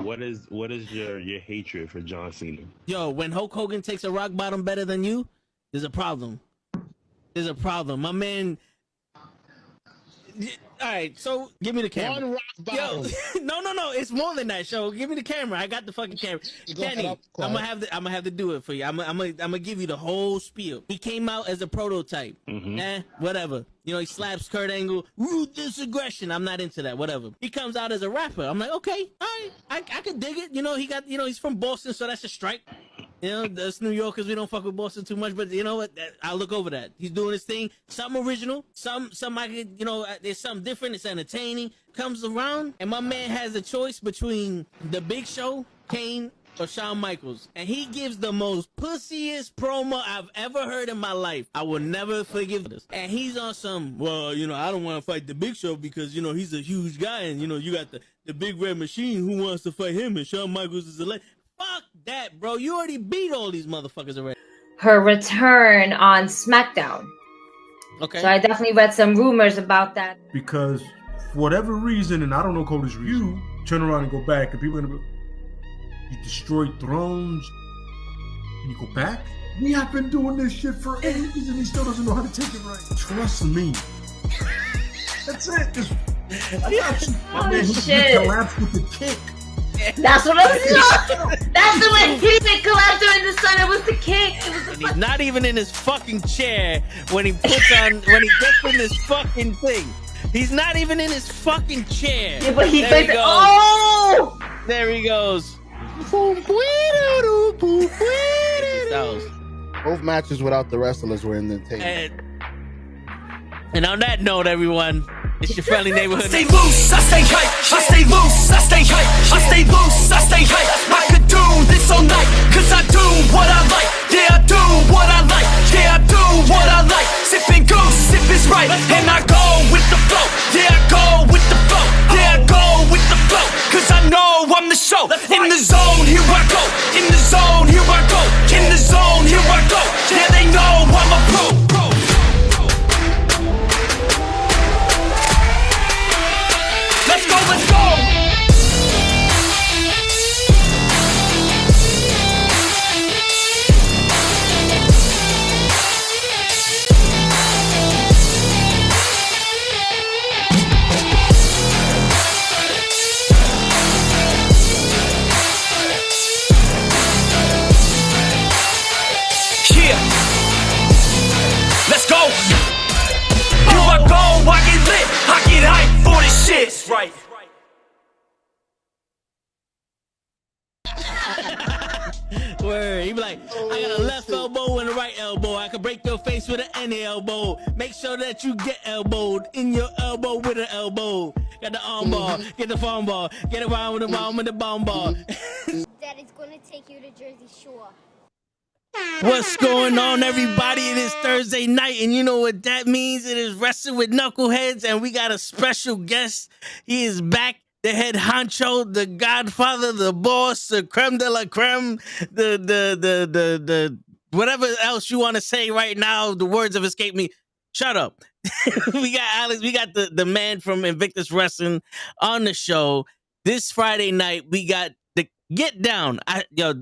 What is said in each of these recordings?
what is your hatred for John Cena? Yo, when Hulk Hogan takes a rock bottom better than you, there's a problem. There's a problem. My man. All right, so give me the camera. One rock bottom. Yo, no, it's more than that. Show, give me the camera. I got the fucking camera. Kenny, I'm gonna have to do it for you. I'm gonna give you the whole spiel. He came out as a prototype. Whatever. You know, he slaps Kurt Angle. Ruthless aggression. I'm not into that. Whatever. He comes out as a rapper. I'm like, okay, all right, I could dig it. You know, he's from Boston, so that's a strike. You know, us New Yorkers, we don't fuck with Boston too much, but you know what? I'll look over that. He's doing his thing. Something original. Some I could, you know, there's something different. It's entertaining. Comes around, and my man has a choice between The Big Show, Kane, or Shawn Michaels. And he gives the most pussiest promo I've ever heard in my life. I will never forgive this. And he's on some, well, you know, I don't want to fight The Big Show because, you know, he's a huge guy. And, you know, you got the big red machine. Who wants to fight him? And Shawn Michaels is a legend. Fuck that, bro. You already beat all these motherfuckers already. Her return on SmackDown. Okay. So I definitely read some rumors about that. Because for whatever reason, and I don't know Cody's reason, you turn around and go back, and people are gonna be, you destroyed thrones, and you go back? We have been doing this shit for ages, and he still doesn't know how to take it right. Trust me. That's it. Just, I got you. My man, he collapsed with the kick. That's what I was. That's the way he didn't collapse during the sun. It was the kick. It was the He's not even in his fucking chair when he gets in this fucking thing. He's not even in his fucking chair. Yeah, but he goes. Oh! There he goes. Both matches without the wrestlers were in the tape. And on that note, everyone, it's your friendly neighborhood. I stay loose, I stay hype. I stay loose, I stay hype. I stay loose, I stay hype. I could do this all night, cause I do what I like. Yeah, I do what I like. Yeah, I do what I like. Sipping goose, sip is right. And I go with the flow. Yeah, I go with the flow. Yeah, I go with the flow. Cause I know I'm the show. In the zone, here I go. In the zone, here I go. In the zone, here I go. Yeah, they know I'm a pro. Let's go, let's go! Yeah! Let's go! Here I go, I get lit, I get hype for this shit! Right. Word. He be like, I got a left elbow and a right elbow. I can break your face with an any elbow. Make sure that you get elbowed in your elbow with an elbow. Got the arm bar, get the farm bar, get around with the bomb with the bomb bar. Daddy's gonna take you to Jersey Shore. What's going on, everybody? It is Thursday night, and you know what that means. It is Wrestle with Knuckleheads, and we got a special guest. He is back. The head honcho, the godfather, the boss, the creme de la creme, the whatever else you want to say right now. The words have escaped me. Shut up. We got Alex. We got the man from Invictus Wrestling on the show this Friday night. We got the Get Down.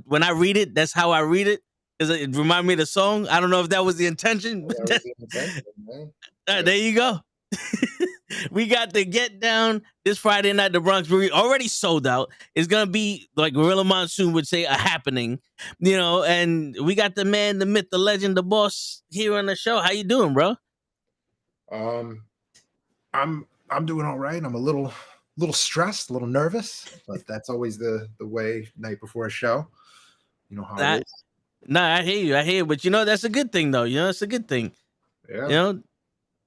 When I read it, that's how I read it. It remind me of the song. I don't know if that was the intention. But there you go. We got the Get Down this Friday night at the Bronx Brewery. Already sold out. It's gonna be, like Gorilla Monsoon would say, a happening. You know, and we got the man, the myth, the legend, the boss here on the show. How you doing, bro? I'm doing all right. I'm a little stressed, a little nervous, but that's always the way night before a show. You know how it is. Nah, I hear you. But you know, that's a good thing though. You know, it's a good thing. Yeah. You know,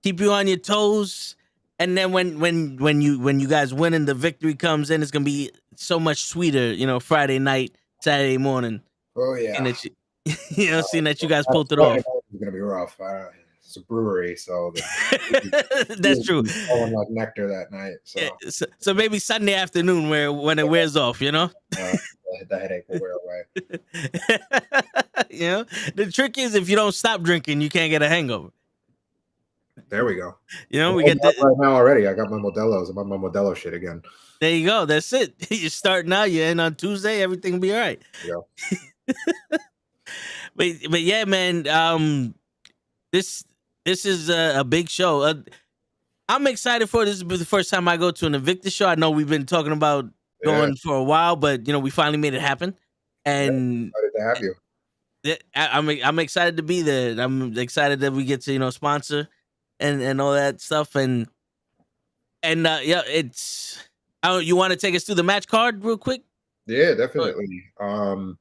keep you on your toes. And then when you guys win and the victory comes in, it's gonna be so much sweeter, you know, Friday night, Saturday morning. Oh yeah. And that seeing that you guys pulled it off. It's gonna be rough. It's a brewery, so that's true. Flowing like nectar that night. So. Yeah, so maybe Sunday afternoon when it wears off, you know. The headache will wear away. You know, the trick is if you don't stop drinking, you can't get a hangover. There we go. You know, we I'm get up right now already. I got my Modelos. I'm on my Modelo shit again. There you go. That's it. You start now. You end on Tuesday. Everything will be all right. Yeah. But yeah, man. This is a big show. I'm excited for this. This will be the first time I go to an Invictus show. I know we've been talking about going for a while, but you know we finally made it happen. And excited to have you. I'm excited to be there. I'm excited that we get to sponsor and all that stuff. And yeah, it's. You want to take us through the match card real quick? Yeah, definitely. I'm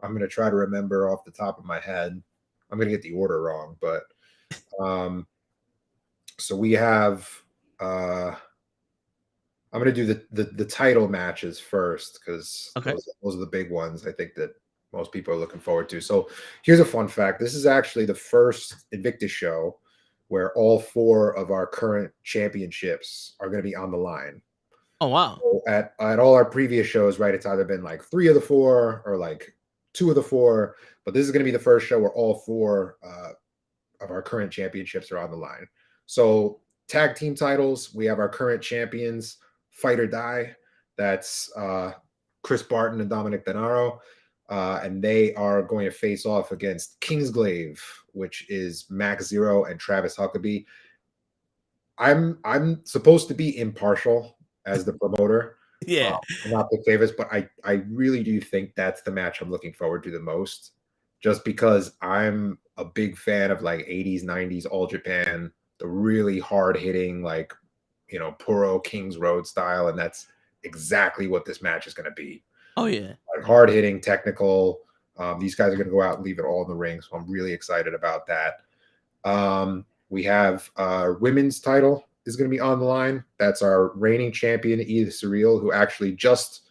gonna try to remember off the top of my head. I'm gonna get the order wrong, but so we have I'm gonna do the title matches first because those are the big ones I think that most people are looking forward to. So here's a fun fact. This is actually the first Invictus show where all 4 of our current championships are going to be on the line. Oh, wow. So at all our previous shows, right, it's either been like 3 of the 4 or like 2 of the 4, but this is going to be the first show where all 4 of our current championships are on the line. So tag team titles, we have our current champions, Fight or Die. That's Chris Barton and Dominic Denaro. And they are going to face off against Kingsglaive, which is Max Zero and Travis Huckabee. I'm supposed to be impartial as the promoter. Yeah. Not the favorites, but I really do think that's the match I'm looking forward to the most, just because I'm a big fan of like 80s, 90s, All Japan, the really hard hitting, like, Puro Kings Road style. And that's exactly what this match is going to be. Oh, yeah. Like hard hitting, technical. These guys are going to go out and leave it all in the ring. So I'm really excited about that. We have our women's title is going to be on the line. That's our reigning champion, Edith Surreal, who actually just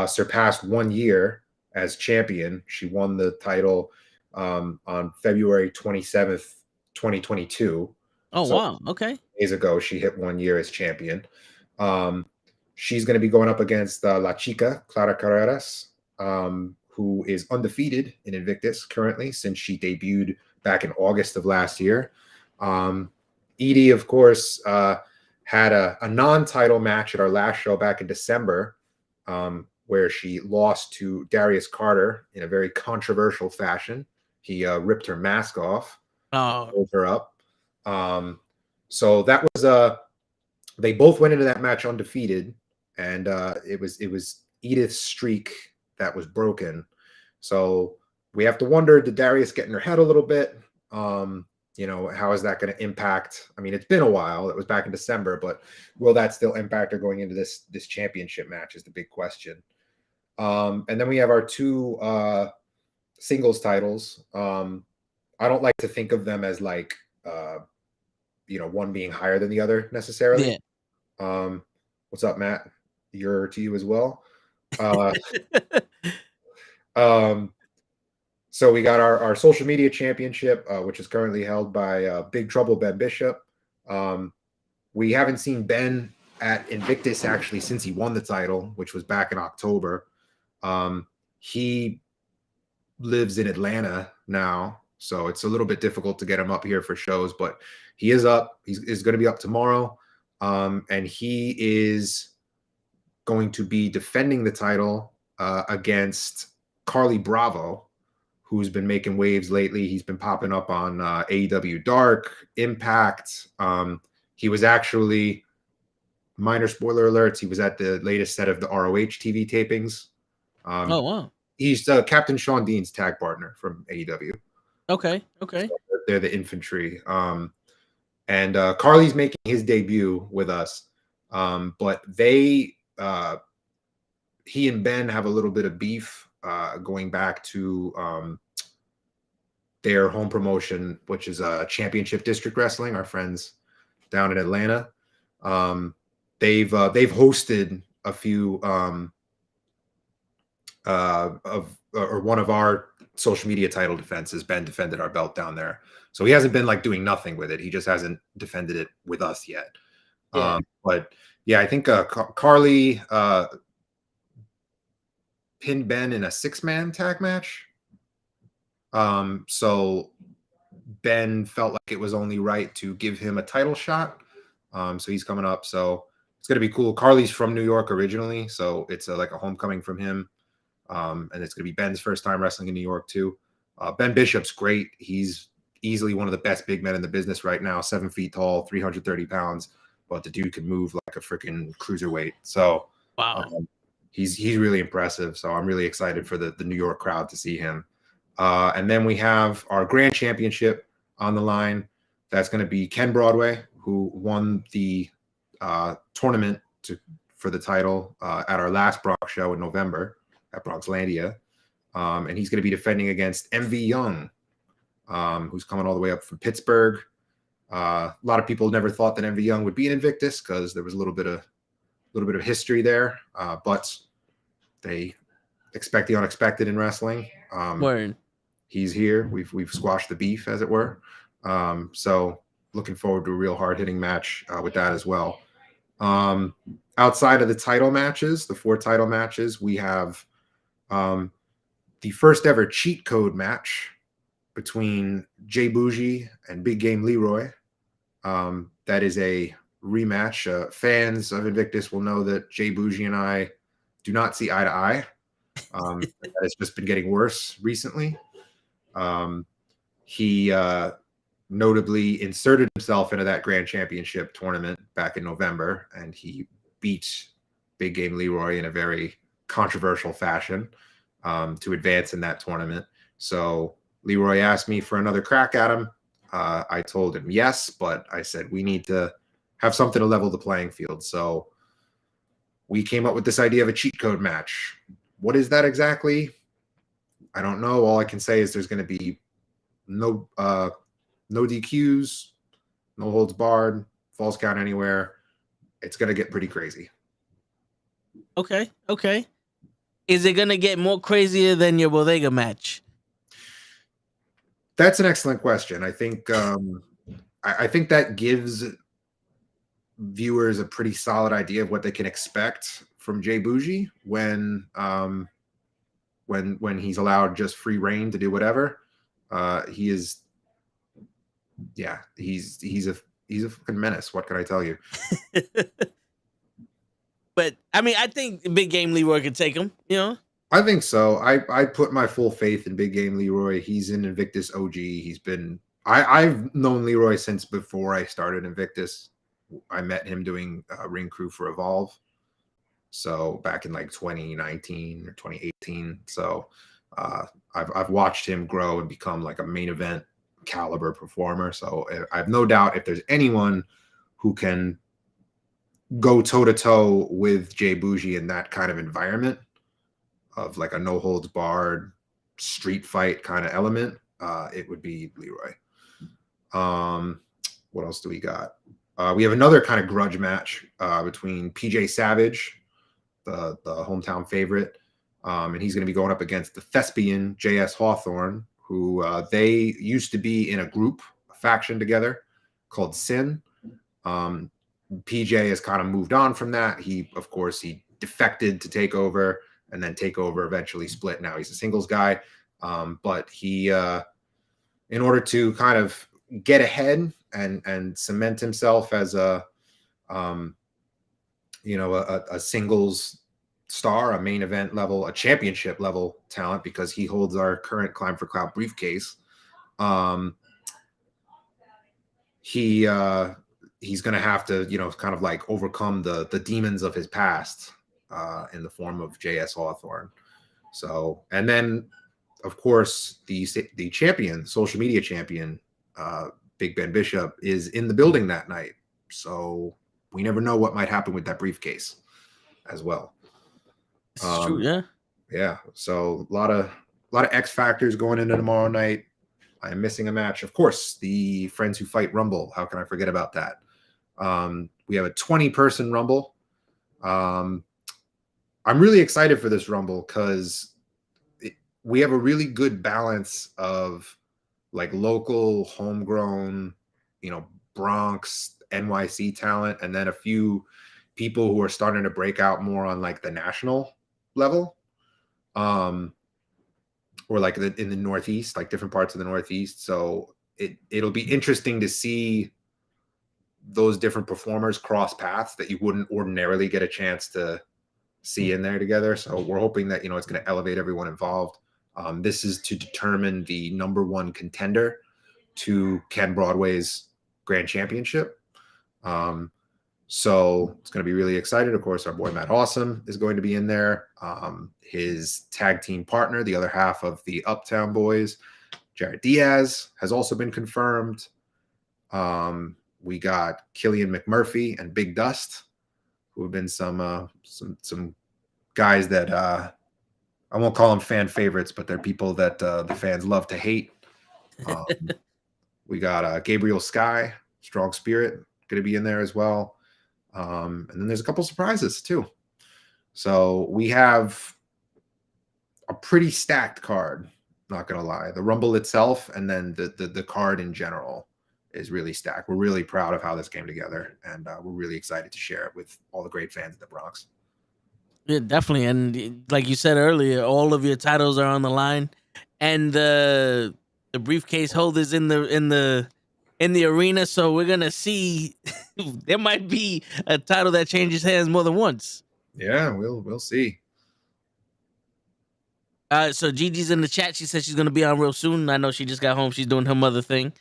surpassed 1 year as champion. She won the title on February 27th, 2022. Oh, so wow. Okay. Days ago, she hit 1 year as champion. She's going to be going up against La Chica, Clara Carreras, who is undefeated in Invictus currently since she debuted back in August of last year. Edie, of course, had a non-title match at our last show back in December, where she lost to Darius Carter in a very controversial fashion. He ripped her mask off, pulled her up. So that was they both went into that match undefeated, and it was Edith's streak that was broken. So we have to wonder, did Darius get in her head a little bit? How is that going to impact? I mean, it's been a while. It was back in December, but will that still impact her going into this championship match is the big question. And then we have our 2 singles titles. I don't like to think of them as like, one being higher than the other necessarily. Yeah. What's up, Matt? You're to you as well. So we got our social media championship, which is currently held by Big Trouble Ben Bishop. We haven't seen Ben at Invictus actually since he won the title, which was back in October. He lives in Atlanta now, so it's a little bit difficult to get him up here for shows, but he is up. He's going to be up tomorrow, and he is going to be defending the title against Carly Bravo, who's been making waves lately. He's been popping up on AEW Dark, Impact. He was actually, minor spoiler alerts, he was at the latest set of the ROH TV tapings. Oh, wow. He's Captain Sean Dean's tag partner from AEW. Okay. So they're the infantry. And Carly's making his debut with us. But he and Ben have a little bit of beef going back to their home promotion, which is Championship District Wrestling, our friends down in Atlanta. They've hosted a few one of our social media title defenses. Ben defended our belt down there, so he hasn't been like doing nothing with it. He just hasn't defended it with us yet. Yeah. But yeah, I think Carly pinned Ben in a 6-man tag match. So Ben felt like it was only right to give him a title shot. So he's coming up. So it's going to be cool. Carly's from New York originally, so it's like a homecoming from him. And it's going to be Ben's first time wrestling in New York too. Ben Bishop's great. He's easily one of the best big men in the business right now. 7 feet tall, 330 pounds, but the dude can move like a freaking cruiserweight. So wow, he's really impressive. So I'm really excited for the New York crowd to see him. And then we have our grand championship on the line. That's going to be Ken Broadway, who won the tournament for the title at our last Bronx show in November at Bronxlandia. And he's going to be defending against MV Young, who's coming all the way up from Pittsburgh. A lot of people never thought that MV Young would be in Invictus because there was a little bit of history there, but they expect the unexpected in wrestling. word. He's here. We've squashed the beef, as it were. So looking forward to a real hard-hitting match with that as well. Outside of the title matches, the 4 title matches, we have the first ever cheat code match between Jay Bougie and Big Game Leroy. That is a rematch. Fans of Invictus will know that Jay Bougie and I do not see eye to eye. That has just been getting worse recently. He notably inserted himself into that grand championship tournament back in November, and he beat Big Game Leroy in a very controversial fashion to advance in that tournament. So Leroy asked me for another crack at him. I told him yes, but I said we need to have something to level the playing field. So we came up with this idea of a cheat code match. What is that exactly? I don't know. All I can say is there's going to be no DQs, no holds barred, falls count anywhere. It's going to get pretty crazy. Okay. Is it going to get more crazier than your Bodega match? That's an excellent question. I think I think that gives viewers a pretty solid idea of what they can expect from Jay Bougie when he's allowed just free reign to do whatever. He's a fucking menace. What can I tell you? But I mean, I think Big Game Leroy could take him. You know, I think so. I put my full faith in Big Game Leroy. He's in Invictus OG. He's been I've known Leroy since before I started Invictus. I met him doing ring crew for Evolve. So back in like 2019 or 2018. So I've watched him grow and become like a main event caliber performer. So I have no doubt if there's anyone who can go toe to toe with Jay Bougie in that kind of environment of like a no holds barred street fight kind of element, it would be Leroy. What else do we got? We have another kind of grudge match between PJ Savage, the hometown favorite, and he's going to be going up against the thespian JS Hawthorne, who they used to be in a group, a faction together called Sin. PJ has kind of moved on from that. He defected to Takeover, and then Takeover eventually split. Now he's a singles guy, but he, in order to kind of get ahead and cement himself as a singles star, a main event level, a championship level talent, because he holds our current Climb for Clout briefcase. He's going to have to, kind of like overcome the demons of his past in the form of JS Hawthorne. So, and then of course the champion, social media champion, Big Ben Bishop, is in the building that night. So we never know what might happen with that briefcase as well. It's true, yeah. Yeah. So a lot of X factors going into tomorrow night. I am missing a match. Of course, the Friends Who Fight Rumble. How can I forget about that? We have a 20-person Rumble. I'm really excited for this Rumble because we have a really good balance of like local, homegrown, Bronx, NYC talent, and then a few people who are starting to break out more on like the national level, or like in the Northeast, like different parts of the Northeast. So it'll be interesting to see those different performers cross paths that you wouldn't ordinarily get a chance to see in there together. So we're hoping that, it's going to elevate everyone involved. This is to determine the #1 contender to Ken Broadway's Grand Championship. So it's going to be really excited. Of course, our boy Matt Awesome is going to be in there. His tag team partner, the other half of the Uptown Boys, Jared Diaz, has also been confirmed. We got Killian McMurphy and Big Dust, who have been some guys that I won't call them fan favorites, but they're people that the fans love to hate. We got Gabriel Sky, Strong Spirit, going to be in there as well. And then there's a couple surprises too. So we have a pretty stacked card, not going to lie. The Rumble itself and then the card in general is really stacked. We're really proud of how this came together, and we're really excited to share it with all the great fans in the Bronx. Yeah, definitely. And like you said earlier, all of your titles are on the line, and the briefcase holders in the arena. So we're gonna see. There might be a title that changes hands more than once. Yeah, we'll see. So Gigi's in the chat. She said she's gonna be on real soon. I know she just got home. She's doing her mother thing.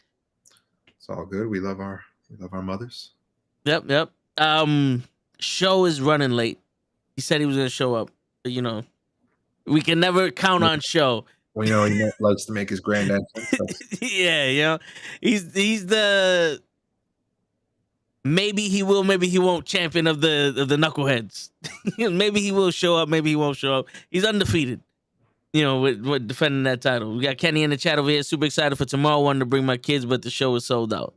It's all good. We love our mothers. Yep. Show is running late. He said he was gonna show up. But, we can never count on Show. Well, he likes to make his grand entrance. Yeah, he's the maybe he will, maybe he won't champion of the knuckleheads. Maybe he will show up, maybe he won't show up. He's undefeated. With defending that title. We got Kenny in the chat over here. Super excited for tomorrow. Wanted to bring my kids, but the show is sold out.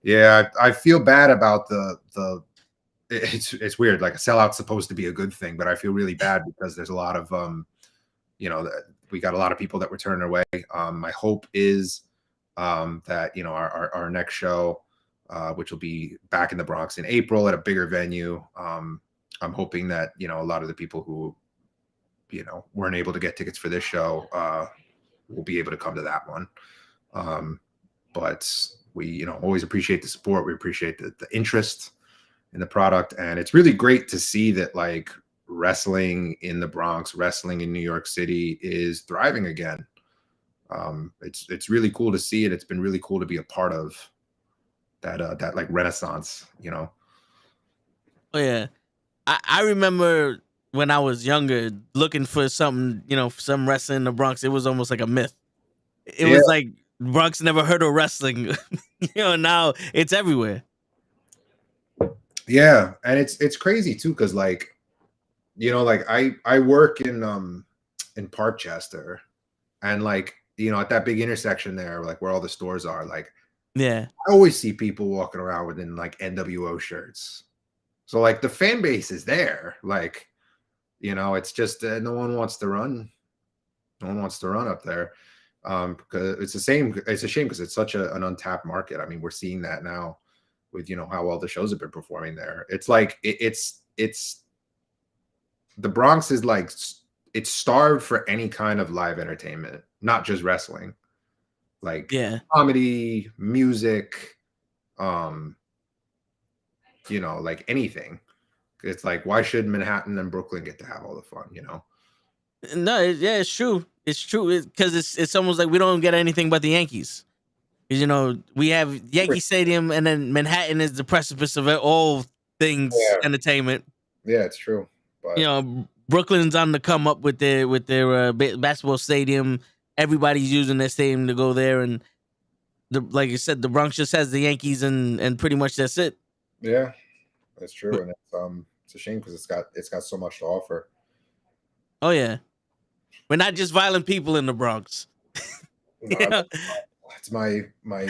Yeah, I feel bad about the. It's weird. Like a sellout's supposed to be a good thing, but I feel really bad because there's a lot of we got a lot of people that were turning away. My hope is that our next show, which will be back in the Bronx in April at a bigger venue. I'm hoping that a lot of the people who weren't able to get tickets for this show will be able to come to that one. But we always appreciate the support. We appreciate the interest in the product, and it's really great to see that like wrestling in the Bronx, wrestling in New York City is thriving again. It's really cool to see it. It's been really cool to be a part of that like renaissance. Oh yeah, I remember when I was younger looking for something, some wrestling in the Bronx. It was almost like a myth. It was like Bronx never heard of wrestling. Now it's everywhere. Yeah, and it's crazy too, because like I work in Parkchester, and like at that big intersection there, like where all the stores are, like I always see people walking around within like NWO shirts. So like the fan base is there, like it's just no one wants to run. No one wants to run up there because it's a shame because it's such an untapped market. I mean, we're seeing that now with how well the shows have been performing there. It's like it's the Bronx is like it's starved for any kind of live entertainment, not just wrestling, like comedy, music, like anything. It's like, why should Manhattan and Brooklyn get to have all the fun? No, it's true. It's true because it's almost like we don't get anything but the Yankees. Because we have Yankee Stadium, and then Manhattan is the precipice of all things entertainment. Yeah, it's true. But Brooklyn's on the come up with their basketball stadium. Everybody's using their stadium to go there, and like you said, the Bronx just has the Yankees, and pretty much that's it. Yeah, that's true, and it's a shame because it's got so much to offer. Oh yeah, we're not just violent people in the Bronx. It's my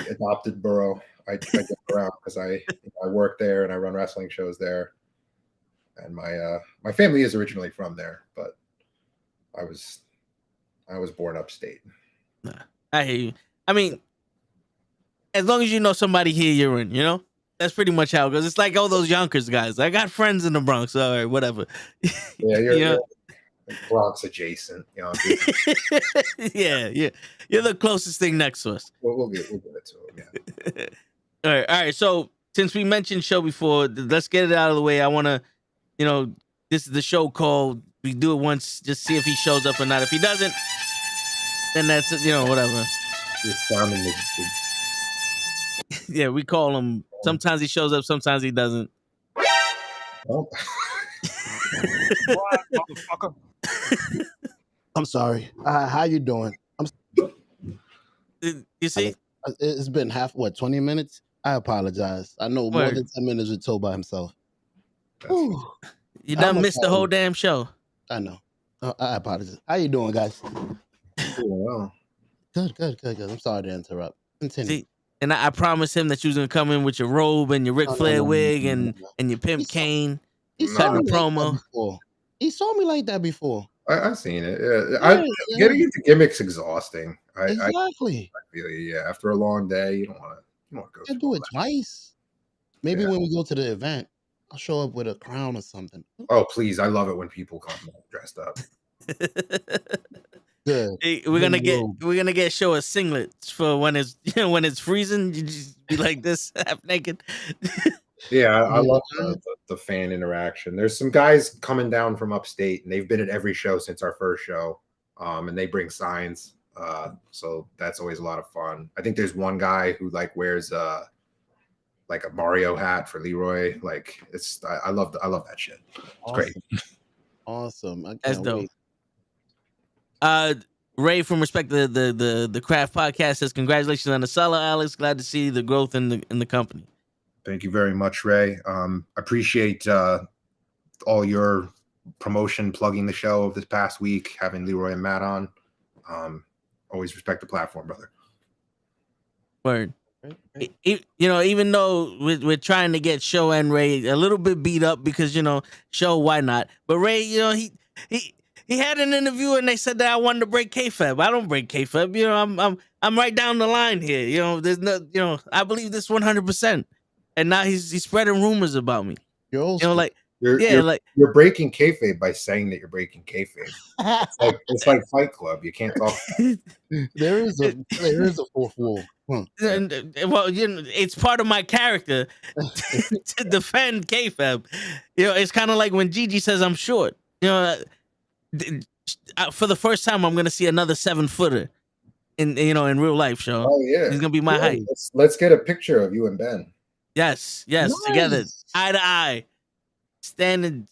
adopted borough. I get around because I work there and I run wrestling shows there, and my family is originally from there, but I was born upstate. Nah, I hear you. I mean, as long as you know somebody here, you're in. That's pretty much how it goes. It's like all those Yonkers guys. I got friends in the Bronx. All right, whatever. Yeah, Bronx adjacent. You know, yeah. You're the closest thing next to us. we'll give it to him. Yeah. All right. So since we mentioned show before, let's get it out of the way. I want to, this is the show called. We do it once, just see if he shows up or not. If he doesn't, then that's whatever. It's down in the Yeah, we call him. Sometimes he shows up, sometimes he doesn't. oh. What, motherfucker? I'm sorry. How you doing? You see? It's been 20 minutes? I apologize. I know more than 10 minutes with Toe by himself. You done missed the whole damn show. I know. I apologize. How you doing, guys? Well. Good. I'm sorry to interrupt. Continue. See, and I promised him that you was gonna come in with your robe and your Ric Flair wig and your pimp cane. He cutting a promo. He saw me like that before. I've seen it. Yeah. Getting into gimmicks exhausting. Exactly. I feel you. Yeah. After a long day, you don't want to go. I do it twice. Maybe when we go to the event, I'll show up with a crown or something. Oh, please. I love it when people come dressed up. Good. Hey, we're gonna get show a singlets for when it's freezing. You just be like this, half naked. Yeah, I love the fan interaction. There's some guys coming down from upstate, and they've been at every show since our first show. And they bring signs. So that's always a lot of fun. I think there's one guy who wears like a Mario hat for Leroy. Like I love that shit. It's awesome. Great. Awesome. That's dope. Ray from Respect the Craft Podcast says congratulations on the seller, Alex. Glad to see the growth in the company. Thank you very much, Ray. Appreciate all your promotion, plugging the show of this past week, having Leroy and Matt on. Always respect the platform, brother. Word. Even though we're trying to get Show and Ray a little bit beat up because Show, why not? But Ray, he had an interview and they said that I wanted to break kayfabe. I don't break kayfabe. I'm right down the line here. There's no, I believe this 100%. And now he's spreading rumors about me. You're also, you're breaking kayfabe by saying that you're breaking kayfabe. It's like Fight Club. You can't talk. There is a fourth wall. Well, it's part of my character to defend kayfabe. It's kind of like when Gigi says I'm short. For the first time, I'm gonna see another 7-footer in real life. Show. Oh yeah, he's gonna be my height. Let's get a picture of you and Ben. Yes, nice. Together, eye to eye, standing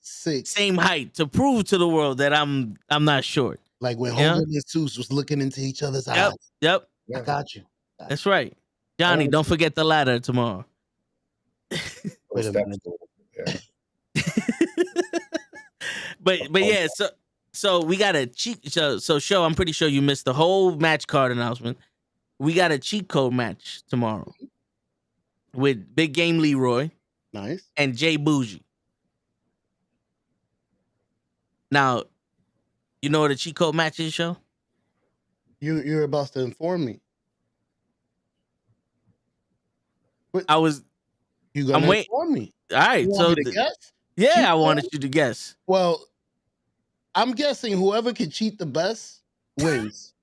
same height to prove to the world that I'm not short. Like when Hogan and Zeus was looking into each other's eyes. Yep. I got you. That's right, Johnny. Don't forget the ladder tomorrow. Wait a minute. Yeah. But yeah, so we got a cheat. So Show, I'm pretty sure you missed the whole match card announcement. We got a cheat code match tomorrow with Big Game Leroy, nice, and Jay Bougie. Now, you know what a cheat code match is, Show? You're about to inform me. You gonna inform me? All right, so guess? Yeah, I wanted you to guess. Well, I'm guessing whoever can cheat the best wins.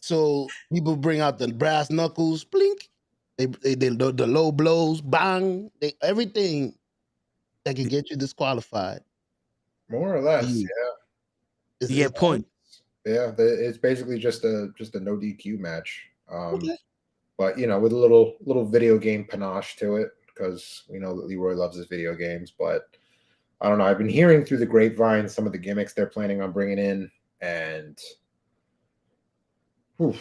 So people bring out the brass knuckles, blink. They the low blows, bang. Everything that can get you disqualified. More or less, yeah. You get points. Yeah, it's basically just a no DQ match. Okay. But with a little video game panache to it, because we know that Leroy loves his video games. But I don't know. I've been hearing through the grapevine some of the gimmicks they're planning on bringing in, and I'm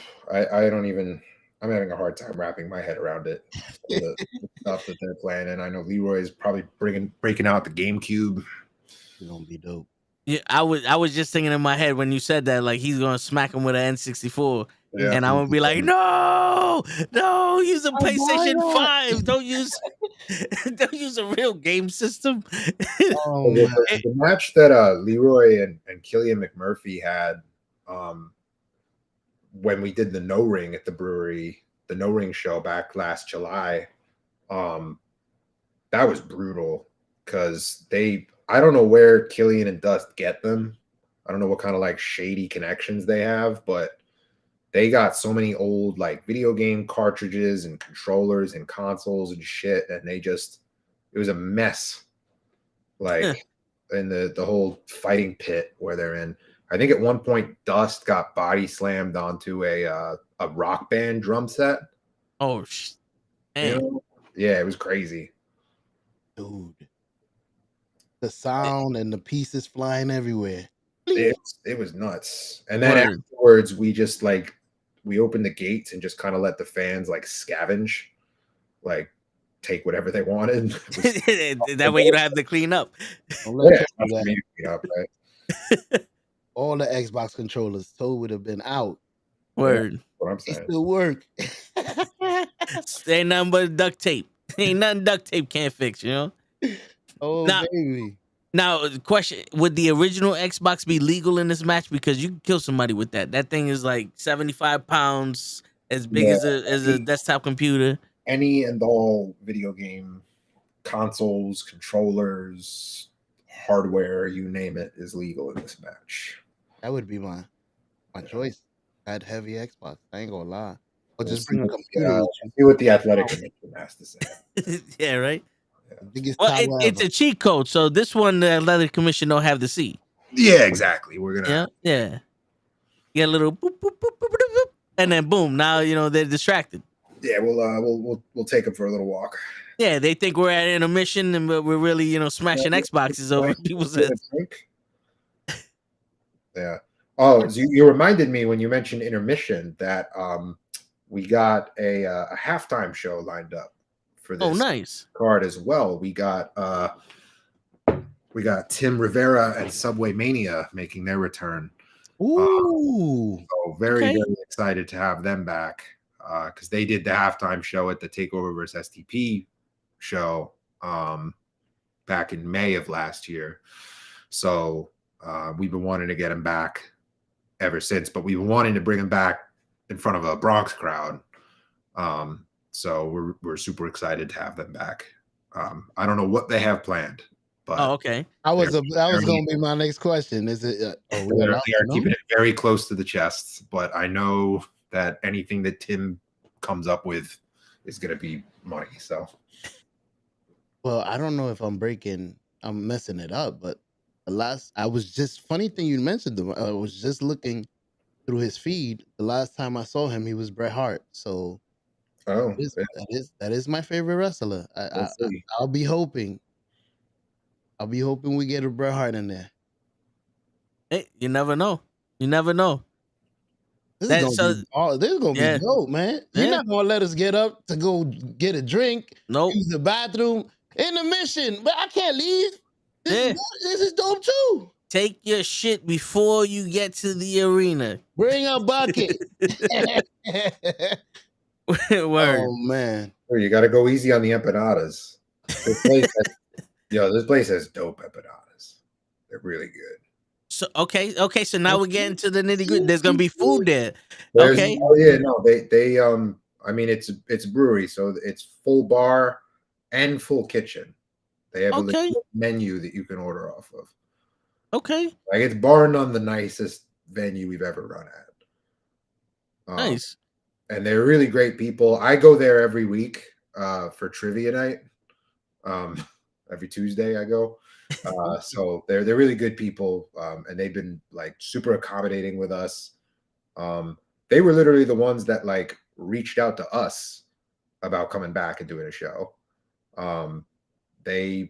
having a hard time wrapping my head around it. The stuff that they're planning, and I know Leroy is probably breaking out the GameCube. It's gonna be dope. Yeah, I was just thinking in my head when you said that, like he's gonna smack him with an N64, and I'm gonna be like, no, use a PlayStation 5. Don't use a real game system. The match that Leroy and Killian McMurphy had when we did the No Ring at the brewery, the No Ring show back last July, that was brutal because I don't know where Killian and Dust get them. I don't know what kind of like shady connections they have, but they got so many old like video game cartridges and controllers and consoles and shit, and it was a mess. Like in the whole fighting pit where they're in. I think at one point Dust got body slammed onto a Rock Band drum set. Oh, you know? Yeah, it was crazy, dude. The sound and the pieces flying everywhere. It was nuts. And then afterwards, we opened the gates and just kind of let the fans like scavenge, like take whatever they wanted. That way you don't have to clean up. All the Xbox controllers would have been out. Word. Yeah, what I'm saying. It still work. Ain't nothing but duct tape. Ain't nothing duct tape can't fix, you know? Oh, baby. Now, the question, would the original Xbox be legal in this match? Because you can kill somebody with that. That thing is like 75 pounds, as big as a desktop computer. Any and all video game consoles, controllers, hardware, you name it, is legal in this match. That would be my choice. I had heavy Xbox. I ain't gonna lie. Or just bring a computer. See what the athletic commission has to say. Yeah, right. Yeah. Well, it's a cheat code, so this one the athletic commission don't have to see. Yeah, exactly. We're gonna yeah. Get a little boop, boop, boop, boop, boop, boop, and then boom. Now they're distracted. Yeah, we'll take them for a little walk. Yeah, they think we're at intermission and we're really smashing Xboxes over people's heads. Yeah. Oh, so you reminded me when you mentioned intermission that we got a halftime show lined up for this nice card as well. We got Tim Rivera and Subway Mania making their return. Ooh. So very excited to have them back because they did the halftime show at the Takeover vs. STP show back in May of last year. So we've been wanting to get them back ever since, but we've been wanting to bring them back in front of a Bronx crowd. So we're super excited to have them back. I don't know what they have planned, but okay. That was going to be my next question. Is it? They are keeping it very close to the chest, but I know that anything that Tim comes up with is going to be money. So, well, I don't know if I'm messing it up, but funny thing you mentioned them. I was just looking through his feed. The last time I saw him, he was Bret Hart. So, that is my favorite wrestler. I'll be hoping we get a Bret Hart in there. Hey, you never know. This is gonna be dope, man. You're not gonna let us get up to go get a drink, use the bathroom, intermission, but I can't leave. This is dope too. Take your shit before you get to the arena. Bring a bucket. Word. Oh man. You got to go easy on the empanadas. This place has dope empanadas. They're really good. So okay. So now we're getting to the nitty gritty. There's gonna be food there. They I mean it's a brewery, so it's full bar and full kitchen. They have a legit menu that you can order off of. Okay. Like it's bar none the nicest venue we've ever run at. Nice. And they're really great people. I go there every week for trivia night. Every Tuesday I go. So they're really good people, and they've been like super accommodating with us. They were literally the ones that like reached out to us about coming back and doing a show. They've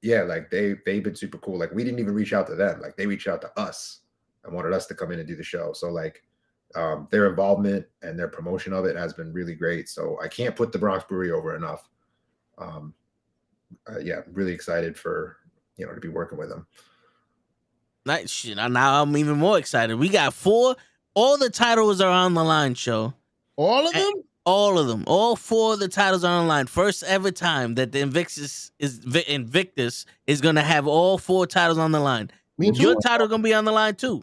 been super cool. Like we didn't even reach out to them. Like they reached out to us and wanted us to come in and do the show. So like their involvement and their promotion of it has been really great. So I can't put the Bronx Brewery over enough. Really excited for to be working with them. Nice shit. Now I'm even more excited. We got 4. All the titles are on the line, show. All of them? All of them. All 4 of the titles are on the line. First ever time that the Invictus is gonna have all 4 titles on the line. Your title gonna be on the line too.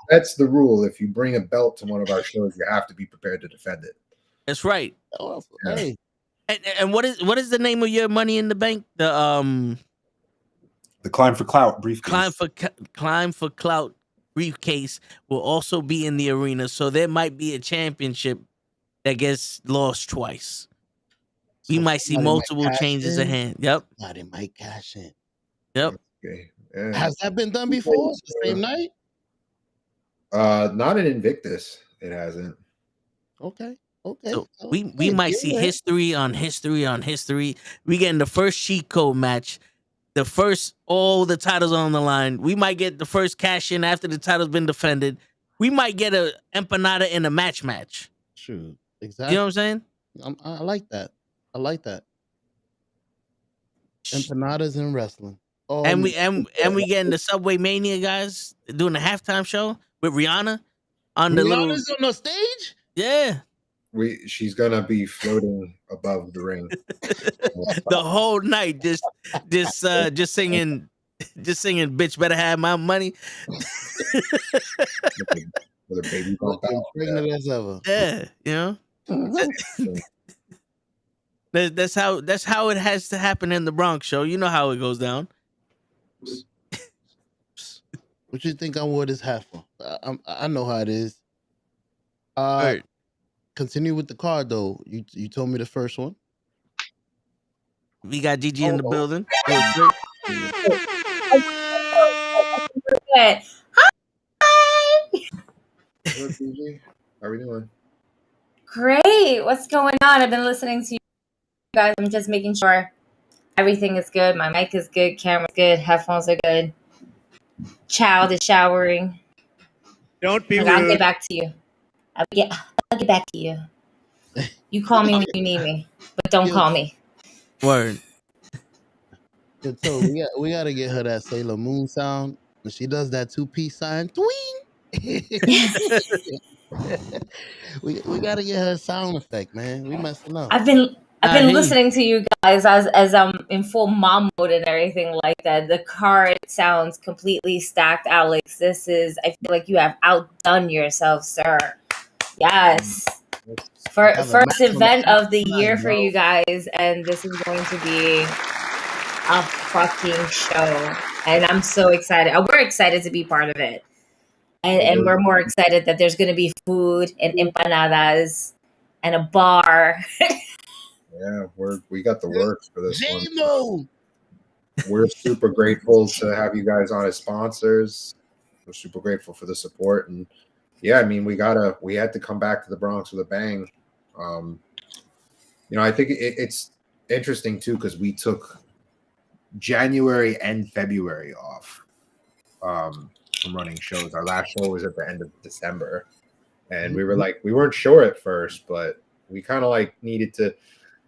That's the rule. If you bring a belt to one of our shows, you have to be prepared to defend it. That's right. Hey. And what is the name of your Money in the Bank? The The Climb for Clout briefcase. Climb for Clout briefcase will also be in the arena. So there might be a championship that gets lost twice. We might see multiple changes of hand. Yep. Somebody might cash in. Yep. Okay. Yeah. Has that been done before? The same night? Not in Invictus. It hasn't. Okay. Okay. So we might see history on history on history. We getting the first cheat code match. The first, all the titles on the line. We might get the first cash in after the title's been defended. We might get a empanada in a match. True. Exactly. You know what I'm saying? I like that. I like that. Empanadas and wrestling. Oh, and we getting the Subway Mania guys doing the halftime show with Rihanna on the Rihanna's on the stage? Yeah. She's gonna be floating above the ring the whole night, just singing, "Bitch, better have my money." With a baby bump out, pregnant as ever. Yeah, you know. That's how it has to happen in the Bronx show. You know how it goes down. What you think I wore this hat for? I know how it is. Right. Continue with the card though. You told me the first one. We got Gigi in the building. Good. Hi. What, Gigi? How are we doing? Great. What's going on? I've been listening to you guys. I'm just making sure everything is good. My mic is good. Camera's good. Headphones are good. Child is showering. Don't be rude. I'll get back to you. I'll get back to you. You call me when you need me, but don't call me. Word. Good, so we gotta get her that Sailor Moon sound. When she does that 2-piece sign, twing. we gotta get her a sound effect, man. We messing up. I've been listening to you guys as I'm in full mom mode and everything like that. The card sounds completely stacked, Alex. I feel like you have outdone yourself, sir. Yes. First event of the year for you guys, and this is going to be a fucking show. And I'm so excited. We're excited to be part of it. And we're more excited that there's going to be food and empanadas and a bar. Yeah, we got the works for this one. We're super grateful to have you guys on as sponsors. We're super grateful for the support, and yeah, I mean, we had to come back to the Bronx with a bang. I think it's interesting too because we took January and February off from running shows. Our last show was at the end of December, and we weren't sure at first, but we kind of needed to.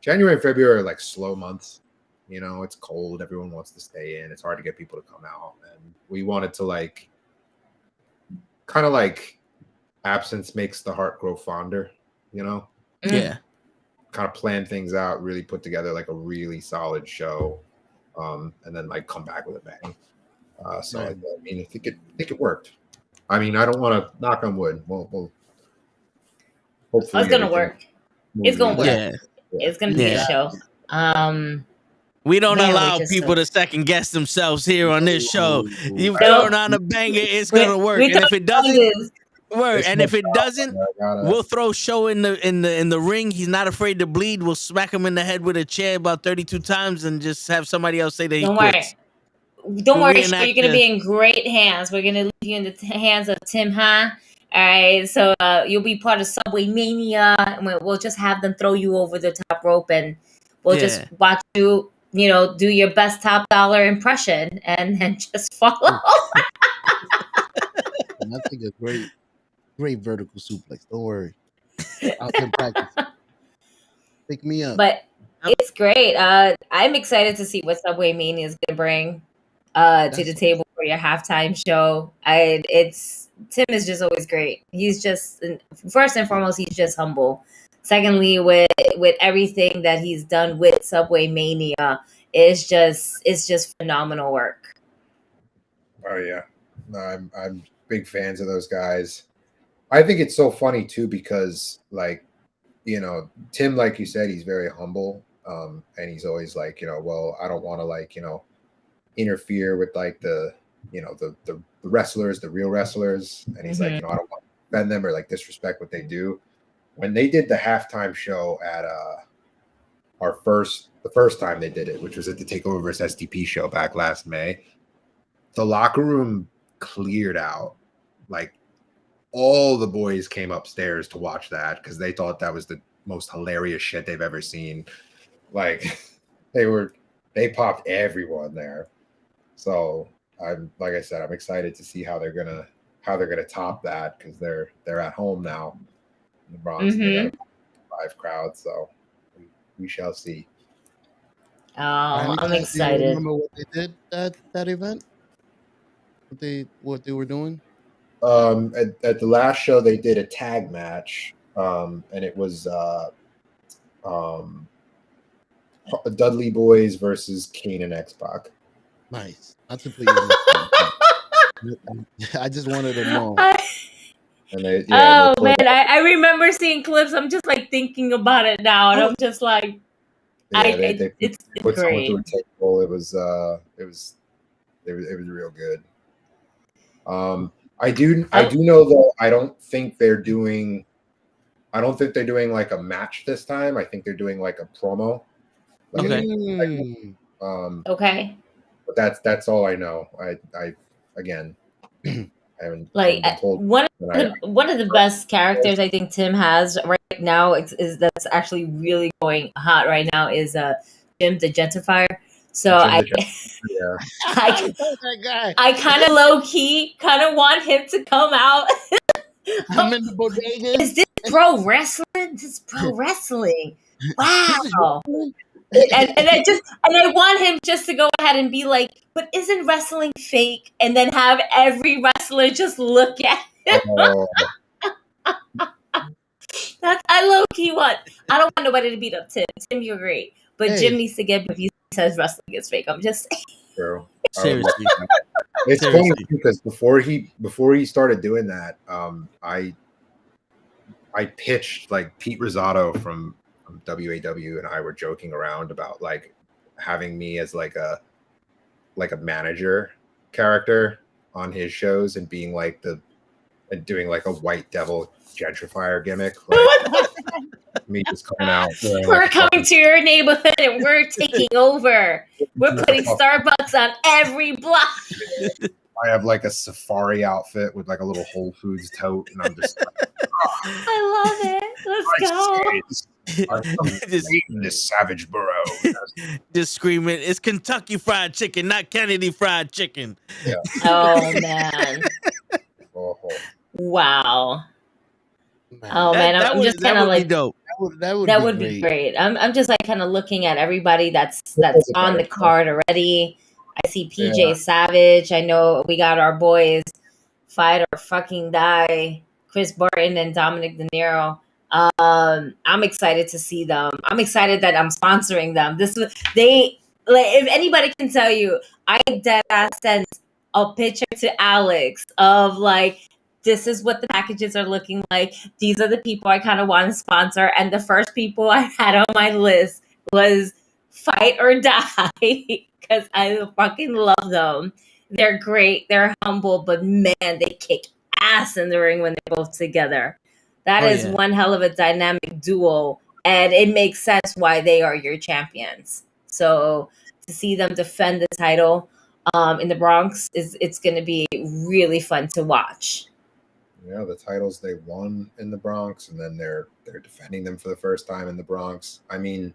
January and February are like slow months. It's cold. Everyone wants to stay in. It's hard to get people to come out. And we wanted to kind of absence makes the heart grow fonder, Yeah. Kind of plan things out, really put together a really solid show. And then come back with a bang. So right. I think it worked. I mean, I don't want to knock on wood. We'll hopefully it's gonna work. It's gonna work. Yeah. It's gonna be a show. We don't allow people to second guess themselves here on this show. You throw on a banger, it's gonna work. And if it doesn't, and if it doesn't, we'll throw Show in the ring. He's not afraid to bleed. We'll smack him in the head with a chair about 32 times and just have somebody else say that he quits. Don't worry, you're gonna be in great hands. We're gonna leave you in the hands of Tim Ha. All right, so you'll be part of Subway Mania, and we'll just have them throw you over the top rope, and we'll just watch you, do your best top dollar impression, and then just follow. And I think a great vertical suplex. Don't worry, I'll can practice. Pick me up. But it's great. I'm excited to see what Subway Mania is gonna bring to the table for your halftime show. Tim is just always great. He's just, first and foremost, he's just humble. Secondly, with everything that he's done with Subway Mania, it's just phenomenal work. Oh yeah, no, I'm big fans of those guys. I think it's so funny too because Tim, like you said, he's very humble, and he's always well, I don't want to interfere with like the wrestlers, the real wrestlers. And he's like, I don't want to offend them or like disrespect what they do. When they did the halftime show at the first time they did it, which was at the TakeOver vs. SDP show back last May, the locker room cleared out. Like all the boys came upstairs to watch that because they thought that was the most hilarious shit they've ever seen. Like they popped everyone there. So I'm like I said, I'm excited to see how they're gonna top that because they're at home now in the Bronx. And they got a live crowd, so we shall see. Oh, I'm excited. Do you remember what they did at that event? What they were doing? At the last show they did a tag match, and it was Dudley Boys versus Kane and X-Pac. Nice. Not to put you I just wanted to know. And man, I remember seeing clips. I'm just like thinking about it now, and I'm just like, it's great. It was real good. I do know though. I don't think they're doing like a match this time. I think they're doing like a promo. Okay. But that's all I know. I again I haven't told one of the best characters I think Tim has right now is that's actually really going hot right now is Jim the Gentrifier. So I kind of low key kind of want him to come out. I'm in the bodega. Is this pro wrestling? This is pro wrestling. Wow. And I want him just to go ahead and be like, but isn't wrestling fake? And then have every wrestler just look at him. That's I low key want. I don't want nobody to beat up Tim. Tim, you're great, but Jim needs to get if he says wrestling is fake. I'm just saying. True. Seriously. It's funny because before he started doing that, I pitched like Pete Rosado from WAW and I were joking around about like having me as like a manager character on his shows and being like doing like a white devil gentrifier gimmick. Like, me just coming out. We're coming to your neighborhood and we're taking over. We're putting Starbucks on every block. I have like a safari outfit with like a little Whole Foods tote, and I'm just like, I love it. Let's go. Just eating this savage burrow. Just screaming, it's Kentucky Fried Chicken, not Kennedy Fried Chicken. Yeah. Oh, man. Wow. Oh, man. I'm just kind of like, dope. That would be great. I'm just like kind of looking at everybody that's on the card already. I see PJ Savage. I know we got our boys Fight or Fucking Die, Chris Barton and Dominic De Niro. I'm excited to see them. I'm excited that I'm sponsoring them. If anybody can tell you, I dead ass sent a picture to Alex of like, this is what the packages are looking like. These are the people I kind of want to sponsor. And the first people I had on my list was Fight or Die because I fucking love them. They're great. They're humble, but man, they kick ass in the ring when they're both together. That is one hell of a dynamic duo. And it makes sense why they are your champions. So to see them defend the title in the Bronx, it's going to be really fun to watch. Yeah, the titles they won in the Bronx, and then they're defending them for the first time in the Bronx. I mean,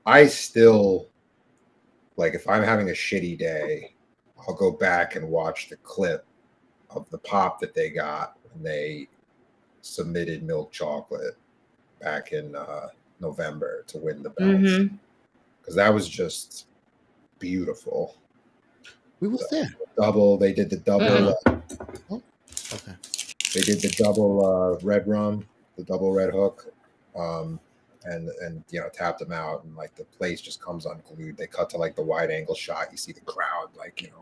I still, like, if I'm having a shitty day, I'll go back and watch the clip of the pop that they got when they submitted Milk Chocolate back in November to win the belts. Because that was just beautiful. We was there. They did the double. Okay. They did the double red rum, the double red hook, and tapped them out, and like the place just comes unglued. They cut to like the wide angle shot. You see the crowd like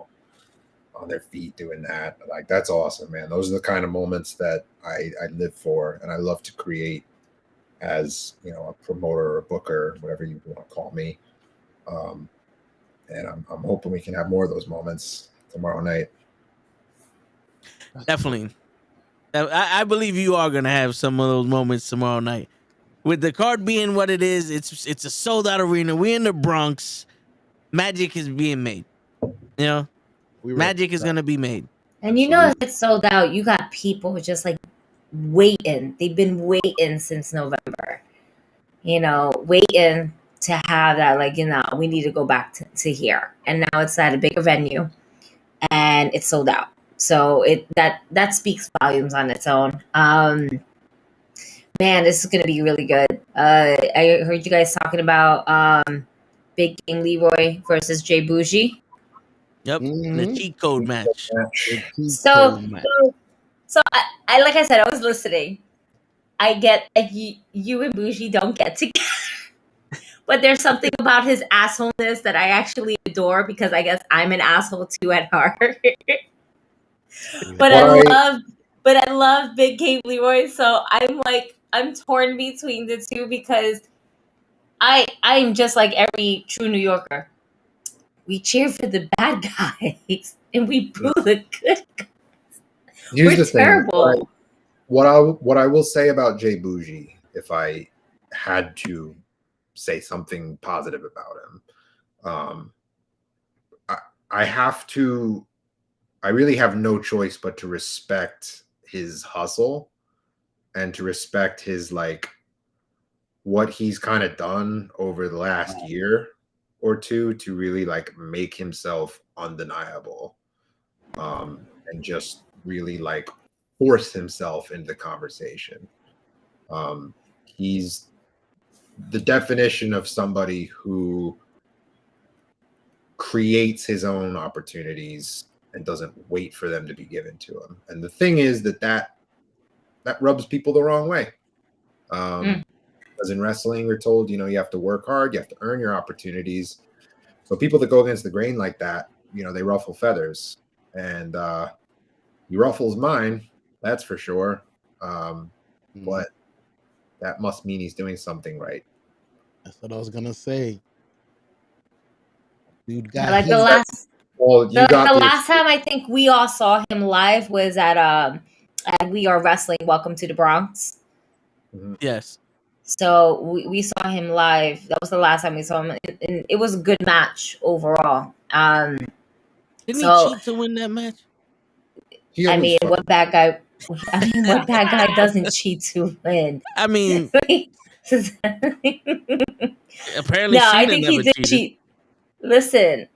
on their feet doing that. Like that's awesome, man. Those are the kind of moments that I live for, and I love to create as a promoter or a booker, whatever you want to call me. And and I'm hoping we can have more of those moments tomorrow night. Definitely. I believe you are gonna have some of those moments tomorrow night. With the card being what it is, it's a sold out arena. We're in the Bronx. Magic is being made. You know, magic is gonna be made. And you know, if it's sold out, you got people just like waiting. They've been waiting since November. You know, waiting to have that. Like, you know, we need to go back to here. And now it's at a bigger venue, and it's sold out. So that speaks volumes on its own. Man, this is gonna be really good. I heard you guys talking about Big Game Leroy versus Jay Bougie. Yep, the cheat code match. So I like I said, I was listening. I get you and Bougie don't get together, but there's something about his assholeness that I actually adore because I guess I'm an asshole too at heart. But I love Big Game Leroy, so I'm torn between the two because I'm just like every true New Yorker. We cheer for the bad guys and we boo the good guys. Here's the terrible. Thing. What I will say about Jay Bougie, if I had to say something positive about him, I really have no choice but to respect his hustle and to respect his like what he's kind of done over the last year or two to really like make himself undeniable, and just really like force himself into the conversation. He's the definition of somebody who creates his own opportunities and doesn't wait for them to be given to him. And the thing is that rubs people the wrong way. Because in wrestling, we're told, you know, you have to work hard, you have to earn your opportunities. So people that go against the grain like that, you know, they ruffle feathers. And he ruffles mine, that's for sure. But that must mean he's doing something right. That's what I was gonna say. Dude got like the last well, the last time I think we all saw him live was at We Are Wrestling Welcome to the Bronx. Yes. So we saw him live. That was the last time we saw him, and it was a good match overall. Didn't he cheat to win that match? I mean, what bad guy? What bad guy doesn't cheat to win? I mean, apparently, no, Cena I think he did cheated. cheat. Listen,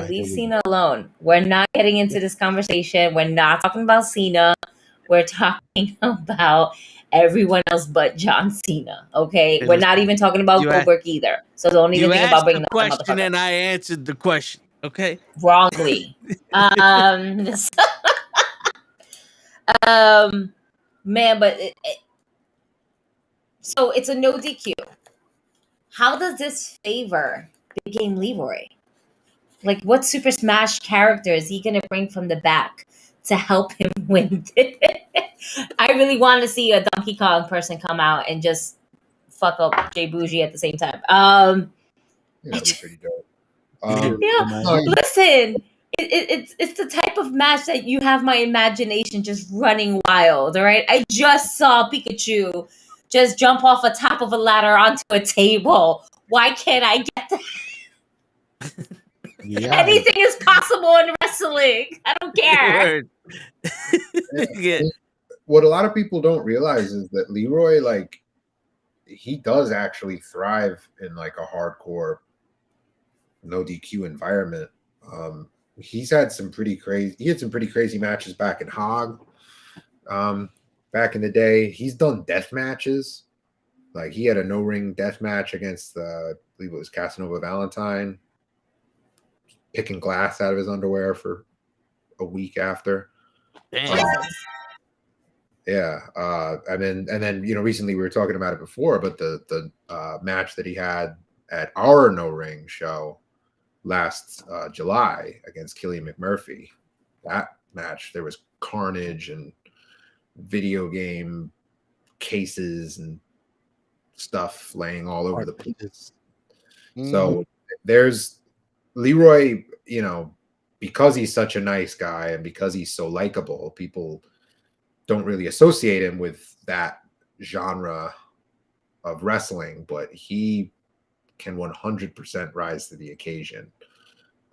leave Cena alone. We're not getting into this conversation. We're not talking about Cena. We're talking about everyone else but John Cena. Okay, we're not even talking about Goldberg either. So don't even think about bringing the question, and I answered the question. Okay, wrongly. Man, but so it's a no DQ. How does this favor Big Game Leroy? Like, what Super Smash character is he gonna bring from the back to help him win? I really want to see a Donkey Kong person come out and just fuck up Jay Bougie at the same time. Yeah, that'd be pretty dope. Listen, it's the type of match that you have my imagination just running wild. All right, I just saw Pikachu just jump off the top of a ladder onto a table. Why can't I get that? Yeah. Anything is possible in wrestling. I don't care. What a lot of people don't realize is that Leroy, like, he does actually thrive in like a hardcore no DQ environment. He had some pretty crazy matches back in Hog. Back in the day, he's done death matches. Like, he had a no-ring death match against I believe it was Casanova Valentine, picking glass out of his underwear for a week after. Yeah. And then, you know, recently we were talking about it before, but the match that he had at our no ring show last July against Killian McMurphy, that match, there was carnage and video game cases and stuff laying all over the place. So there's Leroy, because he's such a nice guy and because he's so likable, people don't really associate him with that genre of wrestling, but he can 100% rise to the occasion.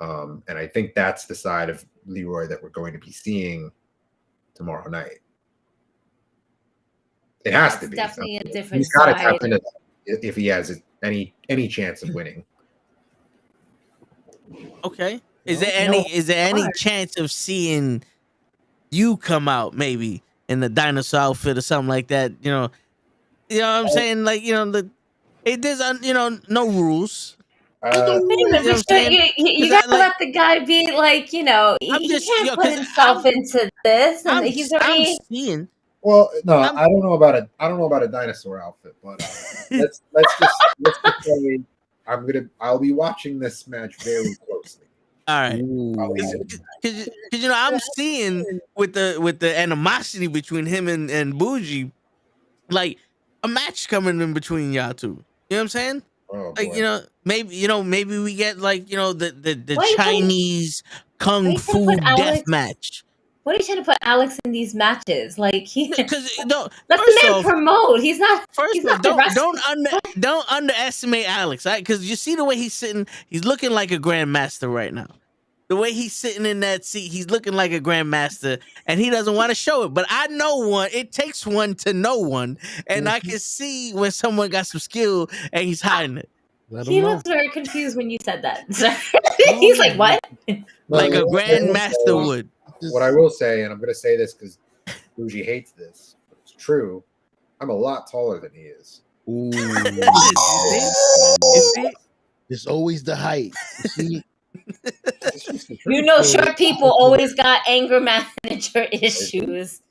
And I think that's the side of Leroy that we're going to be seeing tomorrow night. It has to be. Definitely a different He's got to side. tap into that if he has any chance of winning. Okay. Is there any chance of seeing you come out maybe in the dinosaur outfit or something like that? You know what I'm saying? Like, there's no rules. You gotta let the guy be like, he can't put himself into this, and he's already. Well, no, I don't know about a dinosaur outfit, but let's just say I'll be watching this match very closely. All right, because I'm seeing with the animosity between him and Bougie, like a match coming in between y'all two. You know what I'm saying? Oh, like boy. maybe we get like the Chinese kung fu death match. What are you trying to put Alex in these matches? Like because let the man promote. He's not. First of all, don't underestimate Alex, right? Because you see the way he's sitting, he's looking like a grandmaster right now. The way he's sitting in that seat, he's looking like a grandmaster, and he doesn't want to show it. But I know one. It takes one to know one, and I can see when someone got some skill and he's hiding it. He looked very confused when you said that. He's like, "What?" Like a grandmaster would. What I will say, and I'm going to say this because Bougie hates this, but it's true. I'm a lot taller than he is. Ooh. It's always the height. Short people always got anger manager issues.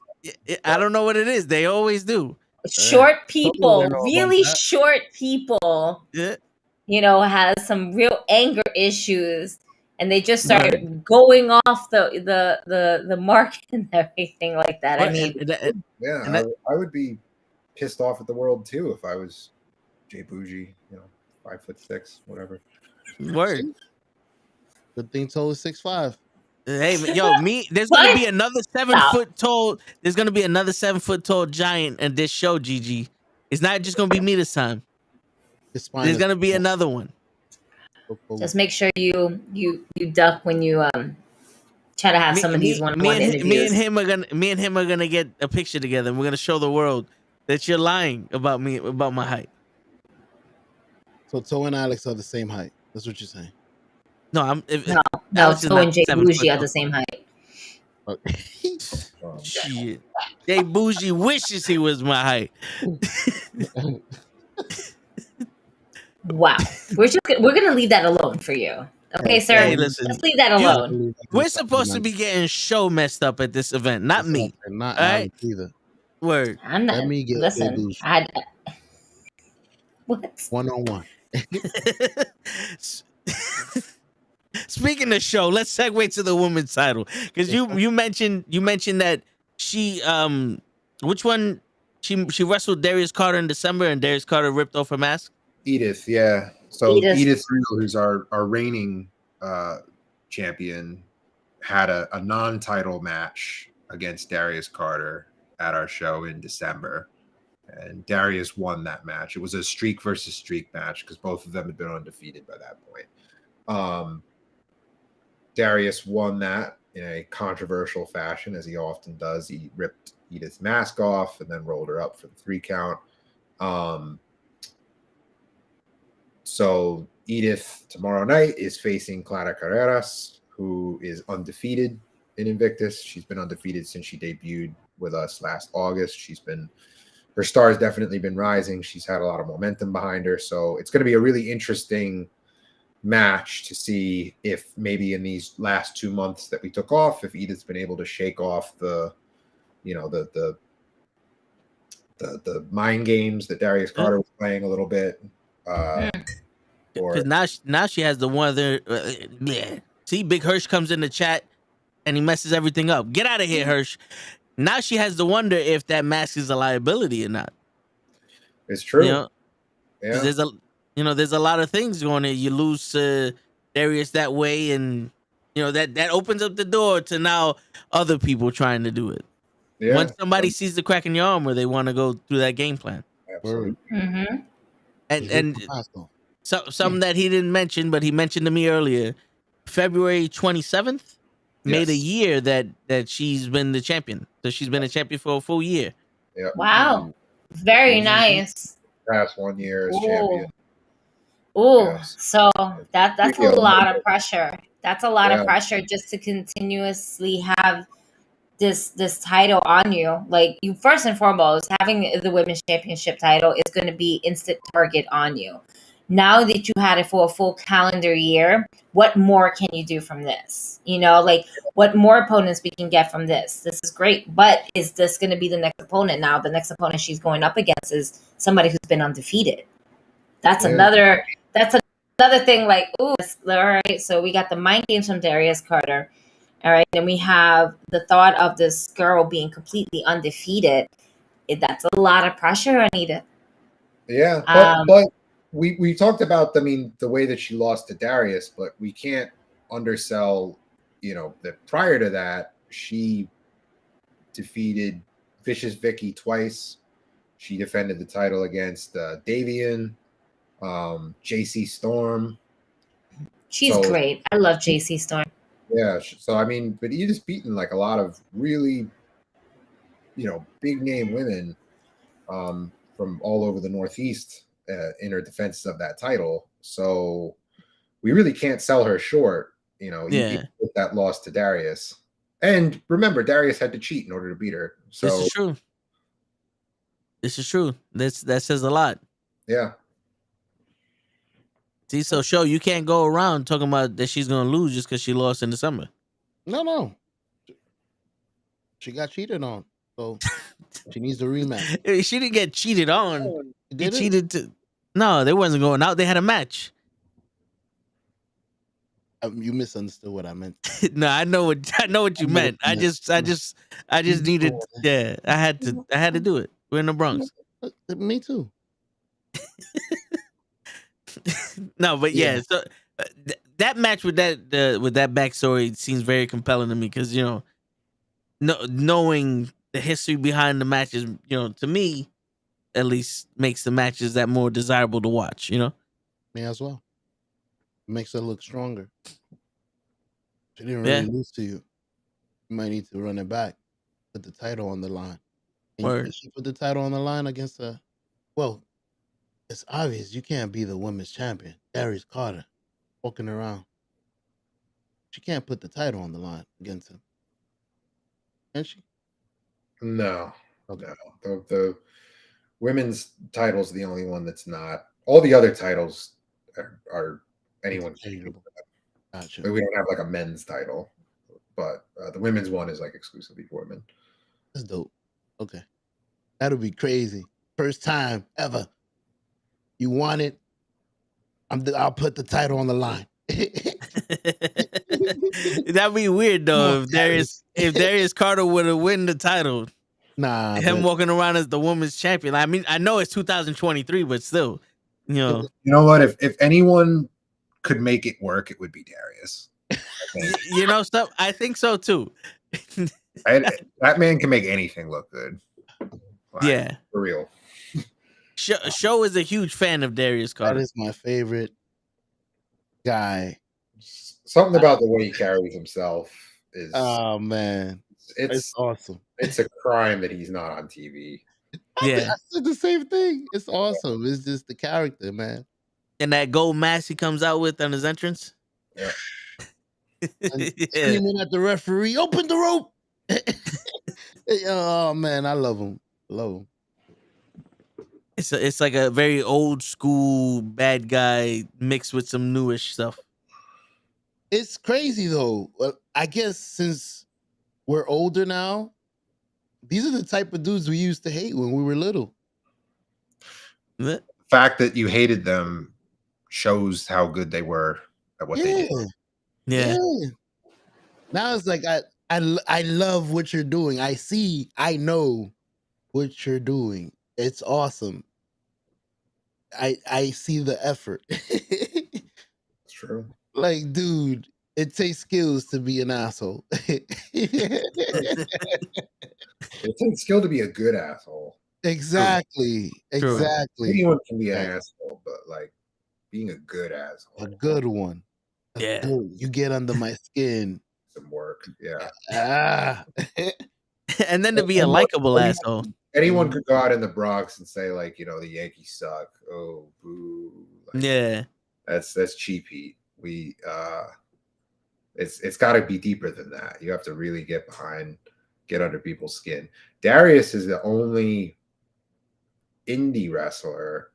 I don't know what it is. They always do. Short people, really short people, has some real anger issues. And they just started going off the mark and everything like that. I mean, I would be pissed off at the world too if I was Jay Bougie, 5'6", whatever. Word. Good thing Toe is 6'5". Hey, there's gonna be another 7 foot tall. There's gonna be another 7 foot tall giant in this show, GG. It's not just gonna be me this time. There's gonna be another one. Just make sure you duck when you try to have some of these one-on-one interviews. Me and him are gonna get a picture together, and we're gonna show the world that you're lying about me, about my height. So Toe and Alex are the same height. That's what you're saying. No. Toe and Jay Bougie are the same height. Shit. Jay Bougie wishes he was my height. Wow, we're gonna leave that alone for you, okay, sir? Hey, listen, let's leave that alone. We're supposed to be getting show messed up at this event, not me. Not Alex either. Word. I'm not. Let me get listen. What? 1-on-1. Speaking of show, let's segue to the women's title because you mentioned that she which one she wrestled Darius Carter in December and Darius Carter ripped off her mask. Edith, yeah. So Edith, who's our reigning champion, had a non-title match against Darius Carter at our show in December, and Darius won that match. It was a streak versus streak match because both of them had been undefeated by that point. Darius won that in a controversial fashion, as he often does. He ripped Edith's mask off and then rolled her up for the 3 count. So Edith tomorrow night is facing Clara Carreras, who is undefeated in Invictus. She's been undefeated since she debuted with us last August. Her star has definitely been rising. She's had a lot of momentum behind her. So it's going to be a really interesting match to see if maybe in these last 2 months that we took off, if Edith's been able to shake off the mind games that Darius Carter was playing a little bit. Because now she has the one other. See, Big Hirsch comes in the chat and he messes everything up. Get out of here, Hirsch. Now she has to wonder if that mask is a liability or not. It's true. Yeah. There's a lot of things going on. You lose to Darius that way, and that opens up the door to now other people trying to do it. Yeah. Once somebody sees the crack in your armor, they want to go through that game plan. Absolutely. Mm-hmm. And something that he didn't mention, but he mentioned to me earlier, February 27th made a year that she's been the champion. So she's been a champion for a full year. Yeah. Wow. Very nice. Past 1 year as champion. Ooh, Yes. so that's a lot of pressure. That's a lot of pressure just to continuously have this title on you. Like, you, first and foremost, having the women's championship title is going to be instant target on you. Now that you had it for a full calendar year, what more can you do from this? Like, what more opponents we can get from this? This is great, but is this going to be the next opponent? Now, the next opponent she's going up against is somebody who's been undefeated. That's another thing. Like, ooh, all right. So we got the mind games from Darius Carter. All right, and we have the thought of this girl being completely undefeated. That's a lot of pressure, Anita. Yeah, but we talked about the way that she lost to Darius, but we can't undersell, that prior to that she defeated Vicious Vicky twice. She defended the title against Davian, JC Storm. She's great. I love JC Storm. Yeah, so but Edith's beaten like a lot of really, big name women from all over the Northeast in her defense of that title. So we really can't sell her short, even with that loss to Darius. And remember, Darius had to cheat in order to beat her. So this is true. That says a lot. Yeah. See, so show you can't go around talking about that she's gonna lose just because she lost in the summer. No. She got cheated on, so she needs a rematch. She didn't get cheated on. He cheated to. No, they wasn't going out. They had a match. You misunderstood what I meant. No, I know what you meant. I just needed. Yeah, I had to do it. We're in the Bronx. Me too. No, but so that match with that backstory seems very compelling to me because knowing the history behind the matches, to me at least makes the matches that more desirable to watch. Me as well. It makes her look stronger. She didn't really lose to you. You might need to run it back, put the title on the line. And she put the title on the line against her. Well, it's obvious you can't be the women's champion, Darius Carter, walking around. She can't put the title on the line against him. Can she? No. Okay. No. The women's title's the only one that's not. All the other titles are anyone. Gotcha. We don't have like a men's title, but the women's one is like exclusively for women. That's dope. Okay. That'll be crazy. First time ever. You want it? I'll put the title on the line. That'd be weird though if Darius Carter would have win the title. Nah, him walking around as the women's champion. I mean, I know it's 2023, but still, You know what? If anyone could make it work, it would be Darius. Stuff. I think so too. That man can make anything look good. Yeah, for real. Show is a huge fan of Darius Carter. That is my favorite guy. Something about the way he carries himself is. Oh man, it's awesome. It's a crime that he's not on TV. Yeah, I said the same thing. It's awesome. It's just the character, man. And that gold mask he comes out with on his entrance. Yeah. Screaming at the referee, open the rope. Oh man, I love him. Love him. It's like a very old school bad guy mixed with some newish stuff. It's crazy though. Well, I guess since we're older now, these are the type of dudes we used to hate when we were little. The fact that you hated them shows how good they were at what they did. Yeah. Now it's like I love what you're doing. I know what you're doing. It's awesome. I see the effort. It's true. Like, dude, it takes skills to be an asshole. It takes skill to be a good asshole. Exactly. True. Exactly. Anyone can be an Right. asshole, but like being a good asshole. A good one. Yeah. Good. You get under my skin. Some work. Yeah. Ah. And then to be a likable asshole. Anyone could go out in the Bronx and say, like, you know, the Yankees suck. Oh, boo. Like, Yeah. That's cheap heat. It's got to be deeper than that. You have to really get under people's skin. Darius is the only indie wrestler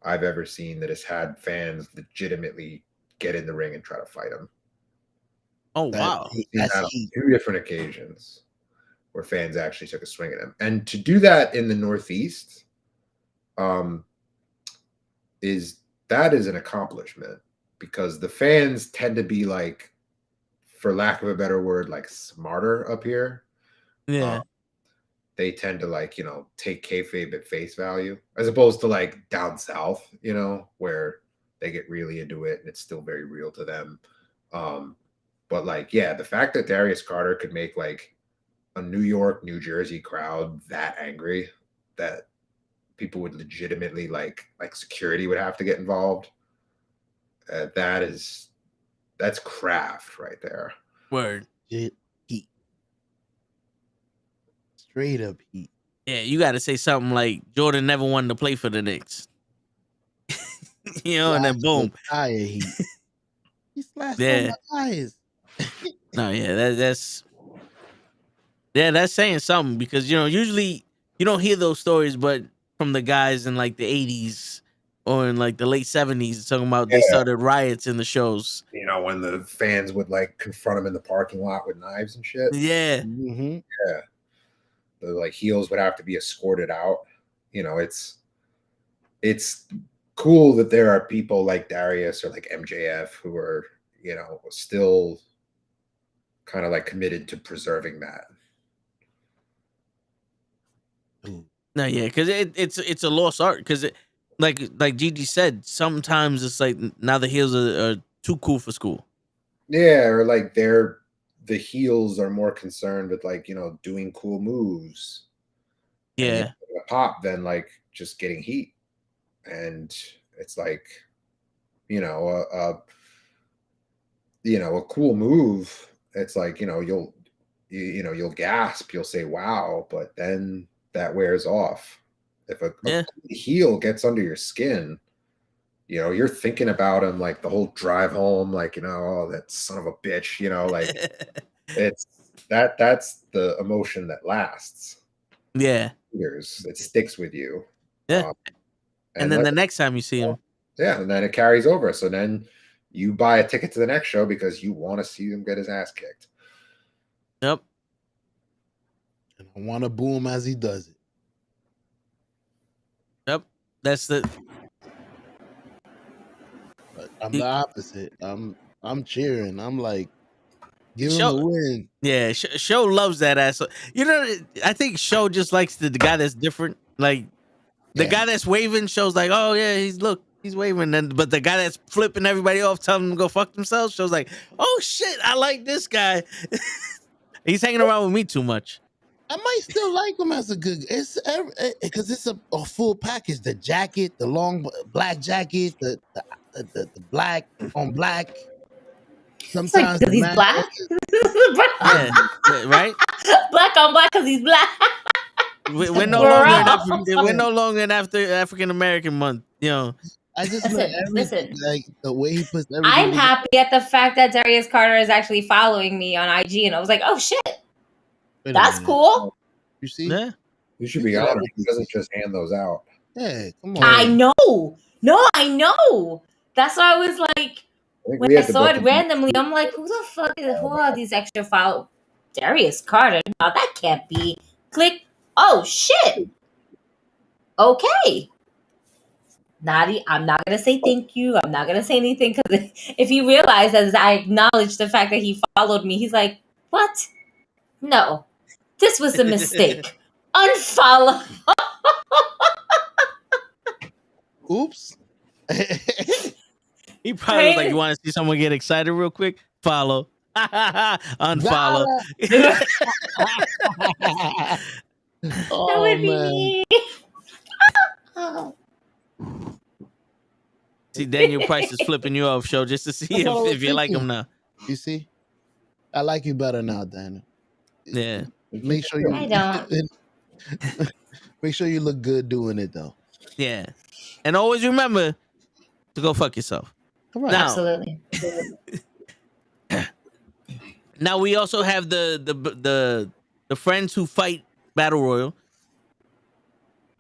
I've ever seen that has had fans legitimately get in the ring and try to fight him. Oh, wow. I've seen that on 2 different occasions where fans actually took a swing at him. And to do that in the Northeast is an accomplishment, because the fans tend to be, like, for lack of a better word, like smarter up here. Yeah. They tend to, like, you know, take kayfabe at face value, as opposed to like down south, you know, where they get really into it and it's still very real to them. But like, yeah, the fact that Darius Carter could make like a New York, New Jersey crowd that angry that people would legitimately like security would have to get involved. That's craft right there. Word. Heat. Straight up heat. Yeah, you got to say something like Jordan never wanted to play for the Knicks. You know, and then boom. Tire heat. He slashed Yeah. on my tires. No, yeah, that's saying something, because, you know, usually you don't hear those stories, but from the guys in like the 80s or in like the late 70s talking about they started riots in the shows. You know, when the fans would like confront him in the parking lot with knives and shit. Yeah. Mm-hmm. Yeah. The like heels would have to be escorted out. You know, it's cool that there are people like Darius or like MJF who are, you know, still kind of like committed to preserving that. No, yeah, because it's a lost art. Because like Gigi said, sometimes it's like now the heels are too cool for school. Yeah, or like the heels are more concerned with like, you know, doing cool moves. Yeah, a pop than like just getting heat. And it's like, you know, a cool move. It's like, you know, you'll gasp, you'll say wow, but then that wears off. If a heel gets under your skin, you know, you're thinking about him like the whole drive home, like, you know, oh, that son of a bitch, you know, like that's the emotion that lasts. Yeah. Years. It sticks with you. Yeah. And then the next time you see him. Yeah, and then it carries over. So then you buy a ticket to the next show because you want to see him get his ass kicked. Yep. And I want to boo him as he does it. Yep. That's the. But I'm the opposite. I'm cheering. I'm like, give him a win. Yeah, Show loves that ass. You know, I think Show just likes the guy that's different. Like the guy that's waving, Show's like, oh yeah, he's waving. But the guy that's flipping everybody off, telling them to go fuck themselves, Show's like, oh shit, I like this guy. He's hanging around with me too much. I might still like him as a good. It's because it's a full package. The jacket, the long black jacket, the black on black. Sometimes because he's black. Yeah, right? Black on black because he's black. We're no longer in African American month. You know. I just listen. Like the way he puts everything. I'm happy at the fact that Darius Carter is actually following me on IG, and I was like, oh shit. That's cool. You see? Yeah. You should be honored. He doesn't just hand those out. Yeah, come on. I know. No, I know. That's why I was like, when I saw it randomly, I'm like, who are these extra follow? Darius Carter. No, that can't be. Click. Oh shit. Okay. Nadi, I'm not gonna say thank you. I'm not gonna say anything because if he realizes I acknowledge the fact that he followed me, he's like, what? No, this was a mistake. Unfollow. Oops. He probably was like, "You want to see someone get excited real quick? Follow, unfollow." Oh, that would be man. me. Oh. See, Daniel Price is flipping you off, show, just to see That's what I was if you like him thinking. now. You see, I like you better now, Daniel. Yeah. Make sure you I don't. make sure you look good doing it though. Yeah. And always remember to go fuck yourself. Correct. Now, Absolutely. now we also have the friends who fight Battle Royal.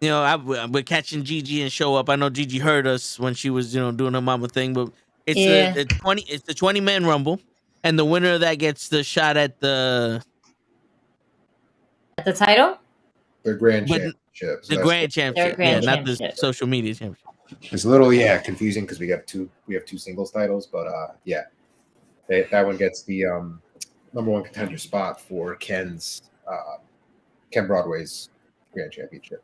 You know, we're catching Gigi and show up. I know Gigi heard us when she was, doing her mama thing, but it's Yeah. the 20-man rumble, and the winner of that gets the shot at the At the title? The grand But- championship. So the that's grand championship. grand Not the championship. social media championship. It's a little confusing because we have two singles titles, but that one gets the number one contender spot for Ken Broadway's grand championship.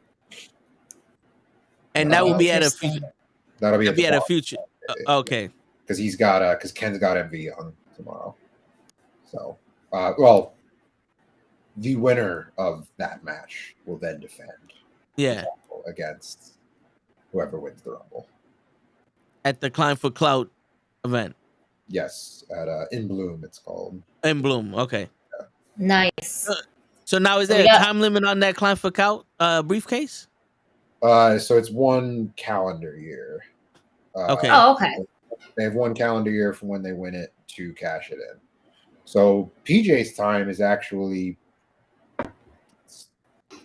And that will be at a Interesting. That'll be at a future. Okay. Because Ken's got MV on tomorrow. So the winner of that match will then defend Yeah. against whoever wins the Rumble. At the Climb for Clout event. Yes, at In Bloom it's called. In Bloom. Okay. Nice. So now is there a time limit on that Climb for Clout briefcase? So it's 1 calendar year. Okay. Oh, okay. They have 1 calendar year from when they win it to cash it in. So PJ's time is actually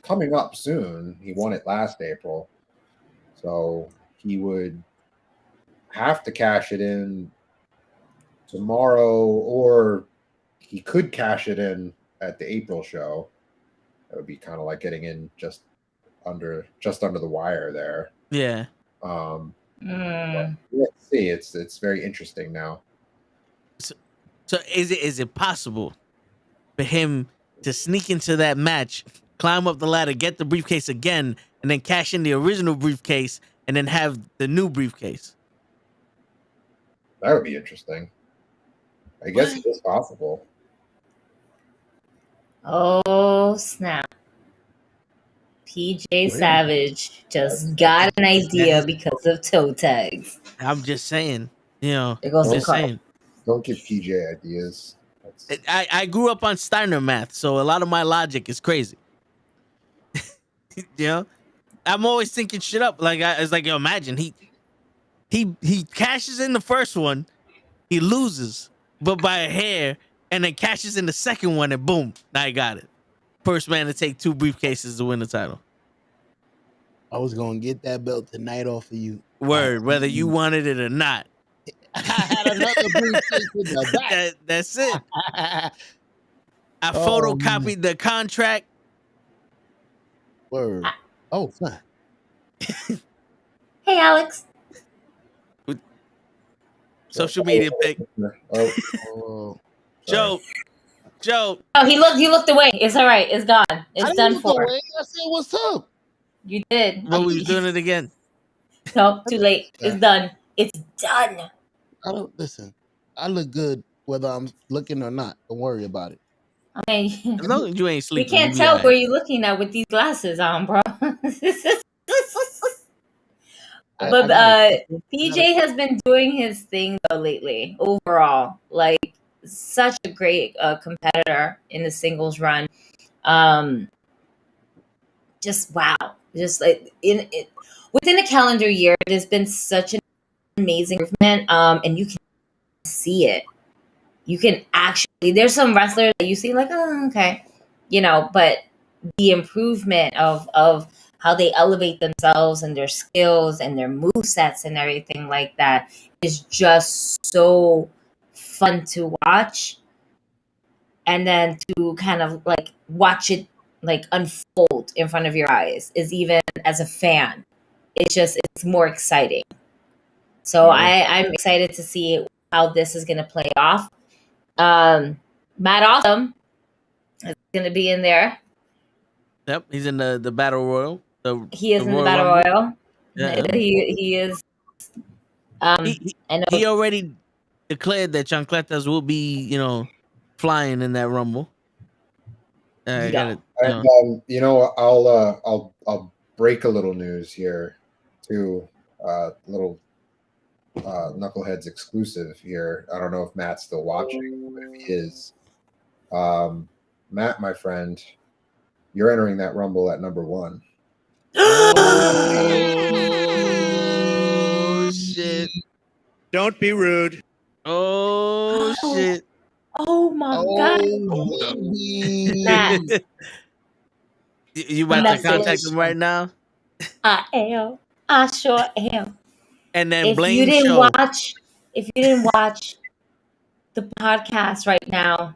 coming up soon. He won it last April. So he would have to cash it in tomorrow, or he could cash it in at the April show. That would be kind of like getting in just under the wire there. Yeah. Let's see. It's very interesting now. So is it possible for him to sneak into that match, climb up the ladder, get the briefcase again, and then cash in the original briefcase, and then have the new briefcase? That would be interesting. I guess it is possible. Oh, snap. PJ Savage just got an idea because of toe tags. I'm just saying, There goes I'm the just card. saying. Don't give PJ ideas. I grew up on Steiner math, so a lot of my logic is crazy. I'm always thinking shit up. Like it's like, imagine he cashes in the first one, he loses, but by a hair, and then cashes in the second one, and boom, now I got it. First man to take 2 briefcases to win the title. I was gonna get that belt tonight off of you. Word, whether you wanted it or not. I had another briefcase in the back. That's it. I photocopied the contract. Word. Oh, fine. Hey, Alex. Social media pic. Oh. Joe. Oh, he looked away. It's all right. It's gone. It's done look for. away. I said, "What's up?" You did. But we was doing it again. No, too late. It's done. It's done. I don't listen. I look good whether I'm looking or not. Don't worry about it. I mean, As long as you ain't we sleeping. can't you be tell alright. where you're looking at with these glasses on, bro. But PJ has been doing his thing though lately. Overall, like such a great competitor in the singles run. Just wow, just like within a calendar year, there's been such an amazing movement, and you can see it. You can actually. There's some wrestlers that you see like, oh, okay, but the improvement of how they elevate themselves and their skills and their movesets and everything like that is just so fun to watch. And then to kind of like watch it like unfold in front of your eyes is, even as a fan, it's more exciting. So I'm excited to see how this is going to play off. Matt Awesome is going to be in there. Yep, he's in the Battle Royal. He is in the Royal Battle Rumble. Royal. Yeah. He is I know He already declared that chancletas will be, flying in that rumble. I got it. And, I'll break a little news here too. Little Knuckleheads exclusive here. I don't know if Matt's still watching, but if he is, Matt, my friend, you're entering that rumble at number 1. Oh shit! Don't be rude. Oh shit! Oh my god! Matt, You about to contact him right now? I am. I sure am. And then If blame you didn't show. watch the podcast right now,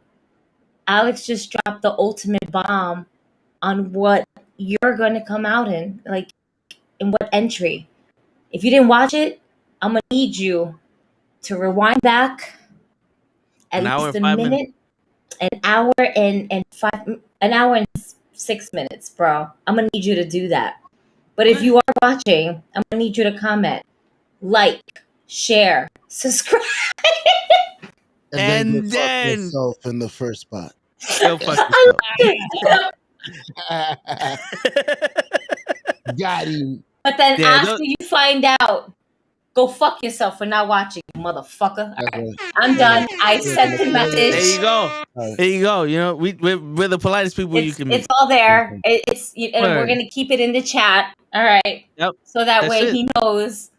Alex just dropped the ultimate bomb on what you're going to come out in, like in what entry. If you didn't watch it, I'm gonna need you to rewind back at least a minute, an hour and 6 minutes, bro. I'm gonna need you to do that. But if you are watching, I'm gonna need you to comment, like, share, subscribe. And then fuck yourself in the first spot. Go fuck yourself. Got him. But then after you find out, go fuck yourself for not watching, motherfucker. All right, I'm done. I sent the message. There you go. There you go. We're the politest people you can meet. It's all there. And we're gonna keep it in the chat. All right. Yep. So that way he knows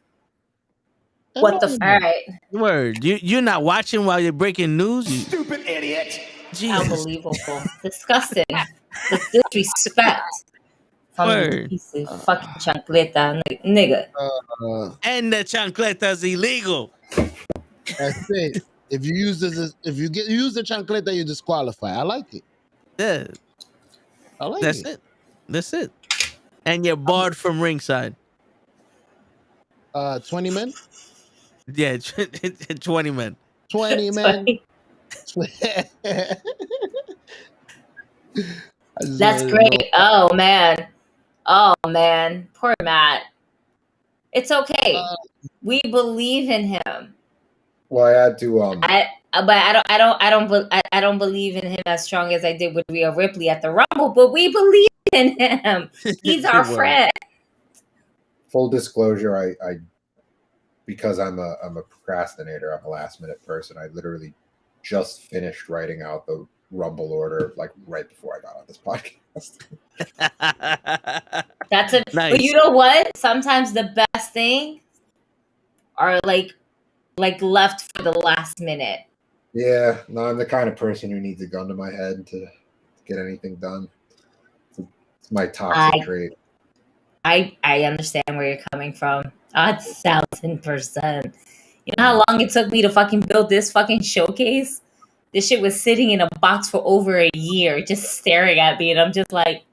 what the. All right. Word. You're not watching while you're breaking news. You stupid idiot. Jesus. Unbelievable. Disgusting. The disrespect. From piece of fucking chancleta, nigga. And the chancleta's illegal. That's it. If you use use the chancleta, you disqualify. I like it. Yeah. I like That's it. That's it. And you're barred from ringside. 20 men? Yeah, 20 men. 20 men. That's great. Oh man. Poor Matt. It's okay. We believe in him. Well, I had to. I don't believe in him as strong as I did with Rhea Ripley at the Rumble, but we believe in him. He's our friend. Full disclosure, I because I'm a procrastinator, I'm a last minute person. I literally just finished writing out the Rumble order like right before I got on this podcast. That's it. Nice. But you know what? Sometimes the best things are like left for the last minute. Yeah, no, I'm the kind of person who needs a gun to my head to get anything done. It's my toxic trait. I understand where you're coming from. 1,000%. You know how long it took me to fucking build this fucking showcase? This shit was sitting in a box for over a year, just staring at me, and I'm just like,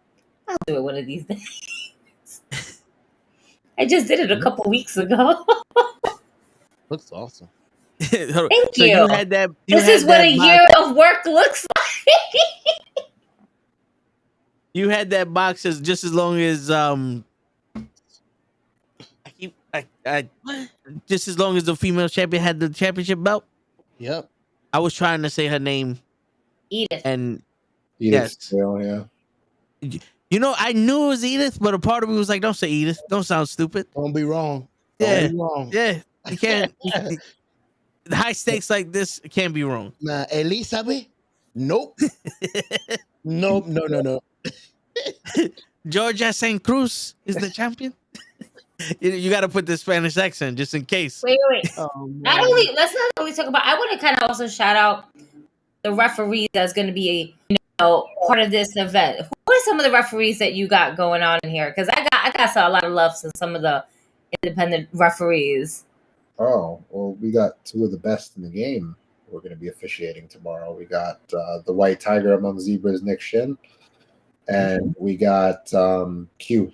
I'll do it one of these days. I just did it a couple weeks ago. Looks awesome. Thank you. You had that. This is what a year of work looks like. You had that box just as long as just as long as the female champion had the championship belt. Yep. I was trying to say her name. Edith. And Edith. Yes. Yeah. You know, I knew it was Edith, but a part of me was like, "Don't say Edith. Don't sound stupid. Don't be wrong. Yeah. Don't be wrong. Yeah. You can't. The high stakes like this can't be wrong. Nah, Elizabeth? Nope. Nope. No. Georgia St. Cruz is the champion. You got to put the Spanish accent just in case. Wait. Let's not only talk about. I want to kind of also shout out the referees that's going to be part of this event. Who are some of the referees that you got going on in here? Because I got a lot of love from some of the independent referees. Oh, well, we got two of the best in the game. We're going to be officiating tomorrow. We got the White Tiger among zebras, Nick Shin, and we got Q,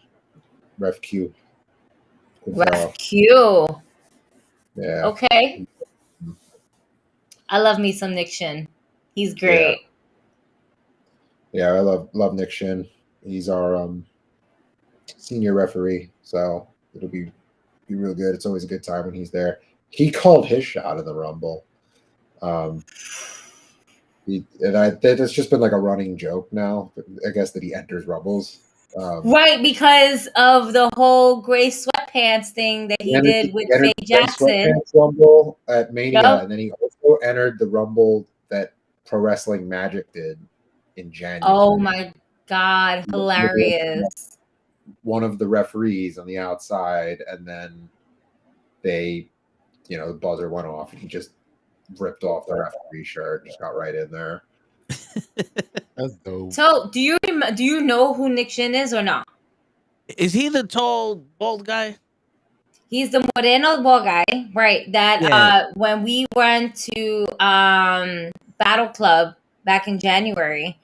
Ref Q. Ref Q. Yeah. Okay. I love me some Nick Shin. He's great. Yeah, I love Nick Shin. He's our senior referee, so it'll be real good. It's always a good time when he's there. he called his shot in the Rumble. That's just been like a running joke now, I guess, that he enters Rumbles. Right, because of the whole gray sweatpants thing that he did with Faye Jackson. Rumble at Mania, Yep. and then he also entered the Rumble that Pro Wrestling Magic did in January. Oh my God, hilarious. One of the referees on the outside, and then the buzzer went off, and he just ripped off the referee shirt, just got right in there. That's dope. So, do you know who Nick Shin is or not? Is he the tall, bald guy? He's the Moreno bald guy, right? That when we went to Battle Club back in January,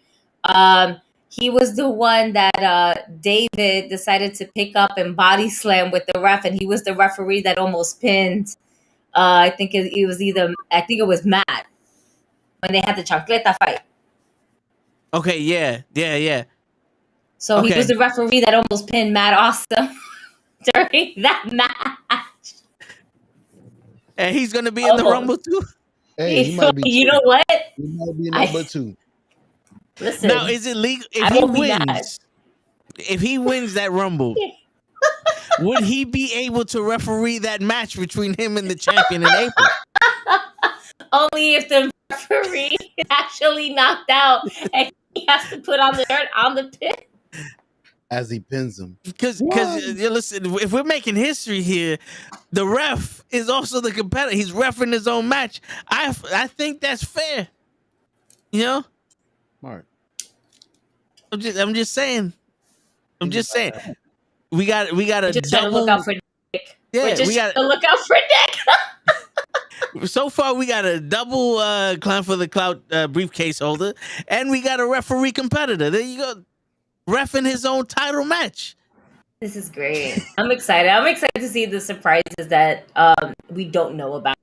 he was the one that David decided to pick up and body slam with the ref, and he was the referee that almost pinned. I think it was Matt when they had the chancleta fight. Okay, yeah. So he was the referee that almost pinned Matt Awesome during that match. And he's gonna be in the Rumble too. Hey, he might be. You know what? He might be number 2. Listen. Now, is it legal if he wins that Rumble? Would he be able to referee that match between him and the champion in April? Only if the referee is actually knocked out and he has to put on the dirt on the pin. As he pins him. Because listen, if we're making history here, the ref is also the competitor. He's reffing his own match. I think that's fair. You know? Smart. I'm just saying. We got a just trying to look out for Nick. Yeah, we got to look out for Nick. So far, we got a double Clown for the Clout briefcase holder, and we got a referee competitor. There you go, reffing his own title match. This is great. I'm excited. I'm excited to see the surprises that we don't know about.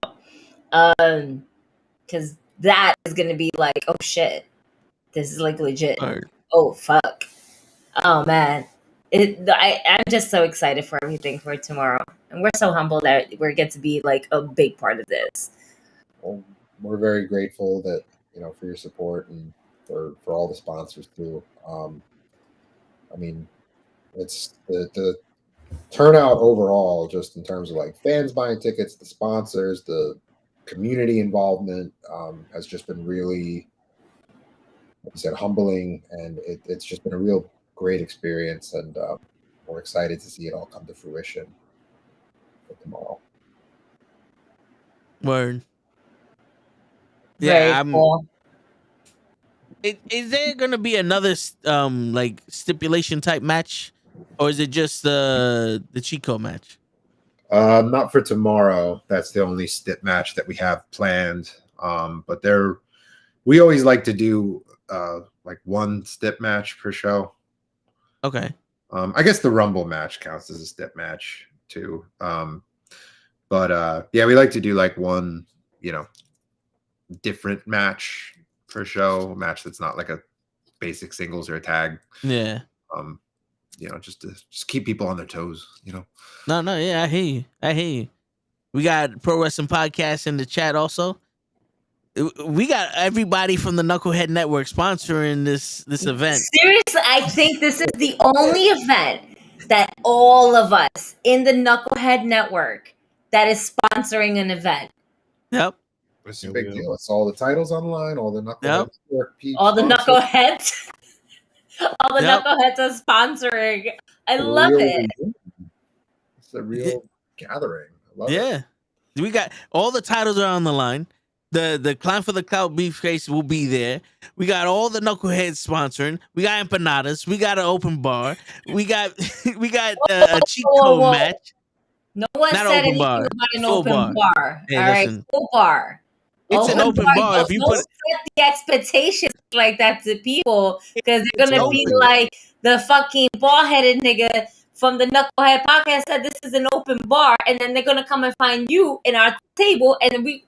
Because that is going to be like, oh shit, this is like legit. Right. Oh fuck. Oh man. I'm just so excited for everything for tomorrow. And we're so humble that we get to be like a big part of this. Well, we're very grateful that, for your support and for all the sponsors too. I mean, it's the turnout overall, just in terms of like fans buying tickets, the sponsors, the community involvement has just been really, like you said, humbling, and it's just been a real great experience, and we're excited to see it all come to fruition for tomorrow. Word. Yeah, cool. Is there gonna be another like stipulation type match, or is it just the Chico match? Not for tomorrow. That's the only stip match that we have planned. But we always like to do like one stip match per show. Okay. I guess the Rumble match counts as a step match too. But yeah, we like to do like one, different match per show, a match that's not like a basic singles or a tag. Yeah. Just to keep people on their toes, No, yeah, I hear you. We got Pro Wrestling Podcast in the chat also. We got everybody from the Knucklehead Network sponsoring this event. Seriously, I think this is the only event that all of us in the Knucklehead Network that is sponsoring an event. Yep. It's a big deal. It's all the titles online, all the Knuckleheads. Yep. All the Knuckleheads. All the Knuckleheads are sponsoring. I love it. It's a real gathering. I love it. We got all the titles are on the line. The Clown for the Clout briefcase will be there. We got all the Knuckleheads sponsoring. We got empanadas. We got an open bar. We got a cheat code match. No one Not said open anything bar. about an Full open bar. Hey, all right, listen. full bar. It's an open bar. If you don't put set the expectations like that to people, because they're gonna be open. like the fucking bald-headed nigga from the Knucklehead Podcast said this is an open bar, and then they're gonna come and find you in our table, and we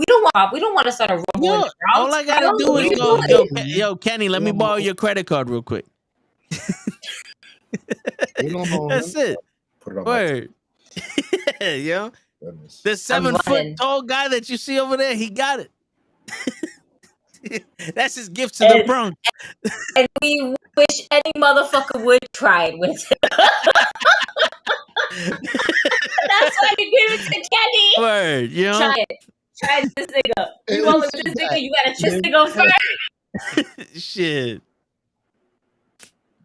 don't want to start a rumble. Yo, all I gotta do is go, yo, Kenny, let me borrow your credit card real quick. That's it. Put it on Word. Yo, Goodness. The 7-foot running. tall guy that you see over there, he got it. That's his gift to the Bronx. And we wish any motherfucker would try it with it. That's why we give it to Kenny. Word, you know? Try it. Try this nigga. You roll with this nigga, you gotta kiss the nigga first. Shit.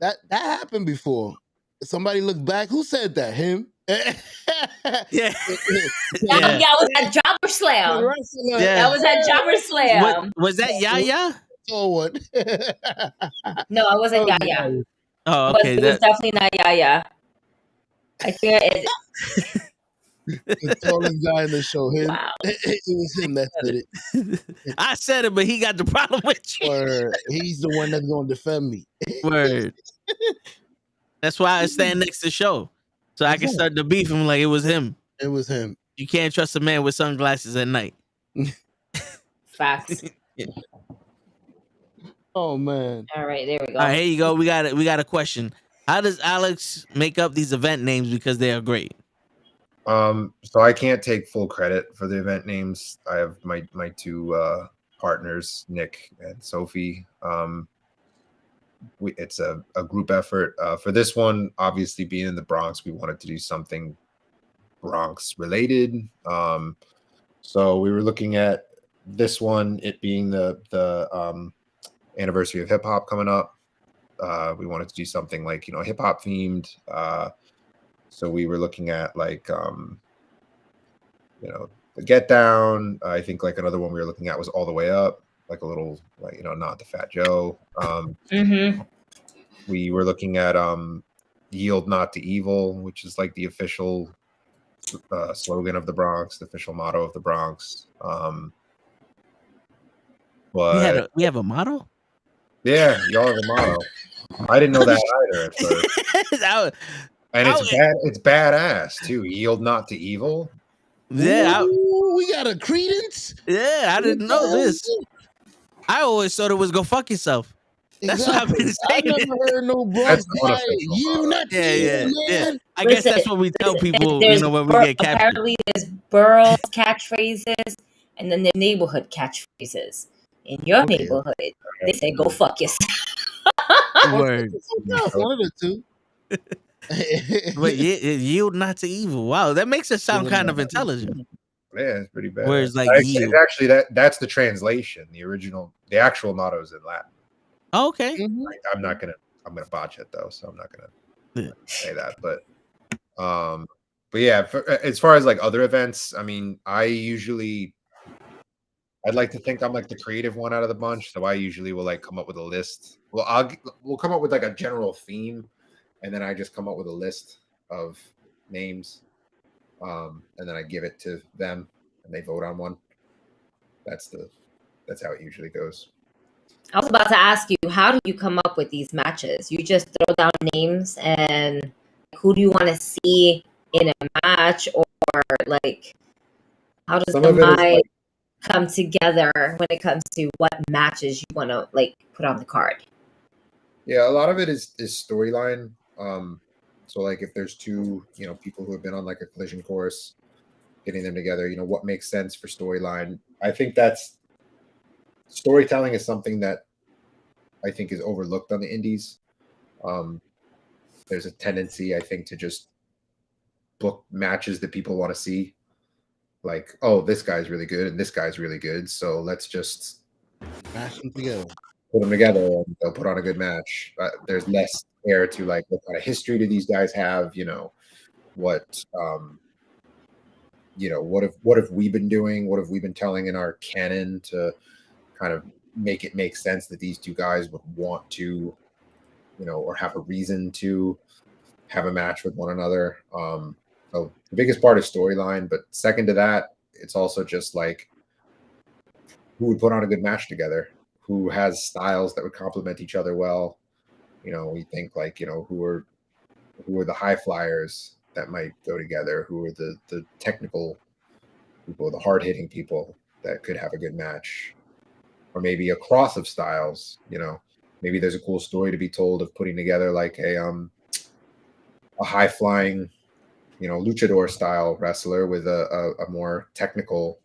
That happened before. Somebody looked back. Who said that? Him? Yeah. Yeah, was that Jobber Slam. Yeah. That was that Jobber Slam. Was that Yaya? Oh, what? No, I wasn't Yaya. Oh, okay. It was definitely not Yaya. I think it. The tallest guy in the show. Him. Wow. It was him that said it. I said it, but he got the problem with you. Word. He's the one that's gonna defend me. Word. That's why I stand next to show. So I can start the beef him like it was him. It was him. You can't trust a man with sunglasses at night. Facts. Oh man. All right, there we go. All right, here you go. We got a question. How does Alex make up these event names because they are great? So I can't take full credit for the event names. I have my two partners, Nick and Sophie. It's a group effort. For this one, obviously being in the Bronx, we wanted to do something Bronx related. So we were looking at this one, it being the anniversary of hip hop coming up. We wanted to do something like, hip hop themed. So we were looking at like, the Get Down. I think like another one we were looking at was All the Way Up, like a little, like, not the Fat Joe. We were looking at Yield Not to Evil, which is like the official slogan of the Bronx, the official motto of the Bronx. But we have a motto? Yeah, y'all have a motto. I didn't know that either at first. And it's badass too. Yield not to evil. Yeah, we got a credence. Yeah, I didn't know this. I always thought it was go fuck yourself. That's what I've been saying. I never heard no Bronx guy. You not yeah. I Listen, guess that's what we tell people, when we get captured. Apparently, there's boroughs catchphrases and then the neighborhood catchphrases. In your neighborhood, they say go fuck yourself. Word. One of the two. But yield not to evil. Wow, that makes it sound kind of intelligent. Yeah, it's pretty bad. Whereas like it's actually that's the translation. The actual motto is in Latin. Oh, okay. I'm gonna botch it though, so I'm not gonna say that. But yeah, as far as like other events, I mean, I'd like to think I'm like the creative one out of the bunch, so I usually will like come up with a list. Well, we'll come up with like a general theme, and then I just come up with a list of names, and then I give it to them, and they vote on one. That's how it usually goes. I was about to ask you, how do you come up with these matches? You just throw down names, and who do you want to see in a match, or like how does the mind come together when it comes to what matches you want to like put on the card? Yeah, a lot of it is storyline. So like if there's two, people who have been on like a collision course, getting them together, what makes sense for storyline. I think that's storytelling is something that I think is overlooked on the indies. There's a tendency, I think, to just book matches that people want to see. Like, oh, this guy's really good and this guy's really good, so let's just mash them together. Put them together and they'll put on a good match. There's less air to like what kind of history do these guys have? What have we been doing? What have we been telling in our canon to kind of make it make sense that these two guys would want to, or have a reason to have a match with one another. So the biggest part is storyline, but second to that, it's also just like who would put on a good match together, who has styles that would complement each other well. We think like, who are the high flyers that might go together, who are the technical people, the hard hitting people that could have a good match, or maybe a cross of styles. Maybe there's a cool story to be told of putting together like a high flying luchador style wrestler with a more technical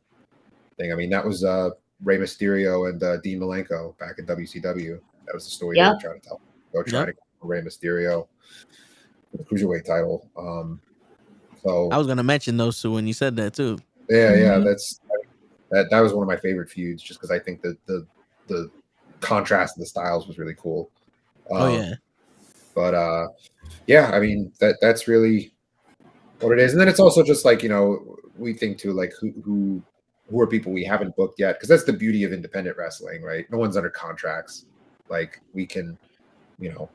thing. I mean, that was Rey Mysterio and Dean Malenko back in WCW. That was the story they were trying to tell. They were trying to get Rey Mysterio for the cruiserweight title. So I was gonna mention those two when you said that too. Yeah, that was one of my favorite feuds, just because I think that the contrast of the styles was really cool. But yeah, I mean that's really what it is, and then it's also just like we think too, like who are people we haven't booked yet, because that's the beauty of independent wrestling, right? No one's under contracts. Like we can, people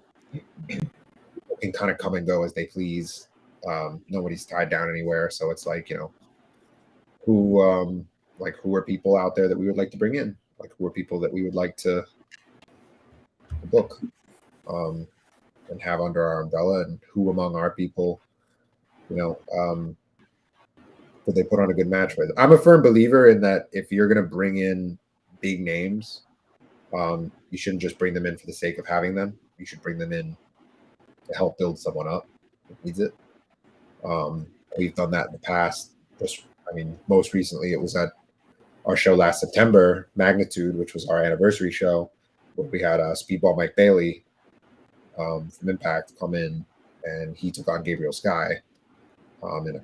can kind of come and go as they please. Nobody's tied down anywhere, so it's like who are people out there that we would like to bring in, like who are people that we would like to book and have under our umbrella, and who among our people could they put on a good match with. I'm a firm believer in that if you're going to bring in big names, you shouldn't just bring them in for the sake of having them. You should bring them in to help build someone up who needs it. We've done that in the past. Most recently it was at our show last September, Magnitude, which was our anniversary show, where we had Speedball Mike Bailey from Impact come in, and he took on Gabriel Sky in a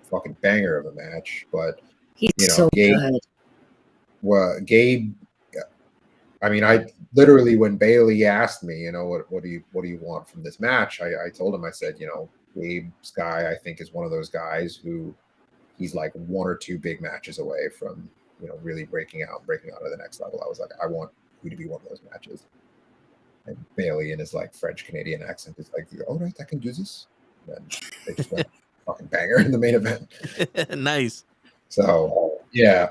fucking banger of a match. But he's so good. Well, Gabe. I mean, I literally, when Bailey asked me, what do you want from this match? I told him, I said, Gabe Sky, I think, is one of those guys who he's like one or two big matches away from, really breaking out to the next level. I was like, I want you to be one of those matches. And Bailey, in his like French Canadian accent, is like, all right, I can do this. And they just went fucking banger in the main event. Nice. So yeah,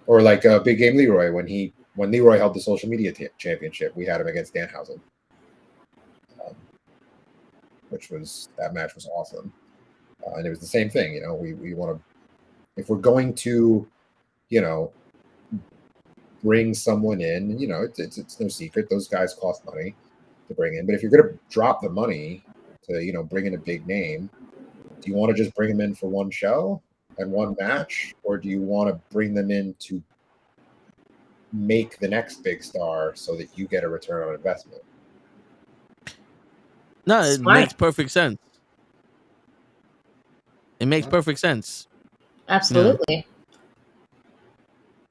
or like Big Game Leroy, when Leroy held the social media championship, we had him against Danhausen, that match was awesome. And it was the same thing, we want to, if we're going to, bring someone in, it's no secret, those guys cost money to bring in. But if you're going to drop the money to, bring in a big name, do you want to just bring them in for one show and one match? Or do you want to bring them in to make the next big star so that you get a return on investment? No, it makes perfect sense. It makes perfect sense. Absolutely.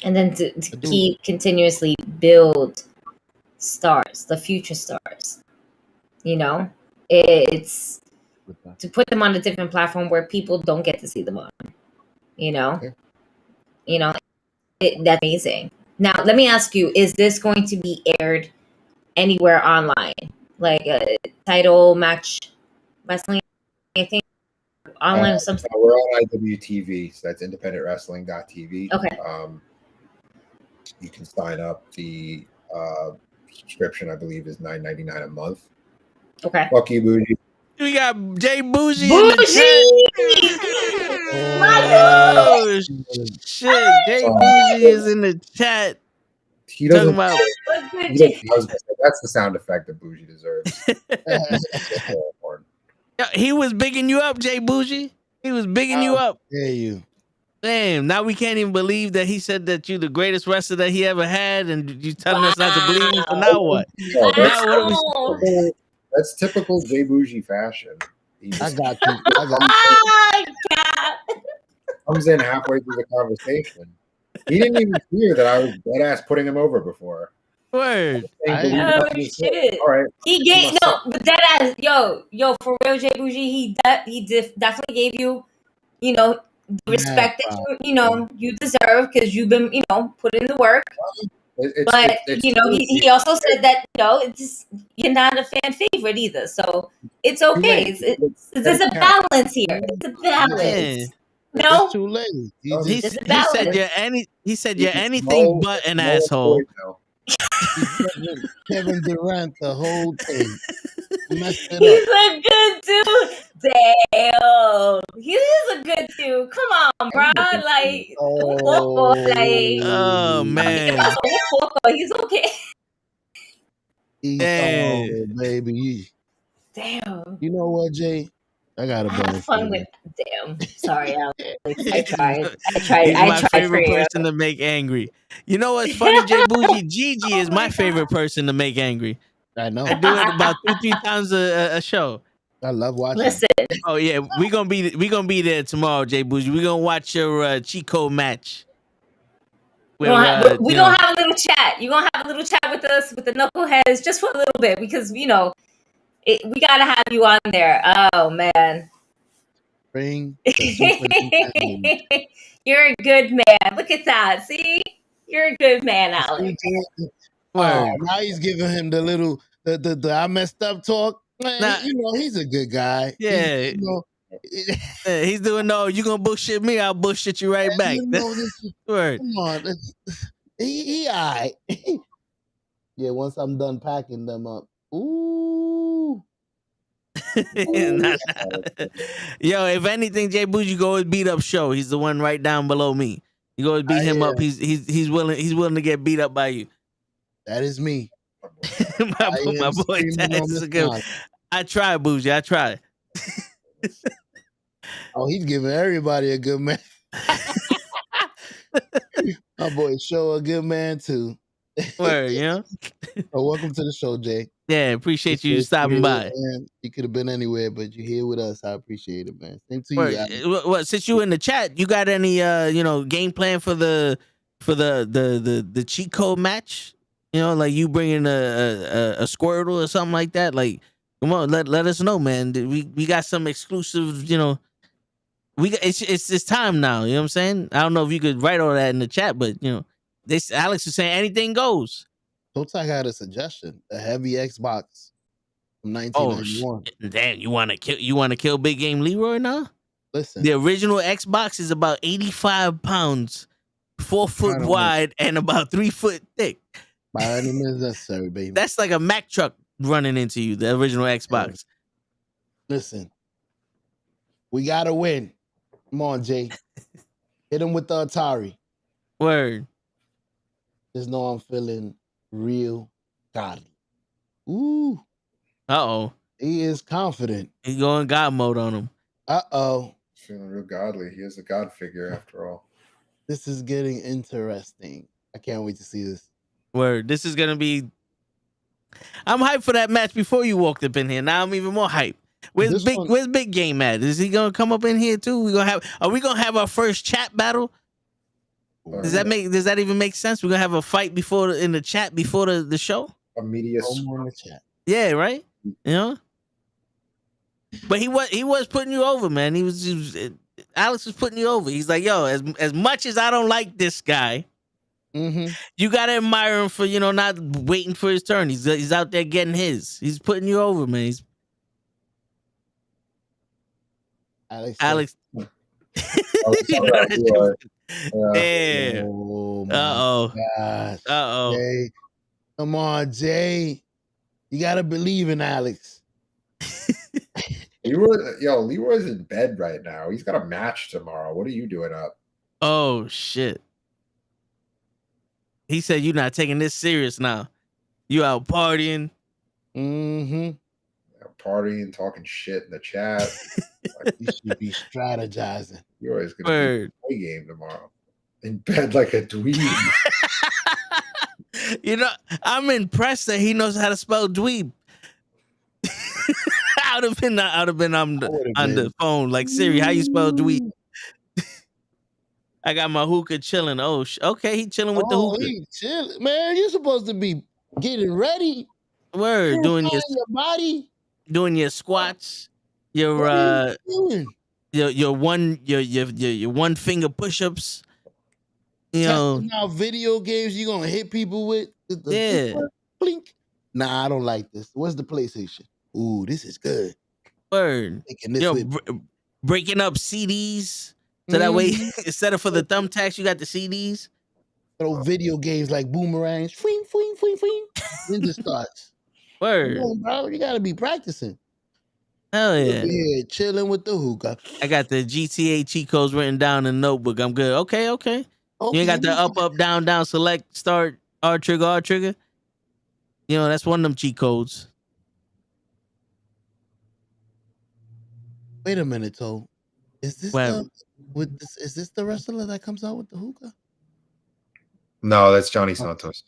And then to keep continuously build stars, the future stars. It's to put them on a different platform where people don't get to see them on. That's amazing. Now, let me ask you, is this going to be aired anywhere online? Like a title match wrestling, anything online or something? We're on IWTV, so that's independentwrestling.tv. Okay. You can sign up. The subscription, I believe, is $9.99 a month. Okay. Fuck you, Bougie. We got Jay Bougie in the chat. Oh, shit. Jay Bougie is in the chat. He doesn't. That's the sound effect that Bougie deserves. He was bigging you up, Jay Bougie. He was bigging you up. Yeah, you. Damn, now we can't even believe that he said that you're the greatest wrestler that he ever had, and you telling us not to believe him. So now what? Now what are we? That's typical Jay Bougie fashion. I got you. Comes in halfway through the conversation. He didn't even hear that I was dead ass putting him over before. Word. Oh shit! All right. He gave but dead ass. Yo, for real, Jay Bougie. He definitely gave you, the respect that you deserve, because you've been put in the work. He also said that you're not a fan favorite either, so it's okay. There's a balance here. It's a balance. No, it's too late. He said you're anything but an asshole. Kevin Durant, the whole thing. Messed it up. He's a good dude. Damn, he is a good dude. Come on, bro. Like, oh man, he's okay. Oh, baby. Damn. You know what, Jay? I got a Have bone fun for with. you. Damn. Sorry, Alex. I He's tried. I tried. he's I my tried for favorite you. person to make angry. You know what's funny, Jay Bougie? Gigi is Oh my my favorite person to make angry. I know. I do it about 2-3 times a show. I love watching. Listen, Oh yeah, we gonna be there tomorrow, Jay Bougie. We gonna watch your cheat code match. we're Where, gonna have a little chat. You're gonna have a little chat with us, with the knuckleheads, just for a little bit, because we gotta have you on there. Oh man. Bring the Super Nintendo. You're a good man. Look at that. See? You're a good man, Alex. Oh, now he's giving him the little the I messed up talk. Man, Nah. he's a good guy. Yeah. He's doing no. You gonna bullshit me? I'll bullshit you right back. Word. Come on, he all right. Yeah, once I'm done packing them up. Ooh. Nah. Yo, if anything, Jay Bougie go with beat up show. He's the one right down below me. You go beat him up. He's willing to get beat up by you. That is me. my boy. I try, Bougie. I try. Oh, he's giving everybody a good man. My boy Show a good man too. Word, you know? Oh, welcome to the show, Jay. Yeah, appreciate you stopping by. You could have been anywhere, but you're here with us. I appreciate it, man. Same to Word. you. What since you in the chat, you got any game plan for the cheat code match? You know, like you bringing a Squirtle or something like that. Like, come on, let us know, man. We got some exclusive. It's time now. You know what I'm saying? I don't know if you could write all that in the chat, but Alex is saying anything goes. Totak had a suggestion: a heavy Xbox from 1991. Damn, you want to kill Big Game Leroy now? Listen, the original Xbox is about 85 pounds, 4 foot wide, and about 3 foot thick. By any means necessary, baby. That's like a Mack truck running into you. The original Xbox. Listen, we gotta win. Come on, Jay. Hit him with the Atari. Word. Just know I'm feeling real godly. Ooh. Uh-oh. He is confident. He's going God mode on him. Uh-oh. Feeling real godly. He is a god figure after all. This is getting interesting. I can't wait to see this. Word. This is gonna be. I'm hyped for that match before you walked up in here. Now I'm even more hyped. Where's Big Game at? Is he gonna come up in here too? Are we gonna have our first chat battle? Does that even make sense? We're gonna have a fight in the chat before the show? A media in the chat. Yeah, right? You know? But he was putting you over, man. Alex was putting you over. He's like, yo, as much as I don't like this guy, you gotta admire him for not waiting for his turn. He's out there getting his. He's putting you over, man. Alex. Damn. Oh my gosh. Uh-oh. Jay. Come on, Jay. You gotta believe in Alex. Leroy's in bed right now. He's got a match tomorrow. What are you doing up? Oh shit. He said you're not taking this serious now. You out partying. Mm-hmm. Partying, talking shit in the chat. You should be strategizing. You're always gonna play game tomorrow. In bed like a dweeb. I'm impressed that he knows how to spell dweeb. I'd have been on the phone like, Siri, how you spell dweeb? I got my hookah chilling. Oh, okay, he chilling with the hookah. He chilling. Man, you're supposed to be getting ready. Word, doing your body, doing your squats, your one finger push-ups. Testing out video games you're gonna hit people with. Blink. Nah, I don't like this. Where's the PlayStation? Ooh, this is good. Word. Breaking up CDs. So that way, instead of for the thumbtacks, you got the CDs. Throw video games like boomerangs. Fling, fling, fling, fling. Ninja starts. Word. Come on, bro. You gotta be practicing. Hell yeah. Yeah, chilling with the hookah. I got the GTA cheat codes written down in the notebook. I'm good. Okay. You ain't got the up, down, down, select, start, R trigger. That's one of them cheat codes. Wait a minute, Toe. Is this Well, is this the wrestler that comes out with the hookah? No, that's Johnny Santos.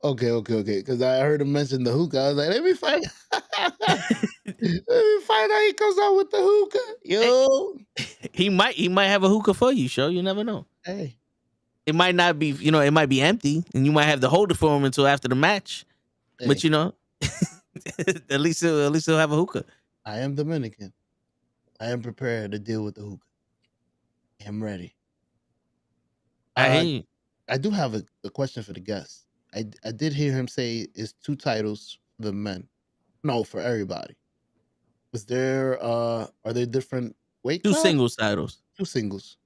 Okay. Because I heard him mention the hookah. I was like, let me find let me find out he comes out with the hookah. Yo. he might have a hookah for you, show. You never know. Hey. It might not be, it might be empty, and you might have to hold it for him until after the match. Hey. But at least he'll have a hookah. I am Dominican. I am prepared to deal with the hookah. I'm ready. I hear you. I do have a question for the guests. I did hear him say it's 2 titles for the men. No, for everybody. Is there are there different weight 2 class? singles titles. 2 singles.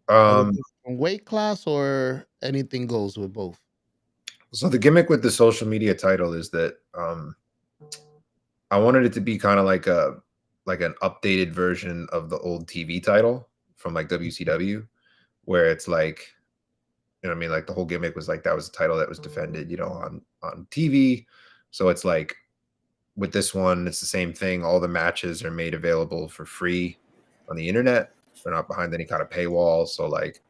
Are they Um, different weight class or anything goes with both? so the gimmick with the social media title is that I wanted it to be kind of like an updated version of the old TV title from like WCW, where it's like, you know what I mean? Like the whole gimmick was like that was a title that was defended, on TV. So it's like with this one, it's the same thing. All the matches are made available for free on the internet. They're not behind any kind of paywall. So like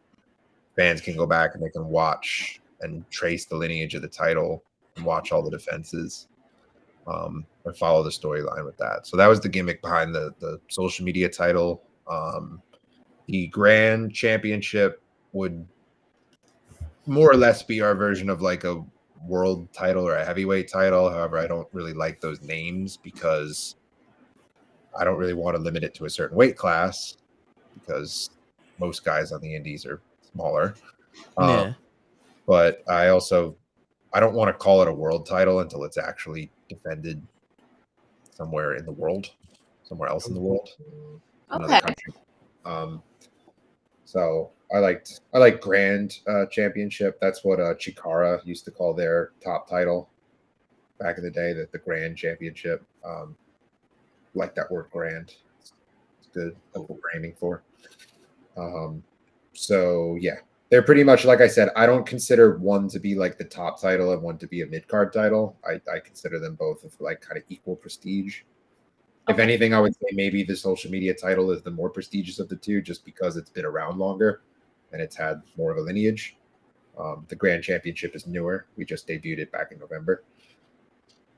fans can go back and they can watch and trace the lineage of the title and watch all the defenses. And follow the storyline with that. So that was the gimmick behind the social media title. The Grand Championship would more or less be our version of like a world title or a heavyweight title. However, I don't really like those names because I don't really want to limit it to a certain weight class because most guys on the indies are smaller. Yeah. But I don't want to call it a world title until it's actually defended somewhere in the world, somewhere else in the world, another country. So I like Grand Championship. That's what Chikara used to call their top title back in the day. That the Grand Championship. Like that word grand. It's good. That's what we're aiming for. So yeah, they're pretty much like I said. I don't consider one to be like the top title and one to be a mid card title. I consider them both of like kind of equal prestige. If anything, I would say maybe the social media title is the more prestigious of the two, just because it's been around longer and it's had more of a lineage. The Grand Championship is newer. We just debuted it back in November.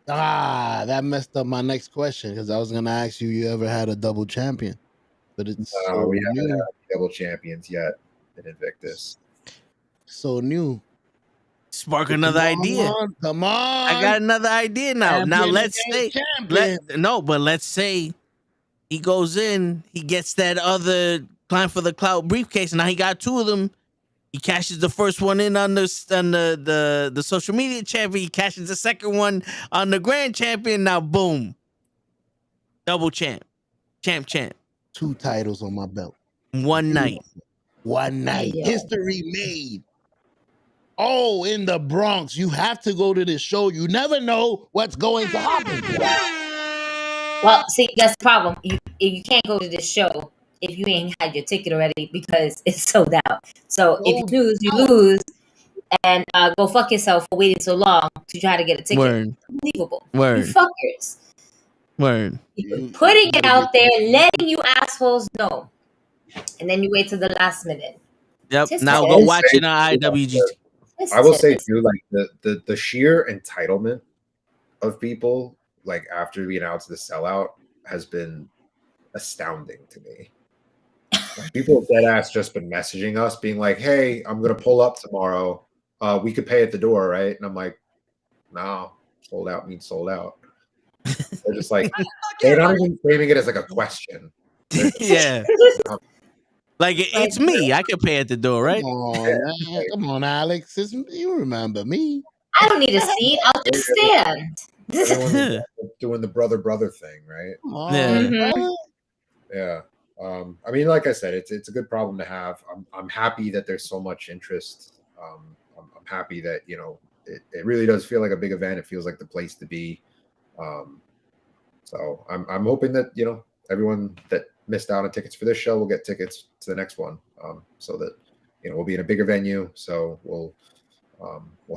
That messed up my next question because I was gonna ask you ever had a double champion, but it's so we haven't new. had double champions yet in Invictus. So new. Spark another idea. Come on. I got another idea now. Now let's say let's say he goes in, he gets that other Climb for the Clout briefcase. Now he got 2 of them. He cashes the first one in on the social media champion. He cashes the second one on the Grand Champion. Now boom. Double champ. Champ. 2 titles on my belt. One night. Yeah. History made. Oh, in the Bronx. You have to go to this show. You never know what's going to happen. Well, see, that's the problem. You can't go to this show if you ain't had your ticket already because it's sold out. So if you lose, you lose. And go fuck yourself for waiting so long to try to get a ticket. Word. Unbelievable. Word. You fuckers. Word. Putting it out there, letting you assholes know. And then you wait till the last minute. Yep. Now go watch it on IWG. I will say too, like the sheer entitlement of people, like after we announced the sellout, has been astounding to me. Like, people dead ass just been messaging us, being like, "Hey, I'm gonna pull up tomorrow. We could pay at the door, right?" And I'm like, "No, sold out means sold out." They're just like, they're not even framing it as like a question. Yeah. Like it's me. I can pay at the door, right? Come on, Alex. You remember me. I don't need a seat. I'll just stand. Doing the brother thing, right? Yeah. I mean, like I said, it's a good problem to have. I'm happy that there's so much interest. I'm happy that it really does feel like a big event. It feels like the place to be. So I'm hoping that everyone that missed out on tickets for this show will get tickets to the next one, so that we'll be in a bigger venue, so we'll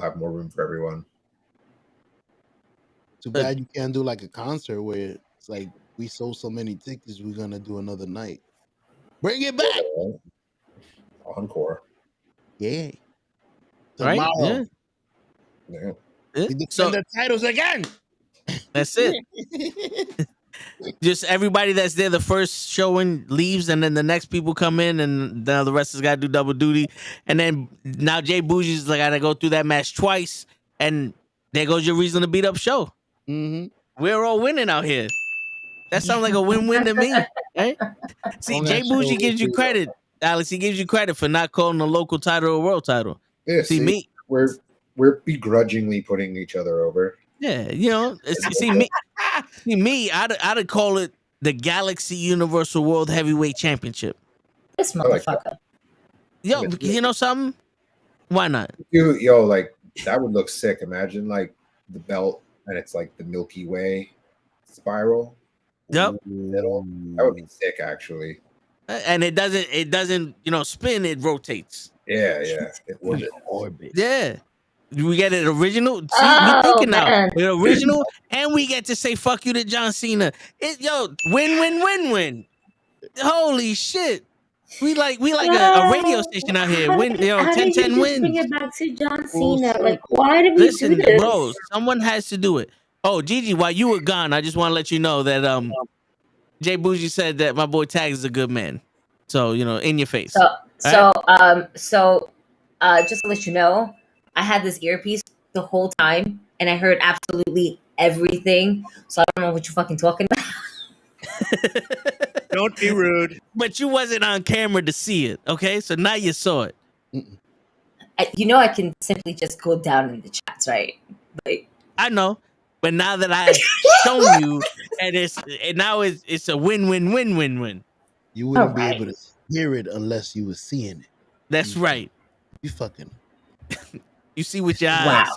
have more room for everyone. Too bad you can't do like a concert where it's like we sold so many tickets, we're gonna do another night. Bring it back. Encore. Yeah. Right? Tomorrow. Yeah. We defend So the titles again. that's it. Just everybody that's there, the first showing leaves, and then the next people come in, and now the rest has got to do double duty. And then now Jay Bougie's like, I got to go through that match twice, and there goes your reason to beat up show. Mm-hmm. We're all winning out here. That sounds like a win-win to me, right? See, On Jay that show, Bougie gives you we credit, Alex. He gives you credit for not calling the local title a world title. Yeah, See me, we're begrudgingly putting each other over. yeah, you know. See me. I'd call it the Galaxy Universal World Heavyweight Championship. This I like motherfucker. Yo, you know something? Why not? Yo, like that would look sick. Imagine like the belt and it's like the Milky Way spiral. Yep. Middle. That would be sick, actually. And it doesn't, spin. It rotates. Yeah. It would. Orbit. Yeah. We get it original. See, we Oh, thinking now. man. We're original, and we get to say "fuck you" to John Cena. Win. Holy shit! We like a radio station out here. Win, How 10 did you 10 just wins. bring it back to John Full Cena? circle. Like, why did we Listen, do this? bro, someone has to do it. Oh, Gigi, while you were gone, I just want to let you know that Jay Bougie said that my boy Tags is a good man. So in your face. So just to let you know, I had this earpiece the whole time, and I heard absolutely everything. So I don't know what you're fucking talking about. Don't be rude. But you wasn't on camera to see it, okay? So now you saw it. I can simply just go down in the chats, right? Like, I know, but now that I've shown you, and now it's a win. You wouldn't be Alright. able to hear it unless you were seeing it. That's right. You fucking. You see with your eyes.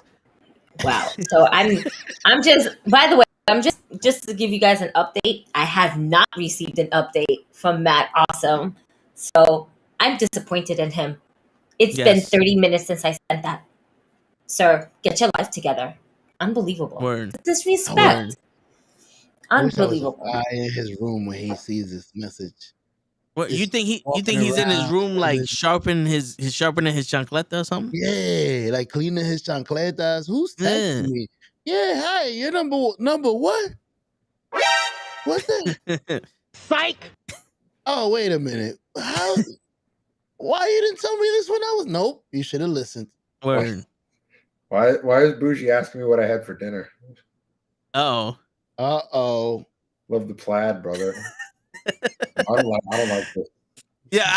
wow. So I'm just. By the way, I'm just to give you guys an update. I have not received an update from Matt Awesome, so I'm disappointed in him. It's been Yes. 30 minutes since I sent that. Sir, get your life together. Unbelievable. Word. Disrespect. Word. I wish I was Unbelievable. a guy in his room when he sees this message. What you Just think he's walking in his around room like and- sharpening his chancleta or something? Yeah, like cleaning his chancletas. Who's texting Yeah. me? Yeah, hi, you're number what? What's that? Psych. Oh, wait a minute. How? Why you didn't tell me this when I was? Nope. You should have listened. Word. Why is Bougie asking me what I had for dinner? Oh. Uh-oh. Love the plaid, brother. I don't like this. Yeah,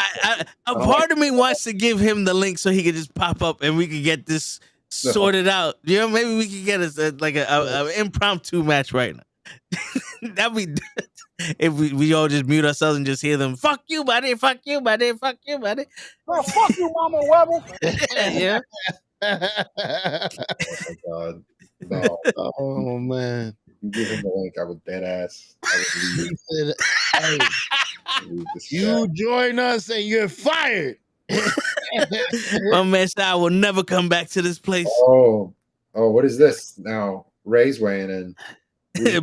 a part of me wants to give him the link so he could just pop up and we could get this sorted out. Maybe we could get a impromptu match right now. That'd be if we all just mute ourselves and just hear them. Fuck you, buddy. Fuck you, buddy. Fuck you, buddy. Oh, fuck you, Mama Webble. Yeah. Oh my god. No. Oh man. You give him the link, I would dead ass. I would leave. He said, hey, Leave this you chat. join us and you're fired. My man said I will never come back to this place. Oh, what is this now? Ray's weighing in.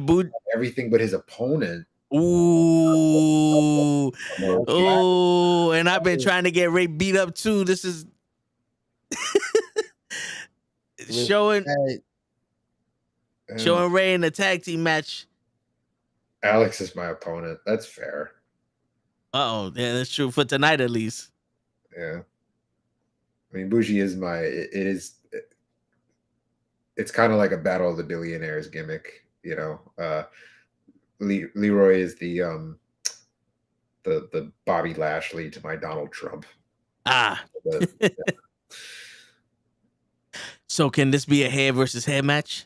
Boo- Everything but his opponent. Ooh. No, Oh, and I've been trying to get Ray beat up too. This is showing Ray in the tag team match. Alex is my opponent. That's fair. Oh, yeah, that's true for tonight at least. Yeah. I mean, Bougie is it's kind of like a battle of the billionaires gimmick, Leroy is the Bobby Lashley to my Donald Trump. But, so can this be a hair versus hair match?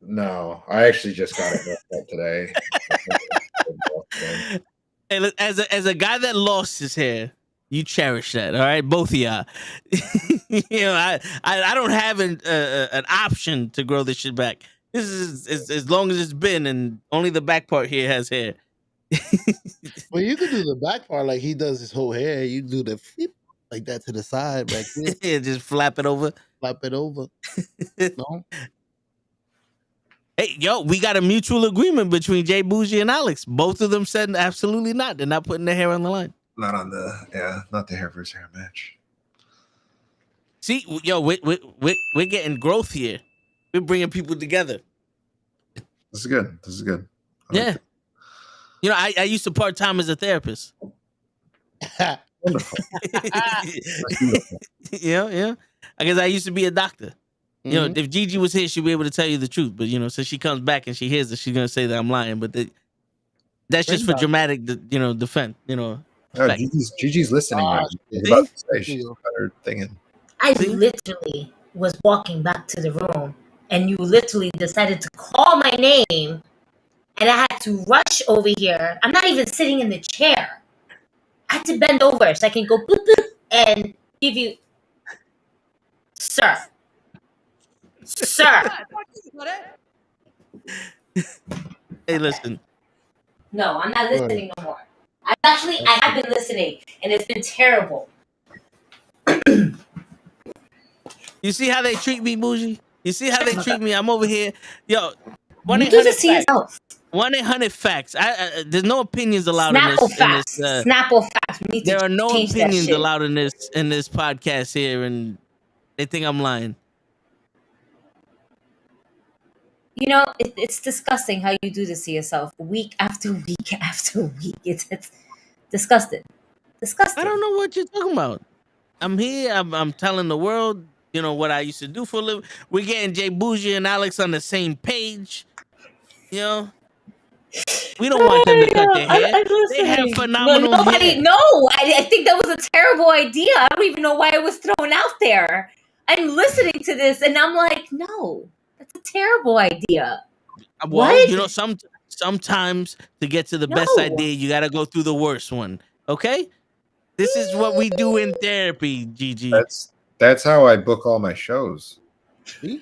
No, I actually just got it messed up today. Hey, look, as a guy that lost his hair, you cherish that, all right? Both of y'all. I don't have an option to grow this shit back. This is as long as it's been, and only the back part here has hair. Well, you could do the back part like he does his whole hair. You do the flip like that to the side back there. Yeah, just flap it over. Flap it over. No? Hey, yo, we got a mutual agreement between Jay Bougie and Alex. Both of them said absolutely not. They're not putting their hair on the line. Not on the not the hair versus hair match. See, yo, we're getting growth here. We're bringing people together. This is good. This is good. Yeah. You know, I used to part-time as a therapist. Wonderful. Yeah. I guess I used to be a doctor. You know, if Gigi was here, she'd be able to tell you the truth. But, you know, since she comes back and she hears it, she's going to say that I'm lying. But that's just for dramatic, defense, Gigi's listening. Right? She's about to say she's got her thing in. I literally was walking back to the room, and you literally decided to call my name, and I had to rush over here. I'm not even sitting in the chair. I had to bend over so I can go boop, boop, and give you, sir. Hey, listen. No, I'm not listening no more. I have been listening, and it's been terrible. You see how they treat me, Bougie? You see how they treat me? I'm over here. Yo, 1-800-FACTS. There's no opinions allowed in this. Snapple facts. There are no opinions allowed in this podcast here, and they think I'm lying. You know, it's disgusting how you do this to yourself week after week after week. It's disgusting. Disgusting. I don't know what you're talking about. I'm here. I'm telling the world, what I used to do for a living. We're getting Jay Bougie and Alex on the same page. We don't want them to cut their hair. They have phenomenal hair. I think that was a terrible idea. I don't even know why it was thrown out there. I'm listening to this and I'm like, no, that's a terrible idea. Well, sometimes to get to the best idea, you got to go through the worst one. Okay? This is what we do in therapy, Gigi. That's how I book all my shows. But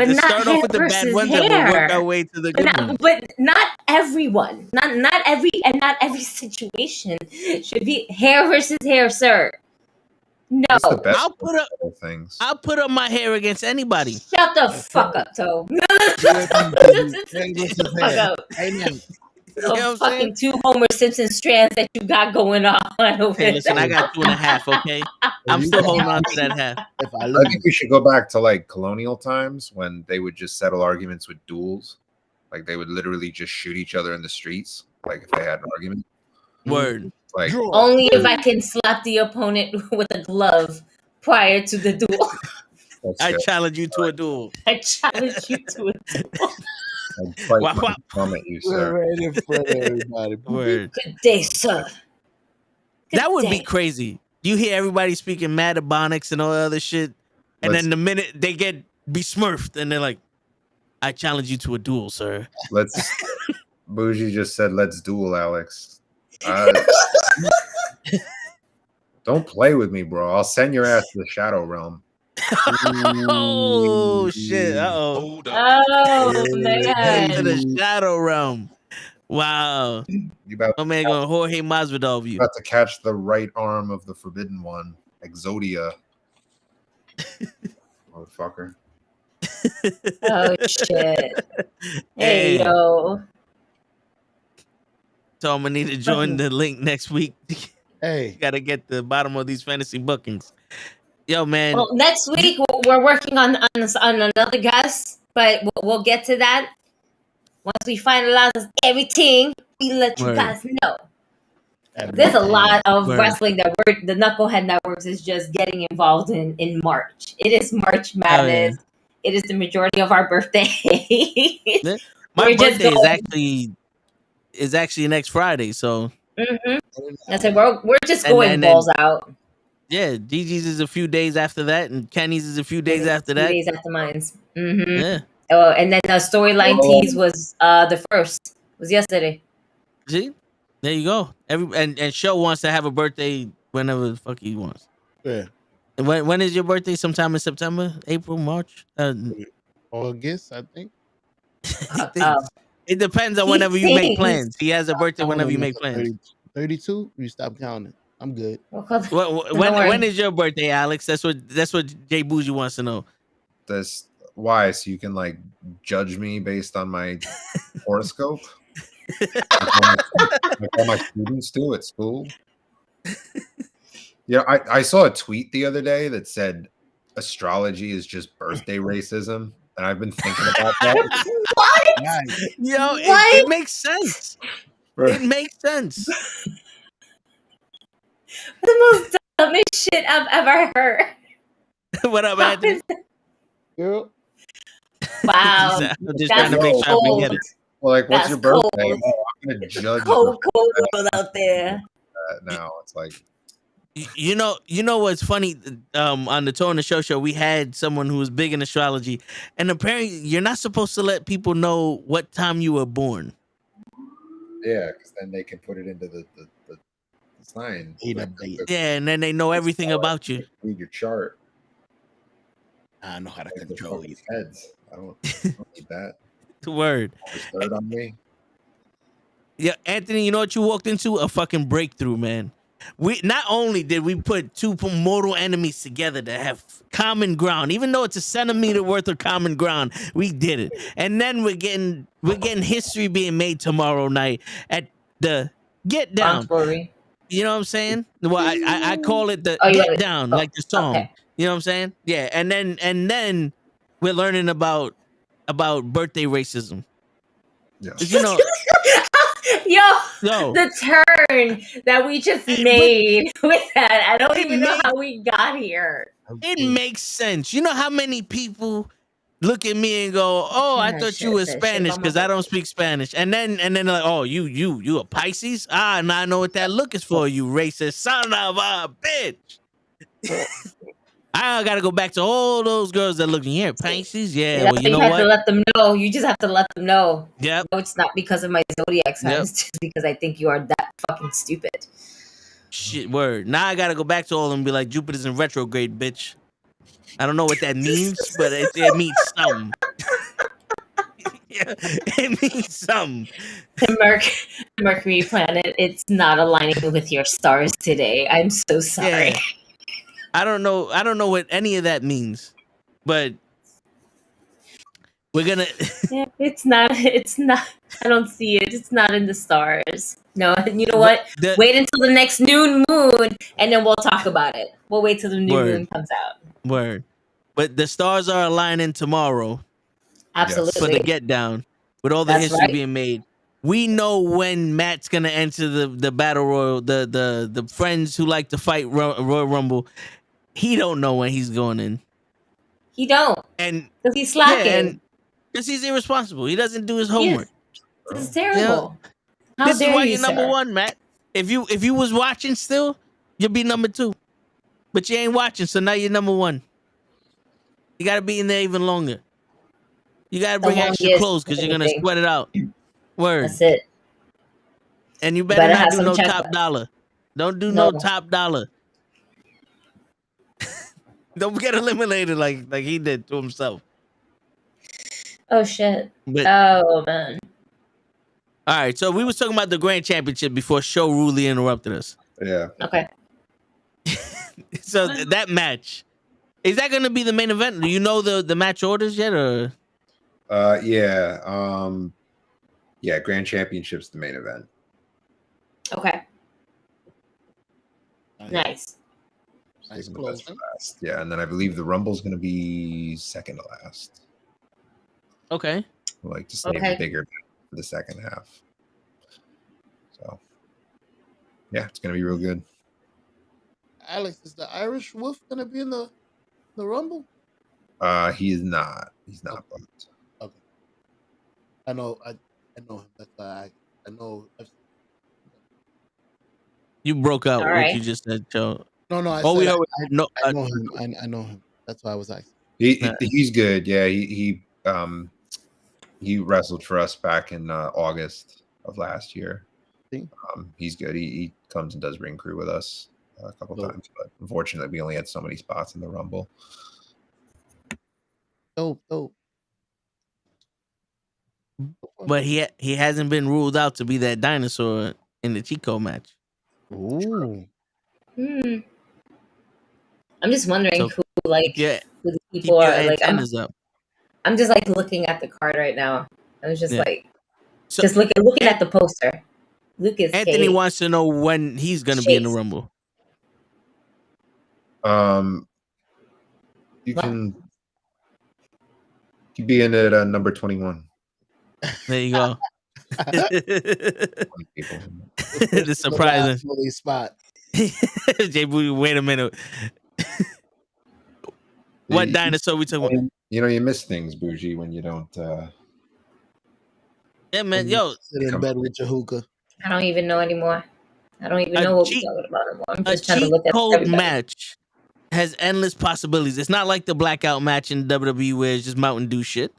not start off with the bad ones and we'll work our way to the good ones. But not everyone. Not every situation should be hair versus hair, sir. No. I'll put up my hair against anybody. Shut the fuck up, Toe. Amen. Fucking 2 Homer Simpson strands that you got going on over there. Listen, I got 2.5, okay? I'm still holding on to that half. I think we should go back to like colonial times when they would just settle arguments with duels. Like they would literally just shoot each other in the streets, like if they had an argument. Word. Like only if I can slap the opponent with a glove prior to the duel. I challenge you to a duel. I challenge you to a duel. Comment you, sir. Word. Good day, sir. That would be crazy. You hear everybody speaking mad ebonics and all that other shit, and then the minute they get besmirched, and they're like, "I challenge you to a duel, sir." Bougie just said, "Let's duel, Alex." Don't play with me, bro. I'll send your ass to the Shadow Realm. Oh shit! Oh man! To the Shadow Realm. Wow. My man going Jorge Masvidal of you. About to catch the right arm of the Forbidden One, Exodia. Motherfucker. Oh shit! Hey yo. So I'm gonna need to join the link next week. Hey, gotta get the bottom of these fantasy bookings. Yo, man. Well, next week we're working on another guest, but we'll get to that once we finalize everything. We let you guys know. There's a lot of wrestling that the Knucklehead Networks is just getting involved in March. It is March Madness. It is the majority of our birthday. My birthday is actually next Friday, so. I said we're just going balls out. Yeah, Gigi's is a few days after that, and Kenny's is a few days after that. 2 days after mine's. Yeah. Oh, and then the storyline tease was the first. Was yesterday. See, there you go. And Show wants to have a birthday whenever the fuck he wants. Yeah. When is your birthday? Sometime in September, April, March, August, I think. It depends on whenever you make plans. He has a birthday whenever you make plans. 32. You stop counting. I'm good. When is your birthday, Alex? That's what Jay Bougie wants to know. This Why? So you can like judge me based on my horoscope? Like all my students do at school. Yeah, I saw a tweet the other day that said astrology is just birthday racism, and I've been thinking about that. What? Yo, What? it makes sense. It makes sense. The most dumbest shit I've ever heard. What up, Anthony? Yeah. Wow. I'm just That's trying to make sure I cold. forget it. Well, like, what's That's your birthday? cold. Oh, I'm gonna judge Cold, you cold world out there. now. It's like, You know what's funny? On the Toe on the Show, we had someone who was big in astrology, and apparently you're not supposed to let people know what time you were born. yeah, because then they can put it into the sign. Yeah, and then they know everything about you. Read your chart. I know how to Like control the you. heads. I don't need that. The word. Third on me. Yeah, Anthony, you know what you walked into? A fucking breakthrough, man. We not only did we put two mortal enemies together that have common ground, even though it's a centimeter worth of common ground, we did it. And then we're getting history being made tomorrow night at the Get Down. You know what I'm saying? Well, I call it the Get Down, like the song. Okay. You know what I'm saying? Yeah, and then we're learning about birthday racism. Yeah. You know, Yo, the turn that we just made with that. I don't even know how we got here. It makes sense. You know how many people look at me and go, "Oh, I thought you were Spanish because I don't speak Spanish," and then they're like, "Oh, you a Pisces? Ah, now I know what that look is for. You racist son of a bitch." I gotta go back to all those girls that look here, Pisces. Yeah, well, you know have what? to let them know. You just have to let them know. Yep. No, it's not because of my zodiac sign. Yep. It's just because I think you are that fucking stupid. Shit, word. Now I gotta go back to all of them and be like, Jupiter's in retrograde, bitch. I don't know what that means, but it means something. Yeah, it means something. The Mercury planet, it's not aligning with your stars today. I'm so sorry. Yeah. I don't know what any of that means, but we're gonna. Yeah, it's not. I don't see it. It's not in the stars. No, you know what? Wait until the next new moon, and then we'll talk about it. We'll wait till the new moon comes out. Word. But the stars are aligning tomorrow. Absolutely. For the Get Down, with all the history being made. We know when Matt's gonna enter the battle royal. The friends who like to fight Royal Rumble. He don't know when he's going in. He don't, and because he's slacking. Yeah, and because he's irresponsible. He doesn't do his homework. This is terrible. You know? This is why you're number one, Matt. If you was watching still, you'll be number two. But you ain't watching, so now you're number one. You gotta be in there even longer. You gotta bring extra clothes because you're gonna sweat it out. Word. That's it. And you better not do no top dollar. Don't do no top dollar. Don't get eliminated like he did to himself. Oh shit. But, oh man. All right, so we was talking about the Grand Championship before Show rudely interrupted us. Yeah. Okay. So that match, is that going to be the main event? Do you know the match orders yet, or? Yeah. Yeah. Grand Championship's the main event. Okay. Nice. Last. Yeah, and then I believe the Rumble's going to be second to last. Okay. Like just maybe bigger for the second half. So, yeah, it's going to be real good. Alex, is the Irish Wolf going to be in the Rumble? He is not. He's not. Okay. I know him. That's why I know. You broke out. All what right. you just said, Joe. No. I know him. I know him. That's why I was asking. He's good. Yeah, he wrestled for us back in August of last year. He's good. He comes and does ring crew with us a couple times, but unfortunately, we only had so many spots in the Rumble. Dope. But he hasn't been ruled out to be that dinosaur in the Chico match. Ooh. I'm just wondering who the people keep your are. Like, antennas up. I'm just like looking at the card right now. I was just like, So, just looking at the poster. Lucas Anthony Cage. wants to know when he's gonna be in the Chase. Rumble. You can be in it at number 21. There you go. 20 people. The surprise spot. J Booty, wait a minute. What dinosaur we talking about? You know, you miss things, Bougie, when you don't. Yeah, man. Yo, sit in bed with your hookah. I don't even know anymore. I don't even know what we're talking about anymore. I'm just trying to cheat look at code everybody. match has endless possibilities. It's not like the blackout match in WWE where it's just Mountain Dew shit.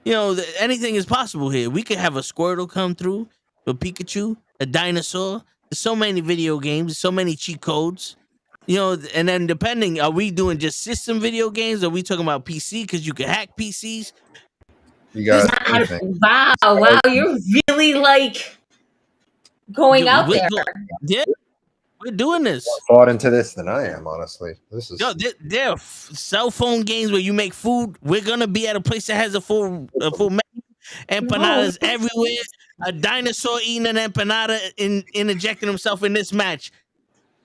You know, anything is possible here. We could have a Squirtle come through, a Pikachu, a dinosaur. There's so many video games, so many cheat codes. You know, and then depending, are we doing just system video games? Or are we talking about PC? Because you can hack PCs. You got anything. Wow, you're really like going out there. Yeah, we're doing this. More thought into this than I am, honestly. This is there are cell phone games where you make food. We're gonna be at a place that has a full menu. Empanadas everywhere. A dinosaur eating an empanada and injecting himself in this match.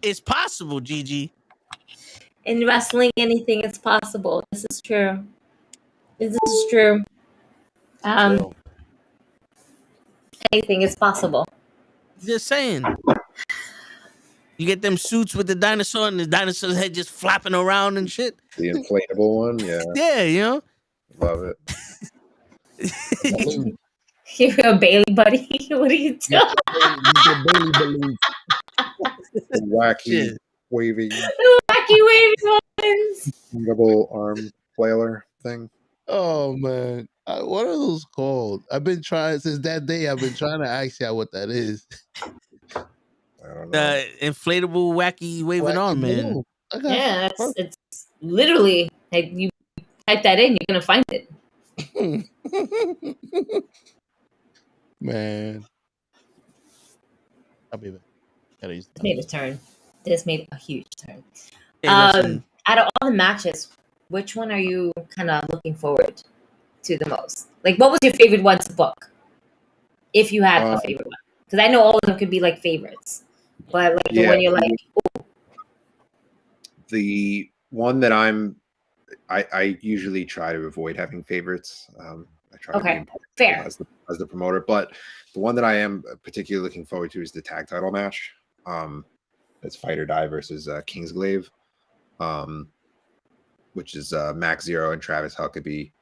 It's possible, Gigi. In wrestling, anything is possible. This is true. This is true. Anything is possible. Just saying. You get them suits with the dinosaur and the dinosaur's head just flapping around and shit. The inflatable one, yeah. Yeah, you know. Love it. You're a Bailey buddy. What are you doing? Wacky waving. Wacky waving ones. Double arm flailer thing. Oh man, what are those called? I've been trying since that day. I've been trying to ask you what that is. I don't know. Inflatable wacky waving arm, man. Yeah, it's literally like you type that in, you're gonna find it. Man, I'll be back. This made a turn. This made a huge turn. Hey, out of all the matches, which one are you kind of looking forward to the most? Like, what was your favorite one to book? If you had a favorite one, because I know all of them could be like favorites, but like the one you're like, ooh. The one that I usually try to avoid having favorites. I try to be important fair as the promoter, but the one that I am particularly looking forward to is the tag title match. It's Fight or Die versus Kingsglaive, which is Max Zero and Travis Huckabee.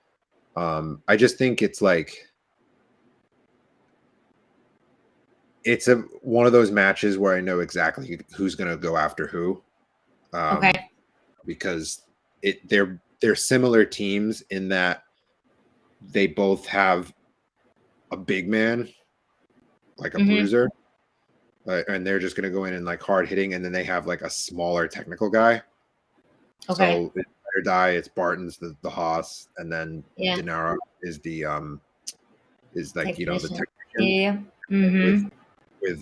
I just think it's like it's one of those matches where I know exactly who's going to go after who. Because they're similar teams in that they both have a big man, like a bruiser, and they're just going to go in and like hard hitting, and then they have like a smaller technical guy. So in Fight or Die, it's Barton's the Haas, and then Denaro is the is like technician. You know, the technician. With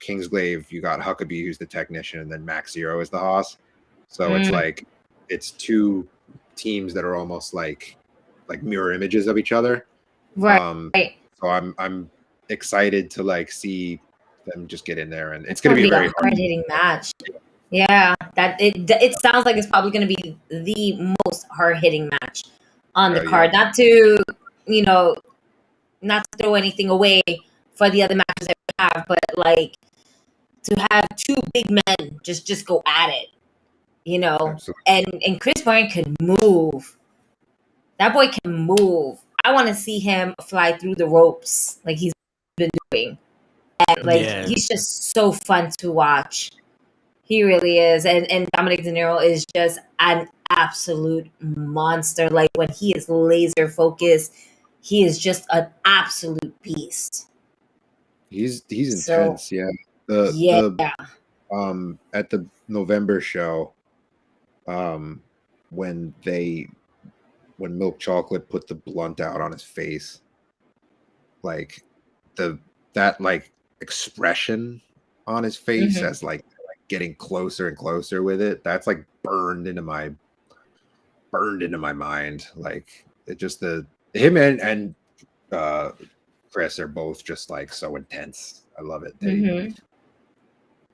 Kingsglaive, you got Huckabee, who's the technician, and then Max Zero is the Haas. So it's like it's two teams that are almost like mirror images of each other. Right. So I'm excited to like see them just get in there, and it's going to be a very hard hitting match. Yeah, that it sounds like it's probably going to be the most hard hitting match on the card. Not to not to throw anything away for the other matches that we have, but like to have two big men just go at it, you know. Absolutely. And Chris Martin can move. That boy can move. I want to see him fly through the ropes like he's been doing. And like he's just so fun to watch. He really is. And Dominic De Niro is just an absolute monster. Like when he is laser focused, he is just an absolute beast. He's intense, The at the November show, when Milk Chocolate put the blunt out on his face, like that like expression on his face as like getting closer and closer with it, that's like burned into my mind. Like it just him and Chris are both just like so intense. I love it.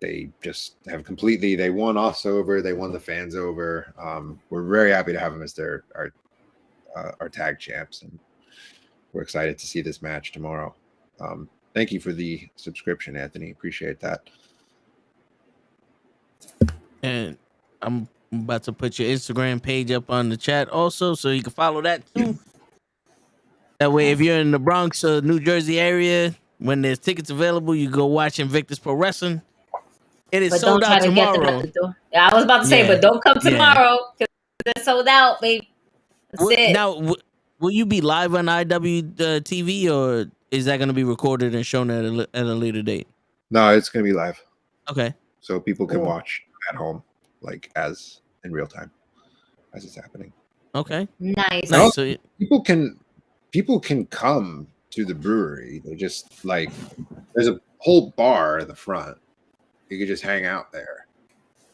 They just have completely. They won us over. They won the fans over. We're very happy to have them as our tag champs, and we're excited to see this match tomorrow. Thank you for the subscription, Anthony. Appreciate that. And I'm about to put your Instagram page up on the chat also, so you can follow that too. That way, if you're in the Bronx or New Jersey area, when there's tickets available, you go watch Invictus Pro Wrestling. It is sold out tomorrow. Yeah, I was about to say, but don't come tomorrow because it's sold out, baby. That's it. Now, will you be live on IWTV or is that going to be recorded and shown at a later date? No, it's going to be live. Okay. So people can watch at home, like as in real time, as it's happening. Okay. Nice. Also, people can come to the brewery. They just like there's a whole bar in the front. You could just hang out there,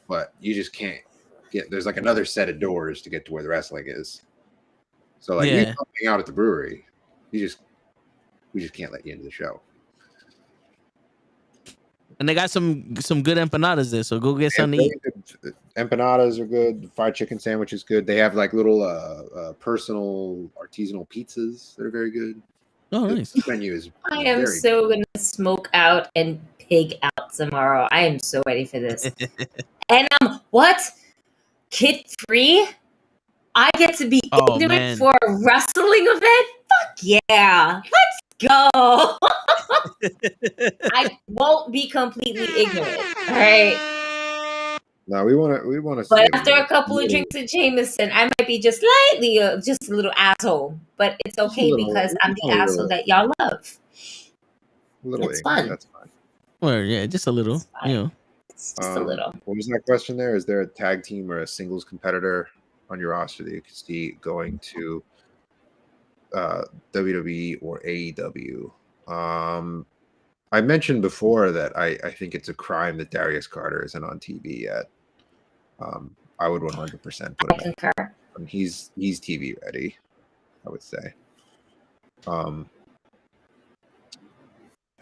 but you just can't get. There's like another set of doors to get to where the wrestling is. So like you can hang out at the brewery. We just can't let you into the show. And they got some good empanadas there, so go get some to eat. Empanadas are good. The fried chicken sandwich is good. They have like little personal artisanal pizzas that are very good. Oh, nice. The menu is. I am so gonna smoke out and pig out tomorrow. I am so ready for this. And kid free? I get to be ignorant for a wrestling event? Fuck yeah. Let's go. I won't be completely ignorant. All right. No, we want to. But after a couple of drinks of Jameson, I might be just slightly, just a little asshole. But it's okay because I'm the asshole that y'all love. It's fun. That's fine. Well, yeah, just a little. You know, it's just a little. What was that question there? Is there a tag team or a singles competitor on your roster that you can see going to WWE or AEW? I mentioned before that I think it's a crime that Darius Carter isn't on TV yet. I would 100% put him in. He's TV ready, I would say.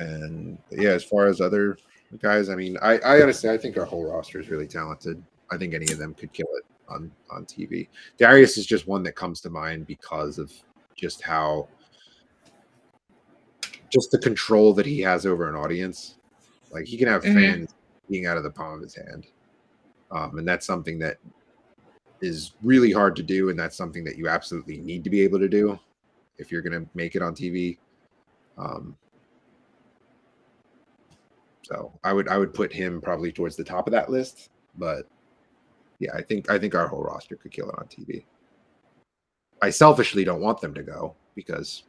And yeah, as far as other guys, I mean, I honestly I think our whole roster is really talented. I think any of them could kill it on TV. Darius is just one that comes to mind because of just the control that he has over an audience. Like he can have fans being out of the palm of his hand. And that's something that is really hard to do. And that's something that you absolutely need to be able to do if you're going to make it on TV. So I would put him probably towards the top of that list, but yeah, I think our whole roster could kill it on TV. I selfishly don't want them to go because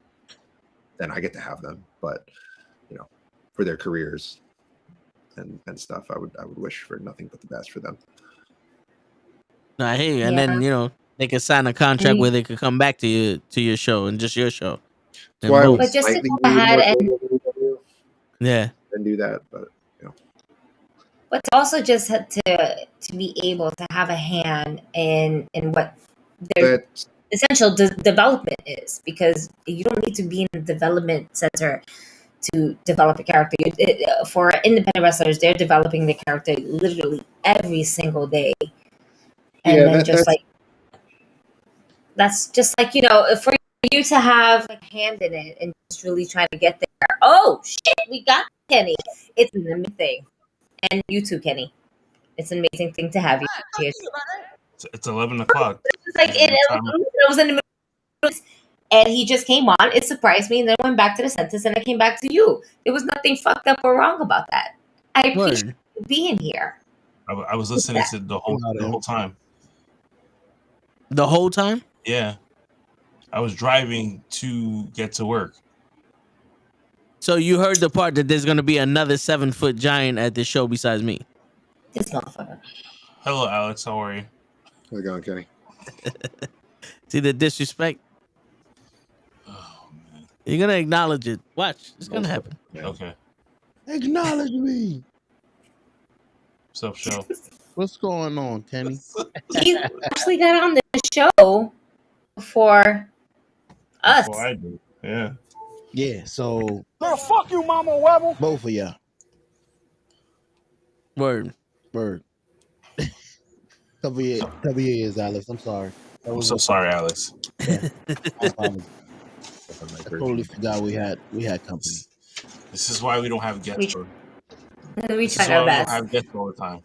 then I get to have them, but for their careers and stuff, I would wish for nothing but the best for them. I hear you. And then they could sign a contract where they could come back to your show and just your show. But just to go ahead and and do that, but but also just to be able to have a hand in what their essential development is, because you don't need to be in the development center to develop a character. For independent wrestlers, they're developing the character literally every single day, and that's just like for you to have a hand in it and just really trying to get there. Oh shit, we got Kenny. It's an amazing thing. And you too, Kenny. It's an amazing thing to have you here. It's 11 o'clock. It's like it was in the middle, and he just came on. It surprised me, and then I went back to the sentence, and I came back to you. There was nothing fucked up or wrong about that. I appreciate you being here. I was listening to the whole time. The whole time? Yeah. I was driving to get to work. So you heard the part that there's going to be another 7-foot giant at this show besides me. This motherfucker. Hello, Alex. How are you? How's it going, Kenny? See the disrespect? Oh, man. You're going to acknowledge it. Watch. It's going to happen. Yeah. Okay. Acknowledge me. What's up, show? What's going on, Kenny? He actually got on the show before Us. before I do. Yeah. Yeah, so Man, fuck you, Mama Webble. both of y'all. Word. Cover your ears, Alex. I'm sorry. I'm so sorry, Alex. Yeah, I apologize. I totally forgot we had company. This is why we don't have guests. We This tried is our why we don't best. have guests all the time.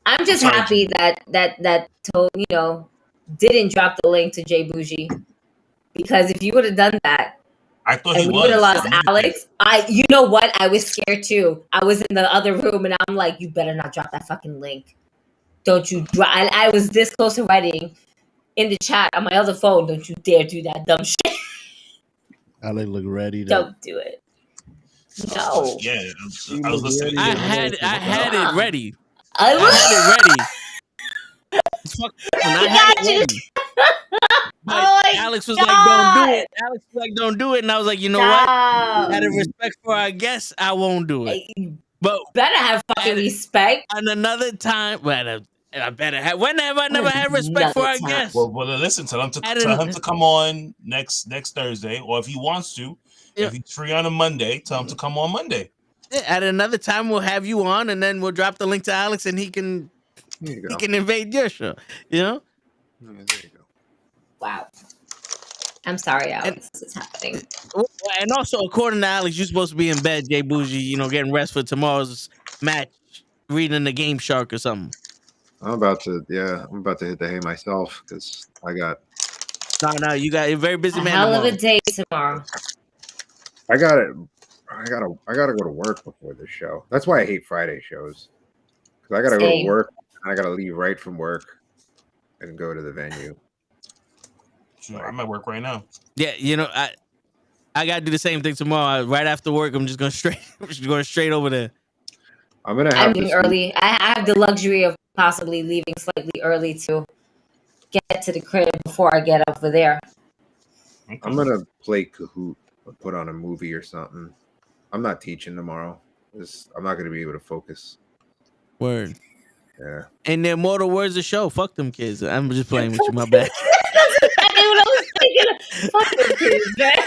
I'm just sorry, happy that told didn't drop the link to Jay Bougie, because if you would have done that, I thought and he we would have was. lost Alex, you know what? I was scared too. I was in the other room and I'm like, you better not drop that fucking link. Don't you drop? I was this close to writing in the chat on my other phone. Don't you dare do that dumb shit. Alex look ready. Don't do it. No. Yeah, I was listening. I had it ready. I had it ready. I had it ready. But Alex was like, "Don't do it." Alex was like, "Don't do it," and I was like, "You know what? Out of respect for our guests, I won't do it." But better have fucking respect. And another time, I better have. When have I never had respect for our guests? Well, listen, tell him to come on next Thursday, or if he wants to, if he's free on a Monday, tell him to come on Monday. Yeah, at another time, we'll have you on, and then we'll drop the link to Alex, and he can invade your show. You know. There you go. Wow. I'm sorry, Alex. This is happening. And also, according to Alex, you're supposed to be in bed, Jay Bougie, getting rest for tomorrow's match, reading the Game Shark or something. I'm about to hit the hay myself because I got. No, you got a very busy man. Hell of a day tomorrow. I gotta go to work before this show. That's why I hate Friday shows. Because I gotta go to work and I gotta leave right from work and go to the venue. I'm at work right now. Yeah, I gotta do the same thing tomorrow. Right after work, I'm just going straight over there. I'm leaving early. I have the luxury of possibly leaving slightly early to get to the crib before I get over there. I'm gonna play Kahoot or put on a movie or something. I'm not teaching tomorrow. I'm not gonna be able to focus. Word. Yeah. And the immortal words of the show. Fuck them kids. I'm just playing with you. My bad. That's exactly what I was thinking. Fuck them kids, man.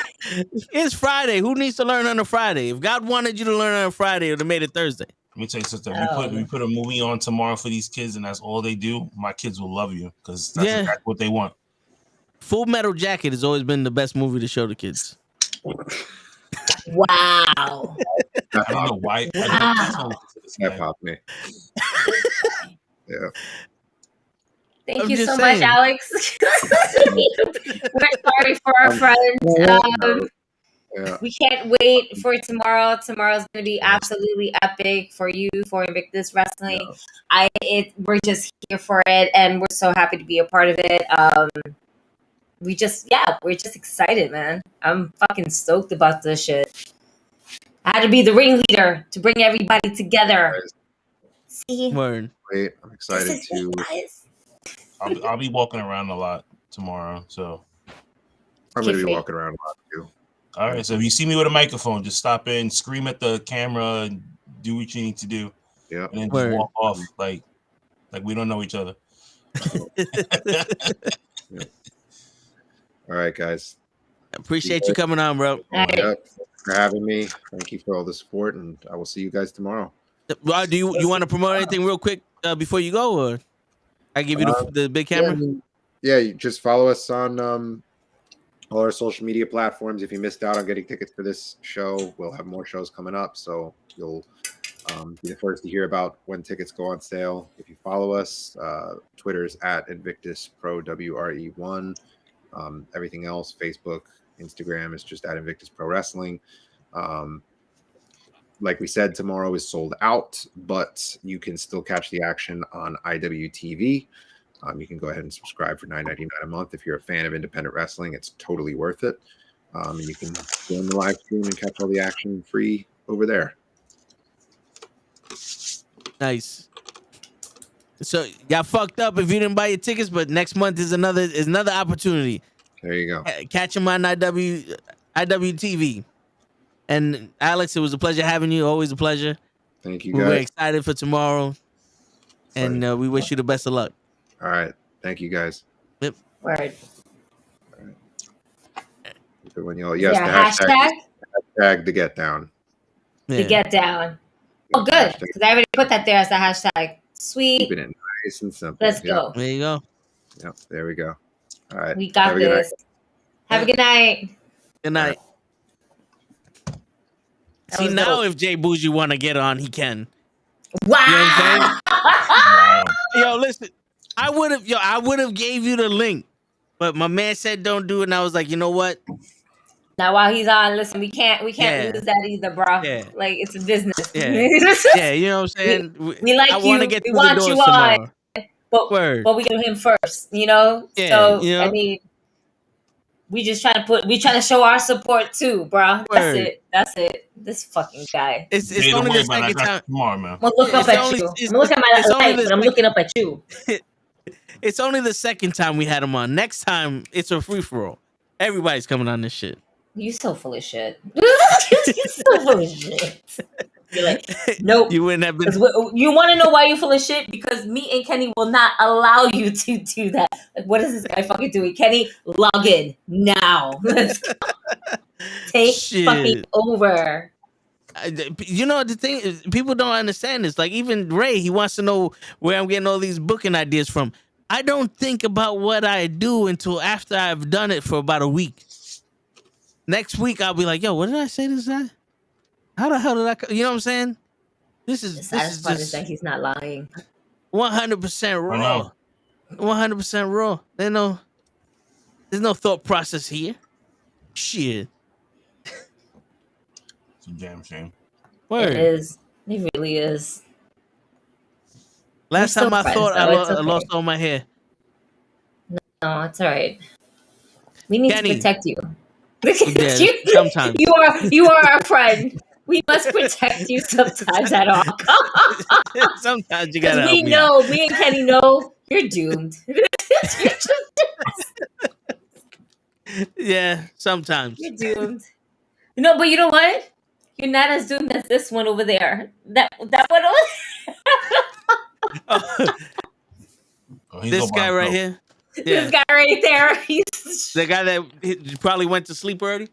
It's Friday. Who needs to learn on a Friday? If God wanted you to learn on a Friday, it would have made it Thursday. Let me tell you something. We put a movie on tomorrow for these kids, and that's all they do. My kids will love you because that's exactly what they want. Full Metal Jacket has always been the best movie to show the kids. Wow. I don't know why. That popped me. Yeah. Thank you so much, Alex. We're sorry for our friends. Yeah. We can't wait for tomorrow. Tomorrow's going to be absolutely epic for you, for Invictus Wrestling. Yeah. We're just here for it, and we're so happy to be a part of it. We're just excited, man. I'm fucking stoked about this shit. I had to be the ringleader to bring everybody together. See? Word. Wait, I'm excited too. I'll be walking around a lot tomorrow, so I'm gonna be walking around a lot too. All right, so if you see me with a microphone, just stop in, scream at the camera, and do what you need to do. Yeah, and then just walk off like we don't know each other. Yeah. All right, guys. Appreciate you coming on, bro. Yep, for having me. Thank you for all the support, and I will see you guys tomorrow. Do you want to promote anything real quick before you go, or I give you the big camera? Yeah, you just follow us on all our social media platforms. If you missed out on getting tickets for this show, we'll have more shows coming up, so you'll be the first to hear about when tickets go on sale. If you follow us, Twitter's at Invictus Pro WRE1. Everything else, Facebook, Instagram, is just at Invictus Pro Wrestling. Like we said, tomorrow is sold out, but you can still catch the action on IWTV. You can go ahead and subscribe for $9.99 a month. If you're a fan of independent wrestling, it's totally worth it. And you can join the live stream and catch all the action free over there. Nice. So y'all fucked up if you didn't buy your tickets, but next month is another opportunity. There you go. Catch them on IWTV. And Alex, it was a pleasure having you. Always a pleasure. Thank you, guys. We're excited for tomorrow, and we wish you the best of luck. All right. Thank you, guys. Yep. Word. All right. When you Is there a hashtag? The get down. The get down. Oh, good, because I already put that there as the hashtag. Sweet. Keeping it nice and simple. Let's go. There you go. Yep, there we go. All right. We got this. Have a good night. Good night. See, now if Jay Bougie want to get on, he can. Wow. You know what I'm saying? Yo, listen. I would have gave you the link, but my man said don't do it, and I was like, you know what? Now while he's on, listen, we can't use that either, bro. Yeah. Like it's a business. Yeah, you know what I'm saying? We like I you. want to get we through want the you doors on, tomorrow. but we get him first, you know. Yeah, so you know? I mean, we trying to show our support too, bro. That's it. This fucking guy. It's only the second time. Tomorrow, man. I'm gonna look up at you. I'm looking at my life, but I'm looking up at you. It's only the second time we had him on. Next time, it's a free for all. Everybody's coming on this shit. You so full of shit. You so full of shit. You're like, nope. You wouldn't have been. You want to know why you full of shit? Because me and Kenny will not allow you to do that. Like, what is this guy fucking doing? Kenny, log in now. Let's go. Take fucking over. You know, the thing is, people don't understand this. Like, even Ray, he wants to know where I'm getting all these booking ideas from. I don't think about what I do until after I've done it for about a week. Next week, I'll be like, yo, what did I say this time? How the hell did I... You know what I'm saying? This is just that he's not lying. 100% raw. 100% raw. There's no thought process here. Shit. It's a damn shame. Word. It is. It really is. Last time I thought I lost all my hair. No, it's all right. We need to protect you. Sometimes. You are our friend. We must protect you sometimes at all costs. Sometimes you gotta help me. Me and Kenny know you're doomed. Yeah, sometimes. You're doomed. No, but you know what? You're not as doomed as this one over there. That one over this guy right here. Yeah. This guy right there. He's the guy that probably went to sleep already.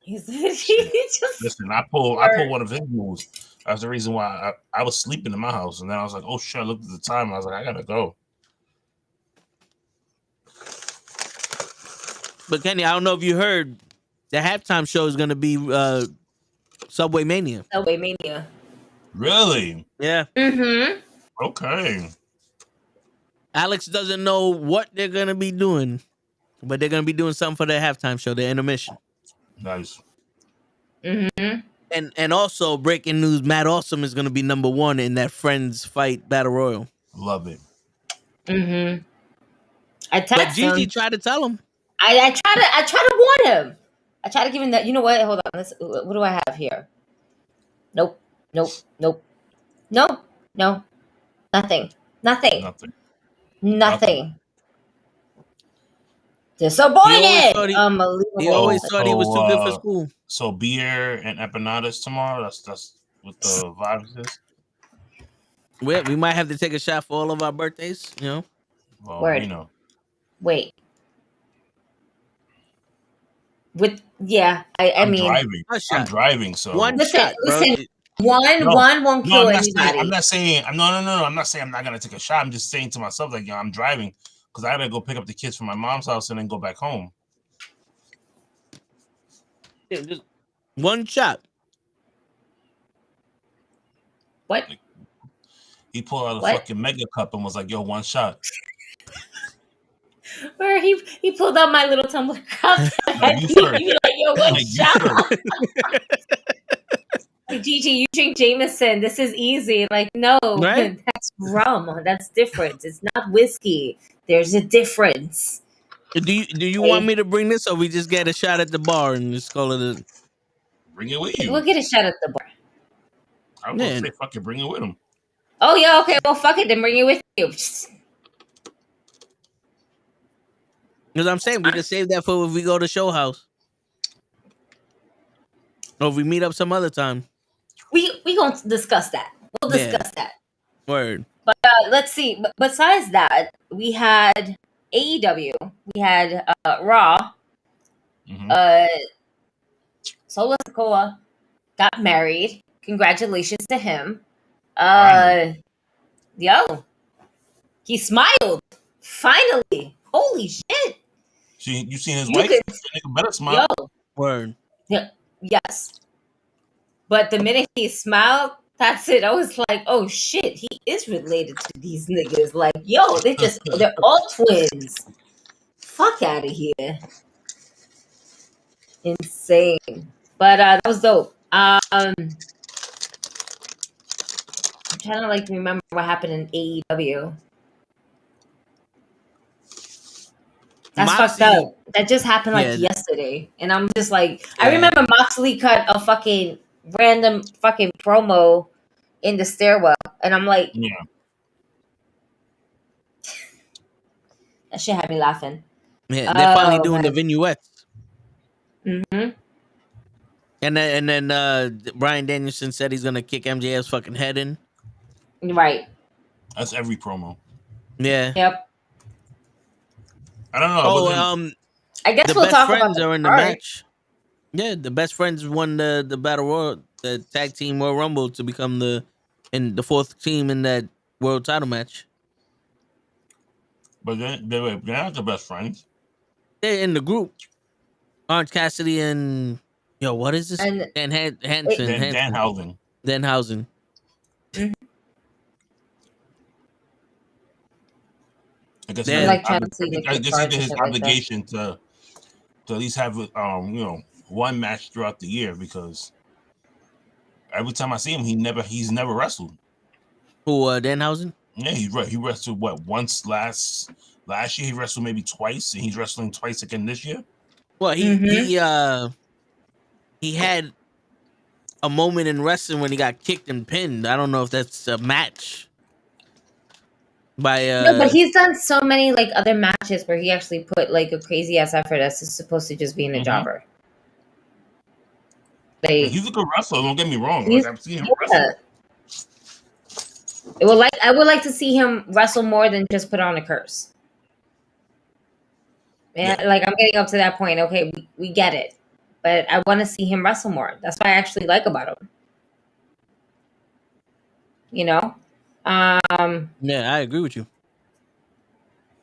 Listen, I pulled one of his moves. That's the reason why I was sleeping in my house, and then I was like, "Oh shit!" I looked at the time, and I was like, "I gotta go." But Kenny, I don't know if you heard, the halftime show is gonna be Subway Mania. Subway Mania. Really? Yeah. Mm-hmm. Okay. Alex doesn't know what they're gonna be doing, but they're gonna be doing something for their halftime show, their intermission. Nice. Mm-hmm. And also breaking news: Matt Awesome is gonna be #1 in that Friends Fight Battle Royal. Love it. Mm-hmm. But Gigi tried to tell him. I try to warn him. I try to give him that. You know what? Hold on. What do I have here? Nope. Nothing. Disappointed. He always thought he was too good for school. So beer and empanadas tomorrow. That's what the vibes is. We might have to take a shot for all of our birthdays. You know. Well, Word. You know. Wait. I'm driving. I'm driving. So one shot, bro. Listen, one won't kill anybody. I'm not saying I'm not saying I'm not gonna take a shot. I'm just saying to myself, like, I'm driving because I gotta go pick up the kids from my mom's house and then go back home. Yeah, just one shot. What? He pulled out a fucking mega cup and was like, "Yo, one shot." Where he pulled out my little tumbler cup. Like, He like, yo, one shot. Like, Gigi, you drink Jameson. This is easy. Like, no, right? That's rum. That's different. It's not whiskey. There's a difference. Do you want me to bring this, or we just get a shot at the bar and just call it a... Bring it with you. We'll get a shot at the bar. I was gonna say, fucking bring it with him. Oh, yeah, okay. Well, fuck it. Then bring it with you. Because I'm saying we can save that for if we go to Show House. Or if we meet up some other time. We gonna discuss that. We'll discuss that. Word. But let's see. Besides that, we had AEW. We had Raw. Mm-hmm. Solo Sikoa got married. Congratulations to him. Yo, he smiled. Finally. Holy shit. You seen his You wife? could- Nigga better smile. Yo. Word. Yeah, yes. But the minute he smiled, that's it. I was like, oh shit, he is related to these niggas. Like, yo, they're all twins. Fuck out of here. Insane. But that was dope. I'm trying to like remember what happened in AEW. That's Moxie, fucked up. That just happened like Yeah. yesterday. And I'm just like, I Yeah. remember Moxley cut a fucking random fucking promo in the stairwell. And I'm like, Yeah. that shit had me laughing. Yeah, they're finally Oh, doing man. the vignettes. Mm-hmm. And then Bryan Danielson said he's gonna kick MJF's fucking head in. Right. That's every promo. Yeah. Yep. I don't know. Oh, I guess the we'll best talk about friends the are in the card. match. Yeah, the best friends won the Battle Royal, the tag team Royal Rumble to become the fourth team in that world title match. But they're not the best friends. They're in the group. Orange Cassidy and what is this? And Dan Hansen. Danhausen. Danhausen. I guess Yeah. like trying to see I the guess cards it's and his shit like that. obligation to at least have one match throughout the year, because every time I see him, he's never wrestled. Who Danhausen? Yeah, he wrestled once last year. He wrestled maybe twice, and he's wrestling twice again this year. Well, he had a moment in wrestling when he got kicked and pinned. I don't know if that's a match. No, but he's done so many like other matches where he actually put like a crazy ass effort as supposed to just being a jobber. Like, He's a good wrestler. Don't get me wrong. he's- Like, I've seen him yeah. wrestle. I would like to see him wrestle more than just put on a curse. Yeah, like I'm getting up to that point. Okay, we get it, but I want to see him wrestle more. That's what I actually like about him. You know, Yeah, I agree with you.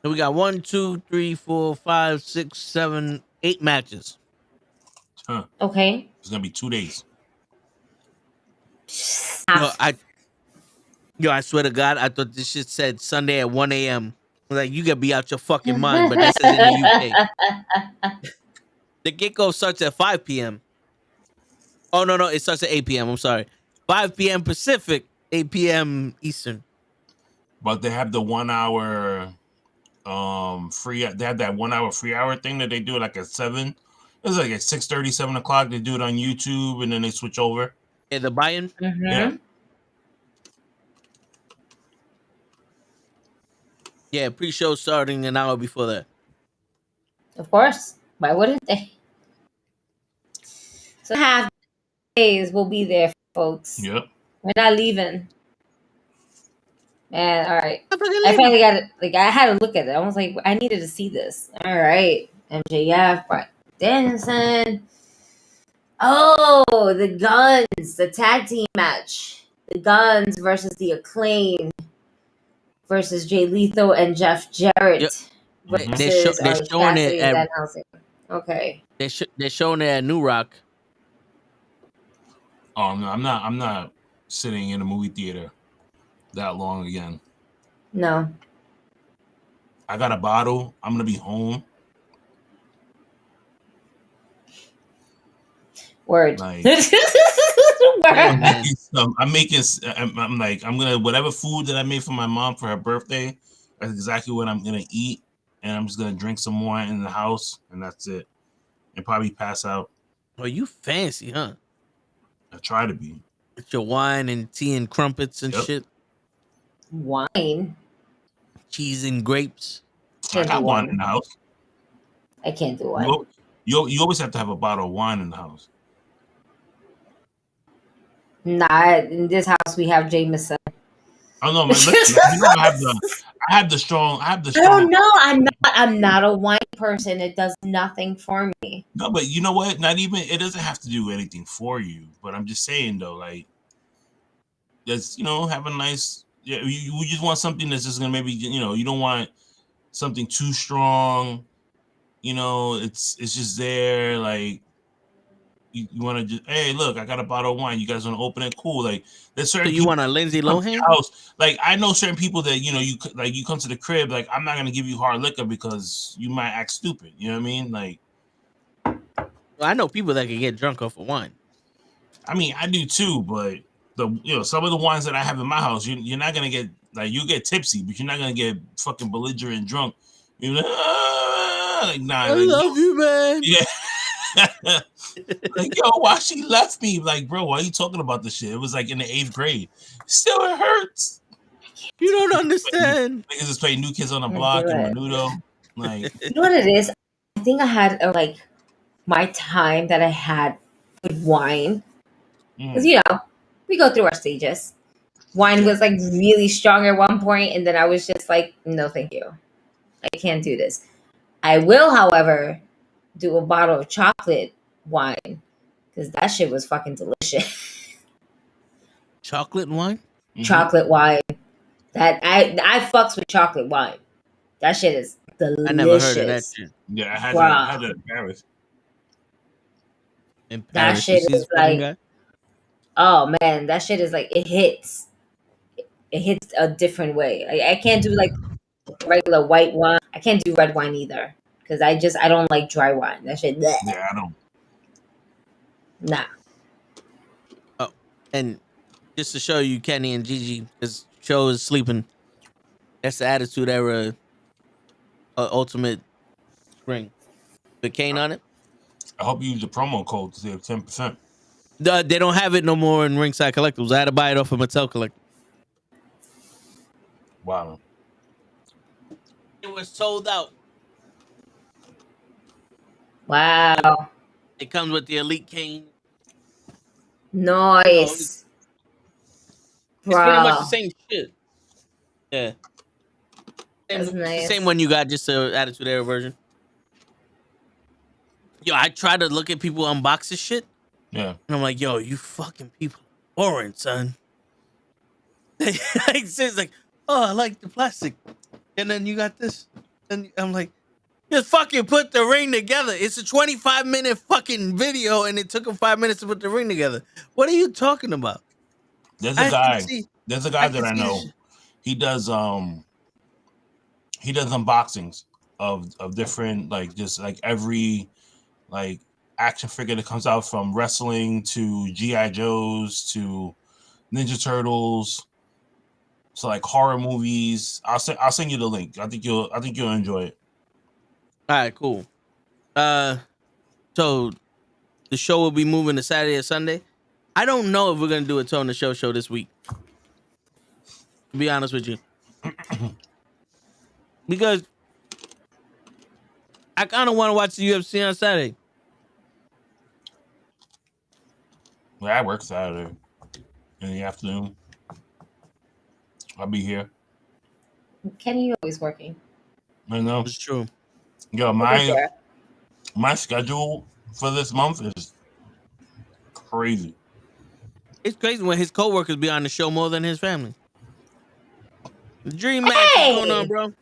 So we got 1, 2, 3, 4, 5, 6, 7, 8 matches. Huh. Okay. It's gonna be 2 days. I swear to God, I thought this shit said Sunday at 1 a.m. Like, you gotta be out your fucking mind, but that says in the UK. The kickoff starts at 5 p.m. Oh, no, it starts at 8 p.m. I'm sorry. 5 p.m. Pacific, 8 p.m. Eastern. But they have the 1 hour free. They have that 1 hour free hour thing that they do like at 7. It's like at 6:30, 7 o'clock. They do it on YouTube, and then they switch over. Yeah, the buy-in? Yeah. Yeah, pre-show starting an hour before that. Of course. Why wouldn't they? So half days we'll be there, folks. Yep. We're not leaving. Man, all right. I finally got it. Like, I had to look at it. I was like, I needed to see this. All right. MJF, Bryan Danielson. Oh, the Guns, the tag team match. The Guns versus the Acclaim versus Jay Lethal and Jeff Jarrett. Yep. Versus They're showing it at. Okay. They're showing it at New Rock. Oh no, I'm not sitting in a movie theater that long again. No. I got a bottle. I'm gonna be home. Word. Like, Word. I'm gonna whatever food that I made for my mom for her birthday. That's exactly what I'm gonna eat, and I'm just gonna drink some more in the house, and that's it. And probably pass out. Oh, you fancy, huh? I try to be. With your wine and tea and crumpets and shit. Wine. Cheese and grapes. I got wine in the house. I can't do wine. You always have to have a bottle of wine in the house. Nah, in this house we have Jameson. Oh no, man! Listen, I have the strong. I have the I strong. don't know. I'm not a wine person. It does nothing for me. No, but you know what? Not even it doesn't have to do anything for you. But I'm just saying though, like, just have a nice. Yeah, you just want something that's just gonna maybe you don't want something too strong. It's just there. Like you want to just hey, look, I got a bottle of wine. You guys want to open it? Cool. Like there's certain. So you want a Lindsay Lohan house? Like I know certain people that you come to the crib. Like I'm not gonna give you hard liquor because you might act stupid. You know what I mean? Like. Well, I know people that can get drunk off of wine. I mean, I do too, but some of the wines that I have in my house, you're not gonna get you get tipsy, but you're not gonna get fucking belligerent drunk. You're like, nah. I love you, man. Yeah. Like, yo, why she left me? Like, bro, why are you talking about this shit? It was like in the 8th grade. Still, it hurts. You don't understand. Niggas just play New Kids on the Block and Menudo. Like, you know what it is? I think I had my time that I had with wine. Because we go through our stages. Wine was like really strong at one point, and then I was just like, no, thank you. I can't do this. I will, however, do a bottle of chocolate wine because that shit was fucking delicious. Chocolate wine? Chocolate wine. That I fucks with chocolate wine. That shit is delicious. I never heard of that shit. Yeah, I had that in Paris. In Paris, that shit is like, oh man, that shit is like it hits. It hits a different way. I can't do like regular white wine. I can't do red wine either because I don't like dry wine. That shit. Bleh. Yeah, I don't. Nah. Oh, and just to show you, Kenny and Gigi, this show is sleeping. That's the Attitude Era Ultimate Spring. The cane on it. I hope you use the promo code to save 10%. They don't have it no more in Ringside Collectibles. I had to buy it off of Mattel Collectibles. Wow. It was sold out. Wow. It comes with the Elite cane. Nice. It's pretty much the same shit. Yeah. That's nice. Same one you got, just the Attitude Era version. Yo, I try to look at people unbox this shit. Yeah. And I'm like, yo, you fucking people boring, son. It's like, oh, I like the plastic. And then you got this. And I'm like, just fucking put the ring together. It's a 25-minute fucking video, and it took him 5 minutes to put the ring together. What are you talking about? There's a guy that I know. He does unboxings of different just every action figure that comes out, from wrestling to G.I. Joes to Ninja Turtles. So horror movies. I'll send you the link. I think you'll enjoy it. All right, cool. So the show will be moving to Saturday or Sunday. I don't know if we're gonna do a Tone the Show this week. To be honest with you, because I kind of want to watch the UFC on Saturday. Well, I work Saturday in the afternoon. I'll be here. Kenny, you always working. I know. It's true. Yo, my schedule for this month is crazy. It's crazy when his coworkers be on the show more than his family. The dream match is going on, bro.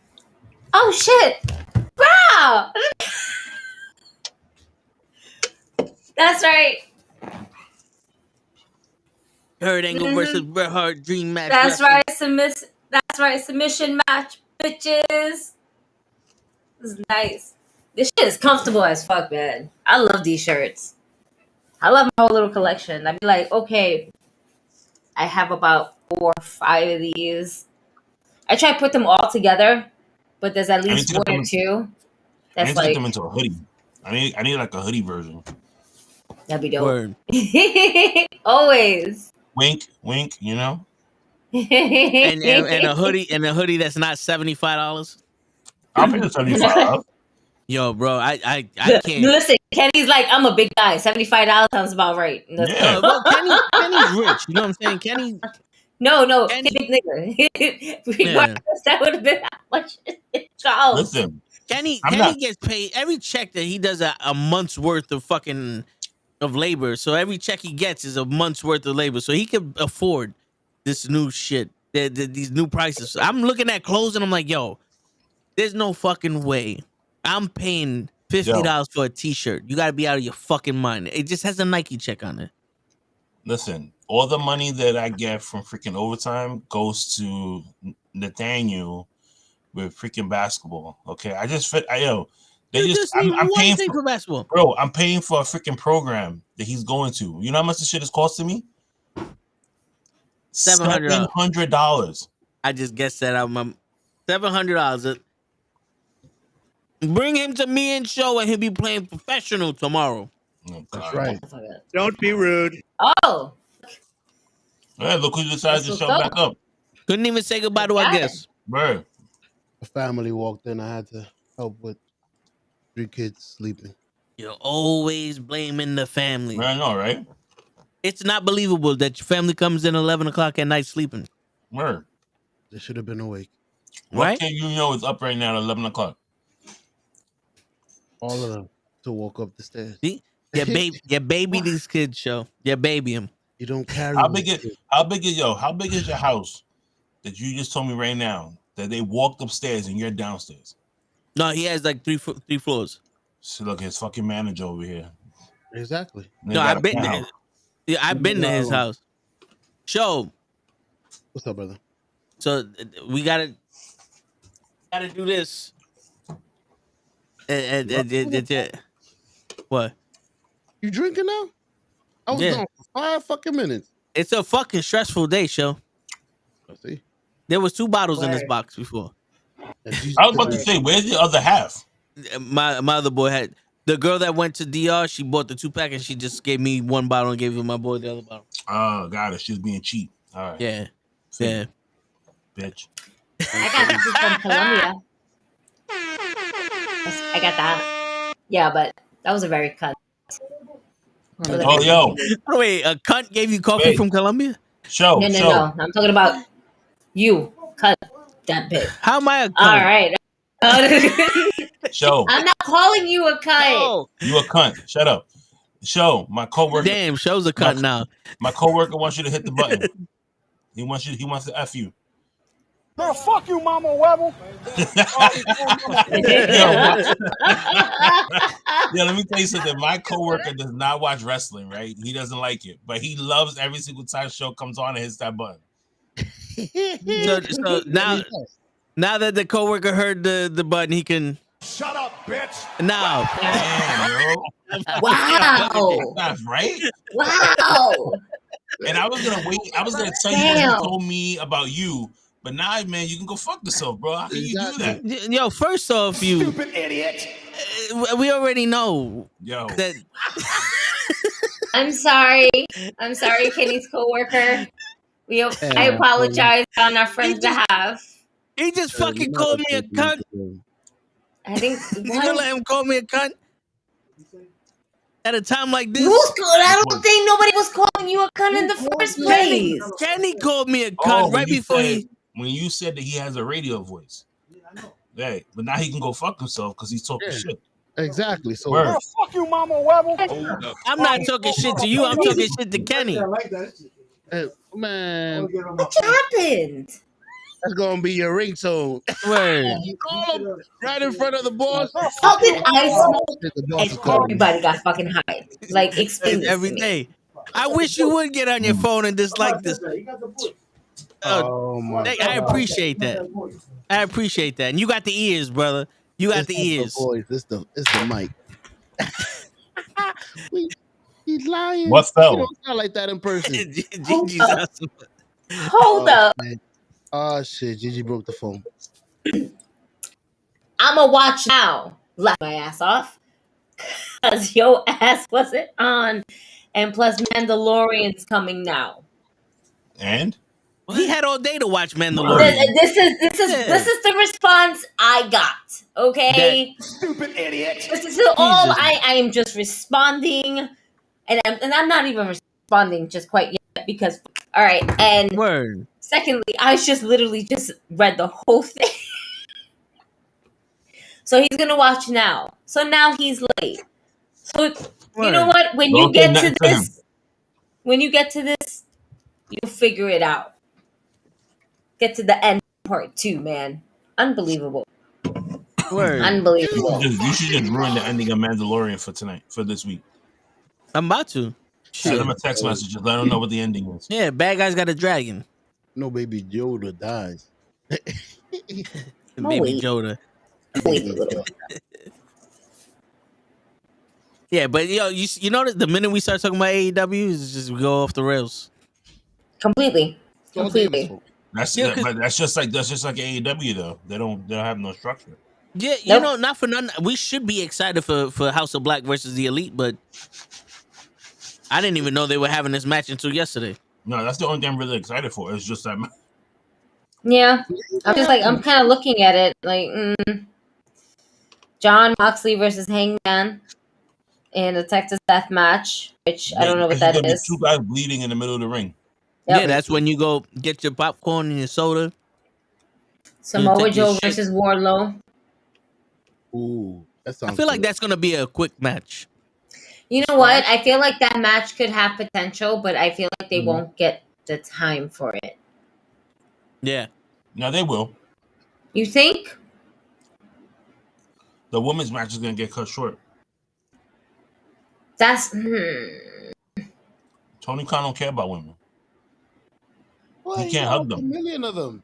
Oh shit! Wow. That's right. Kurt Angle versus Bret Hart dream match. That's right. That's right. Submission match, bitches. This is nice. This shit is comfortable as fuck, man. I love these shirts. I love my whole little collection. I'd be like, okay, I have about 4 or 5 of these. I try to put them all together, but there's at least 1 or 2. That's I need to get them into a hoodie. I need like a hoodie version. That'd be dope. Always. Wink, wink. You know. and a hoodie that's not $75. I'll pay the $75. Yo, bro, I can't. Listen, Kenny's like, I'm a big guy. $75 sounds about right. Yeah, well, Kenny's rich. You know what I'm saying? No, Kenny- nigga. Regardless, that would have been how much it cost. Listen, Kenny I'm not- gets paid every check that he does a month's worth of fucking of labor. So every check he gets is a month's worth of labor. So he can afford this new shit, these new prices. So I'm looking at clothes and I'm like, yo, there's no fucking way I'm paying $50 for a t-shirt. You got to be out of your fucking mind. It just has a Nike check on it. Listen, all the money that I get from freaking overtime goes to Nathaniel with freaking basketball. Okay, I just fit. I'm paying for basketball, bro. I'm paying for a freaking program that he's going to. You know how much this shit is costing me? $700. I just guessed that out. $700. Bring him to me and show, and he'll be playing professional tomorrow. Oh, that's right. Don't be rude. Oh. Yeah, look who decided to show back up. Couldn't even say goodbye to our guests. Bro. A family walked in. I had to help with 3 kids sleeping. You're always blaming the family. I know, right? It's not believable that your family comes in 11 o'clock at night sleeping. Word. They should have been awake. What kid you know is up right now at 11 o'clock? All of them to walk up the stairs. See? Your baby these kids, show. Your baby him. You don't carry. How big is your house that you just told me right now that they walked upstairs and you're downstairs? No, he has like three floors. So look, his fucking manager over here. Exactly. No, I've been there. Yeah, I've been to his house. Show. What's up, brother? So we gotta do this. What? You drinking now? I was gone for 5 fucking minutes. It's a fucking stressful day, show. I see. There was 2 bottles in this box before. I was about to say, where's the other half? My other boy had the girl that went to DR. She bought the 2-pack and she just gave me 1 bottle and gave my boy the other bottle. Oh, got it. She was being cheap. All right. Yeah. See, yeah. Bitch. I got this from Colombia. I got that. Yeah, but that was a very cut. Oh, yo. Wait, a cunt gave you coffee from Colombia? Show. No. I'm talking about you. Cut that bit. How am I a cunt? All right. Show. I'm not calling you a cunt. No. You a cunt. Shut up. Show. My coworker. Damn, Show's a cunt now. My coworker wants you to hit the button. He wants to F you. Man, fuck you, Mama Webble. Yeah, let me tell you something. My coworker does not watch wrestling, right? He doesn't like it, but he loves every single time show comes on and hits that button. So now that the coworker heard the button, he can Shut up, bitch. now. Damn, yo. Wow. That's right? Wow. And I was gonna wait. I was gonna tell you what you told me about you, but now, man, you can go fuck yourself, bro. How can you do that? Yo, first off, you Stupid idiot. we already know Yo. that. I'm sorry, Kenny's coworker. I apologize on our friend's behalf. He just fucking called me a cunt. I think You gonna let him call me a cunt at a time like this? I don't think nobody was calling you a cunt in the first place. Kenny called me a cunt right before when you said that he has a radio voice. Yeah, but now he can go fuck himself because he's talking shit. Exactly. So Man, fuck you, Mama Webble. I'm not talking shit to you. I'm talking shit to Kenny. Man, What happened? that's gonna be your ringtone. Word. Call him right in front of the boss. How did I smoke? The boss is And calling. everybody got fucking high. Like, explain this Every to me. day. I wish you would get on your phone and dislike this. Oh my! I appreciate that. I appreciate that. And you got the ears, brother. You got the ears. It's the mic. He's lying. What You fell? don't sound like that in person. Gigi sounds- Hold up. Man. Oh shit! Gigi broke the phone. I'ma watch now. Laugh my ass off. Cause your ass wasn't on. And plus Mandalorian's coming now. And He had all day to watch Mandalorian. This is the response I got. Okay? Stupid idiot. This is all I am just responding. And I'm not even responding just quite yet because All right, and Word. secondly, I just literally just read the whole thing. So he's gonna watch now. So now he's late. So you know Word. what? When Don't you say get nothing to to him. this, you'll figure it out. Get to the end part 2, man. Unbelievable. Word. Unbelievable. You should just ruin the ending of Mandalorian for tonight, for this week. I'm about to. Send him a text message. Just let him know what the ending is. Yeah, bad guys got a dragon. No, baby Yoda dies. Baby wait. Yoda. Wait a little. Yeah, but you notice the minute we start talking about AEW, is just we go off the rails. Completely. It's all Davis' Completely. fault. But that's just like AEW though. They don't have no structure. Yeah, you Nope. know, not for nothing. We should be excited for House of Black versus the Elite, but I didn't even know they were having this match until yesterday. No, that's the only thing I'm really excited for. It's just that. Yeah. I'm kind of looking at it like John Moxley versus Hangman in a Texas death match, which I don't know what that is. Two guys bleeding in the middle of the ring. Yep. Yeah, that's when you go get your popcorn and your soda. Samoa take your Joe shit. versus Wardlow. Ooh, that sounds I feel like good. that's gonna be a quick match. You know what? I feel like that match could have potential, but I feel like they Mhm. won't get the time for it. Yeah. No, they will. You think? The women's match is gonna get cut short. That's Tony Khan don't care about women. Well, He can't hug them. A million of them.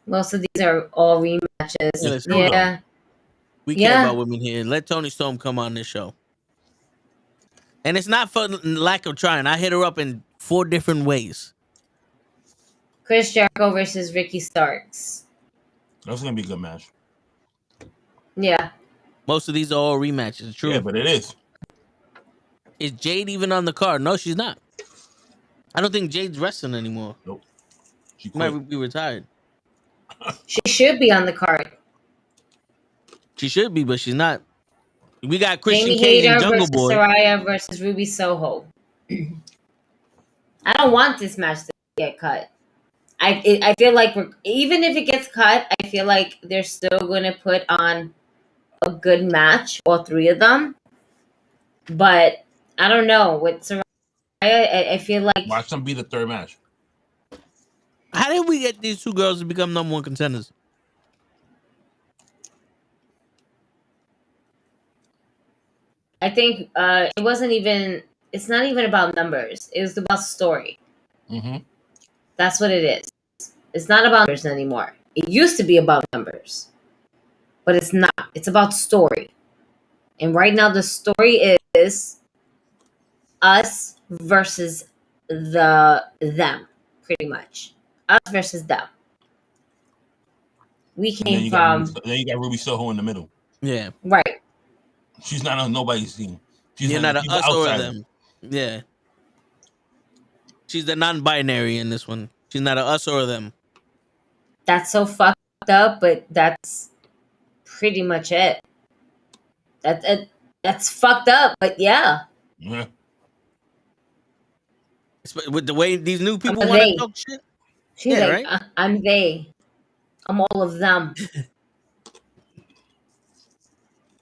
most of these are all rematches. that's true, Yeah. We Yeah. care about women here. Let Tony Storm come on this show. And it's not for lack of trying. I hit her up in 4 different ways. Chris Jericho versus Ricky Starks. That's gonna be a good match. Yeah. Most of these are all rematches. True. Yeah, but it is. Is Jade even on the card? No, she's not. I don't think Jade's wrestling anymore. Nope. She She might quit. be retired. She should be on the card. She should be, but she's not. We got Christian Jamie Cage and Hayter Jungle versus Boy. Saraya versus Ruby Soho. I don't want this match to get cut. I feel like even if it gets cut, I feel like they're still going to put on a good match, all 3 of them. But I don't know. With Saraya, I feel like Watch them be the third match. How did we get these 2 girls to become number 1 contenders? I think it wasn't even. It's not even about numbers. It was about story. Mm-hmm. That's what it is. It's not about numbers anymore. It used to be about numbers, but it's not. It's about story. And right now, the story is us versus them, pretty much. Us versus them. We came from Then you got Ruby Soho in the middle. Yeah. right. She's not on nobody's team. She's You're not she's an an us or outsider. them. Yeah. She's the non-binary in this one. She's not a us or them. That's so fucked up, but that's pretty much it. That's fucked up, but yeah. Yeah. With the way these new people I'm a want to they. talk shit. She's Yeah, like, right? I'm they. I'm all of them.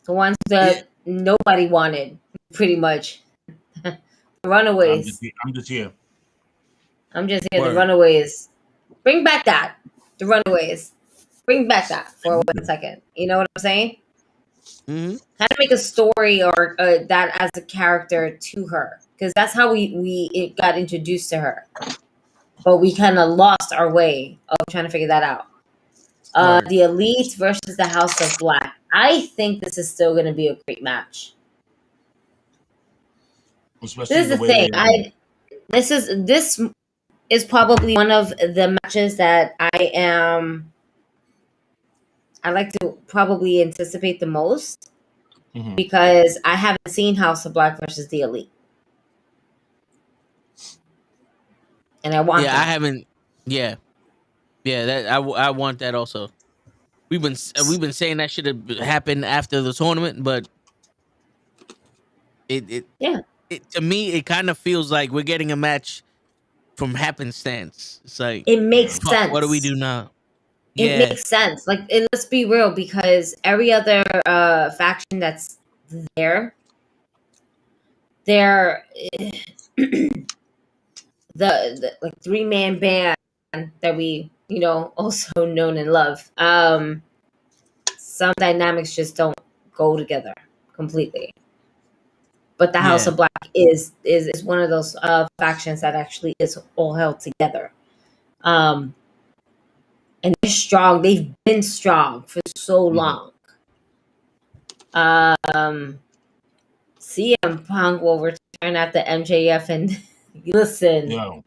The ones that nobody wanted, pretty much. The Runaways. I'm just here. I'm just here. Word. The Runaways. Bring back that. The Runaways. Bring back that for 1 second. You know what I'm saying? Mm-hmm. How to make a story or that as a character to her, because that's how we got introduced to her. But we kind of lost our way of trying to figure that out. Right. The Elite versus the House of Black. I think this is still going to be a great match. Especially This is the way thing. they- This is probably one of the matches that I like to probably anticipate the most Mhm. because I haven't seen House of Black versus the Elite, and I want Yeah, that. I haven't. Yeah. That I want that also. We've been saying that should have happened after the tournament, but it to me, it kind of feels like we're getting a match from happenstance. It's like, It makes fuck, sense. what do we do now? It Yeah, makes sense. Like, let's be real, because every other faction that's there, they're the like 3-man band that we also known and love. Some dynamics just don't go together completely. But the House of Black is one of those factions that actually is all held together. And they're strong. They've been strong for so long. CM Punk will return after MJF, and listen. Yo,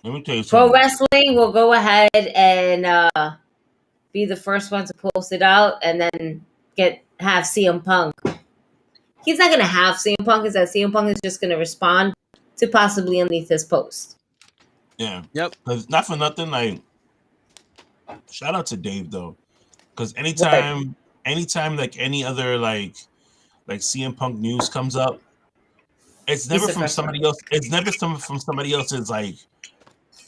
let me tell you Pro something. Wrestling will go ahead and be the first one to post it out, and then have CM Punk. He's not gonna have CM Punk. Is that CM Punk is just gonna respond to possibly underneath his post. Yeah. Yep. Because not for nothing, like, shout out to Dave though, because anytime like any other like CM Punk news comes up, it's never from somebody else. It's never from somebody else's like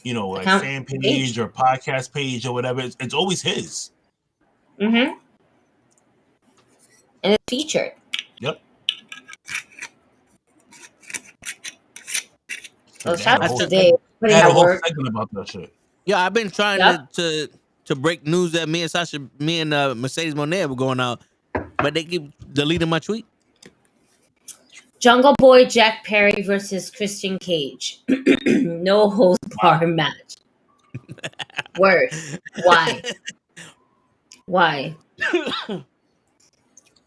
fan page or podcast page or whatever. It's always his. Mm-hmm. And it's featured. Yep. So shout out to Dave. I had a whole segment about that shit. Yeah, I've been trying to break news that me and Mercedes Monet were going out, but they keep deleting my tweet. Jungle Boy Jack Perry versus Christian Cage. No holds bar match. Word. Why? Why?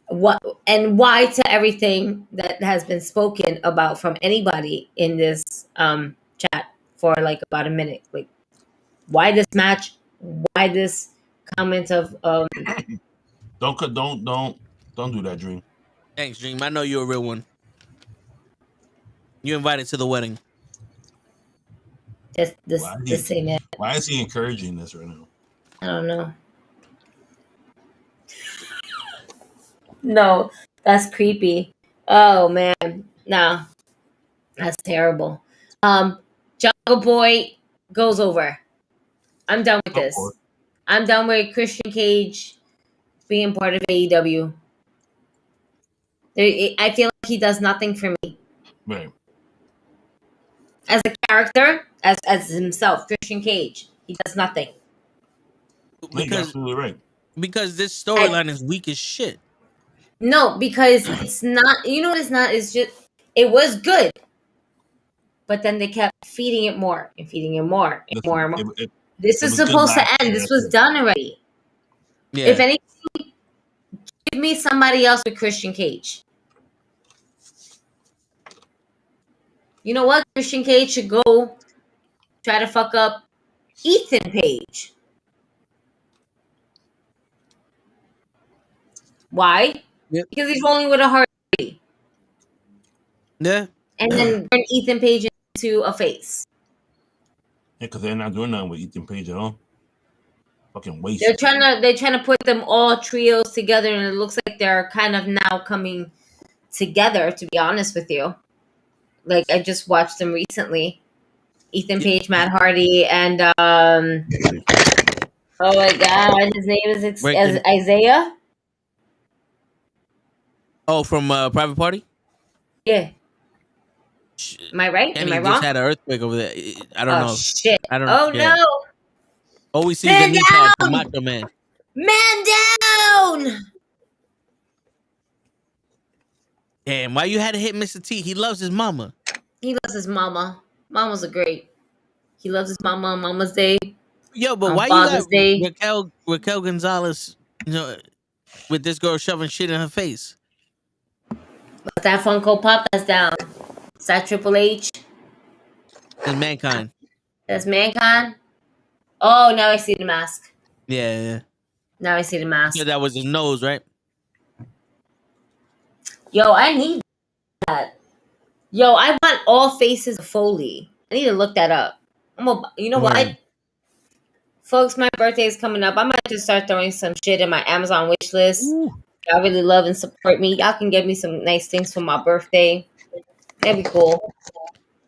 What and why to everything that has been spoken about from anybody in this chat for like about a minute? Like, why this match? Why this comment of Don't do that, Dream. Thanks, Dream. I know you're a real one. You invited to the wedding. This same man. Why is he encouraging this right now? I don't know. No, that's creepy. Oh man, no, that's terrible. Jungle Boy goes over. I'm done with this. I'm done with Christian Cage being part of AEW. I feel like he does nothing for me. Right. As a character, as himself, Christian Cage, he does nothing. You're absolutely right. Because this storyline is weak as shit. No, because it's not. You know what it's not? It's just it was good, but then they kept feeding it more and feeding it more and more and more. This is supposed to end. This was done already. Yeah. If anything, give me somebody else with Christian Cage. You know what? Christian Cage should go try to fuck up Ethan Page. Why? Yep. Because he's rolling with a heart. Yeah. And then turn Ethan Page into a face. Yeah, because they're not doing nothing with Ethan Page at all. Fucking waste. They're trying to put them all trios together, and it looks like they're kind of now coming together, to be honest with you. Like, I just watched them recently. Ethan Page, Matt Hardy, and oh my god, his name is Isaiah. Oh, from Private Party? Yeah. Am I right? Am I wrong? Just had an earthquake over there. I don't know. Shit. I don't know. Oh no. All we see is the knee pad from Macho Man. Man down! Damn, why you had to hit Mr. T? He loves his mama. He loves his mama. Mamas are great. He loves his mama on Mama's Day. Yo, but why Father's you got Raquel Gonzalez, with this girl shoving shit in her face? What's that Funko Pop that's down? Is that Triple H? It's Mankind. That's Mankind? Oh, now I see the mask. Yeah. Now I see the mask. Yeah, that was his nose, right? Yo, I need that. Yo, I want all faces of Foley. I need to look that up. You know what? Folks, my birthday is coming up. I might just start throwing some shit in my Amazon wish list. Y'all really love and support me. Y'all can get me some nice things for my birthday. That'd be cool.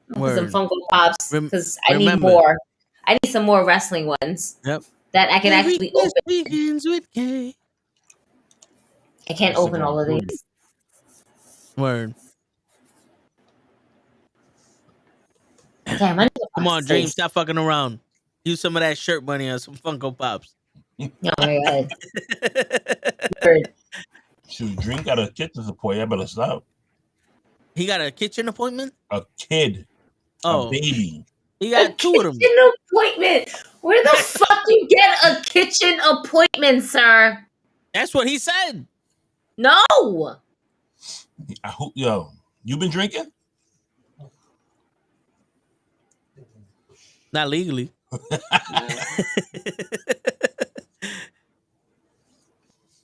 Put some Word. Funko Pops because I need Remember. more. I need some more wrestling ones. Yep. That I can Every actually kiss open. begins with K. I can't open all of these. Word. Damn, I need to Come on, space. Dream. Stop fucking around. Use some of that shirt money on some Funko Pops. Oh my god. Shoot, Dream got a kitchen support. I better stop. He got a kitchen appointment? A kid. Oh. A baby. He got two of them. Kitchen appointment. Where the fuck you get a kitchen appointment, sir? That's what he said. No. I hope, yo, you been drinking? Not legally.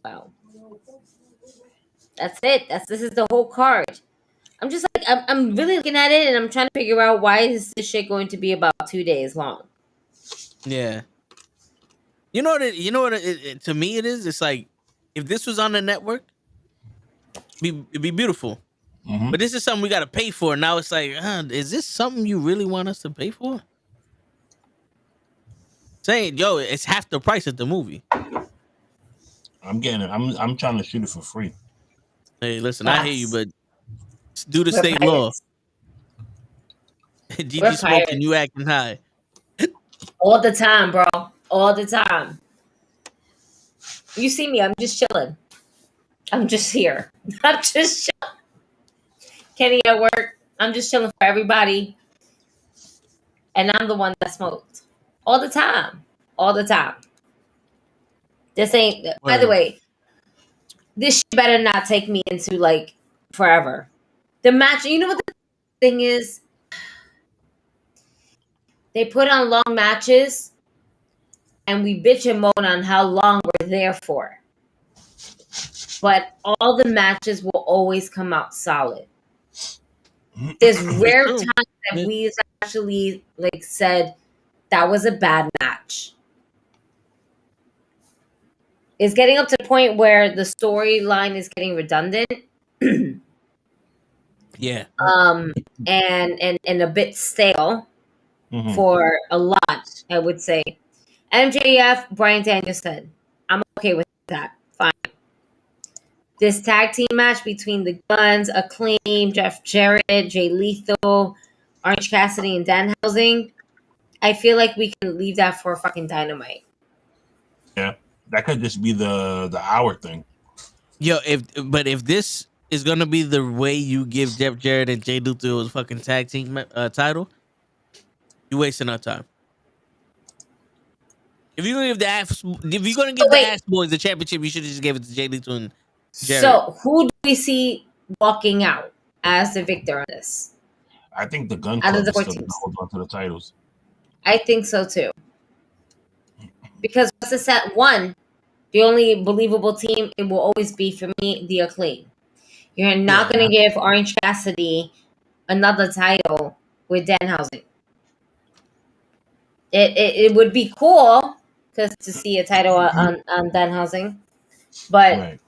Wow. That's it. This is the whole card. I'm just like I'm really looking at it and I'm trying to figure out why is this shit going to be about 2 days long. Yeah. You know what to me it is? It's like if this was on the network, it'd be beautiful. Mm-hmm. But this is something we got to pay for. Now it's like, is this something you really want us to pay for? Saying, yo, it's half the price of the movie. I'm getting it. I'm trying to shoot it for free. Hey, listen, I hear you, but due to state law, Gigi smoking, you acting high. All the time, bro. All the time. You see me, I'm just chilling. I'm just here. I'm just chilling. Kenny at work. I'm just chilling for everybody. And I'm the one that smoked. All the time. All the time. This ain't, by the way, this shit better not take me into like forever. The match, you know what the thing is? They put on long matches and we bitch and moan on how long we're there for. But all the matches will always come out solid. There's rare times that we've actually like said that was a bad match. It's getting up to the point where the storyline is getting redundant. Yeah. And a bit stale for a lot, I would say. MJF, Bryan Danielson. I'm okay with that. Fine. This tag team match between the Guns, Acclaim, Jeff Jarrett, Jay Lethal, Orange Cassidy, and Danhausen. I feel like we can leave that for fucking Dynamite. Yeah, that could just be the hour thing. Yo, if this is gonna be the way you give Jeff Jarrett and Jay Lethal a fucking tag team title, you're wasting our time. If you're gonna give the Ass Boys the championship, you should have just gave it to Jay Lethal and Jarrett. So who do we see walking out as the victor on this? I think the Gun Club is still gonna hold on to the titles. I think so too. Because what's the set one? The only believable team it will always be for me the Acclaim. You're not going to give Orange Cassidy another title with Danhausen. It would be cool to see a title on Danhausen, but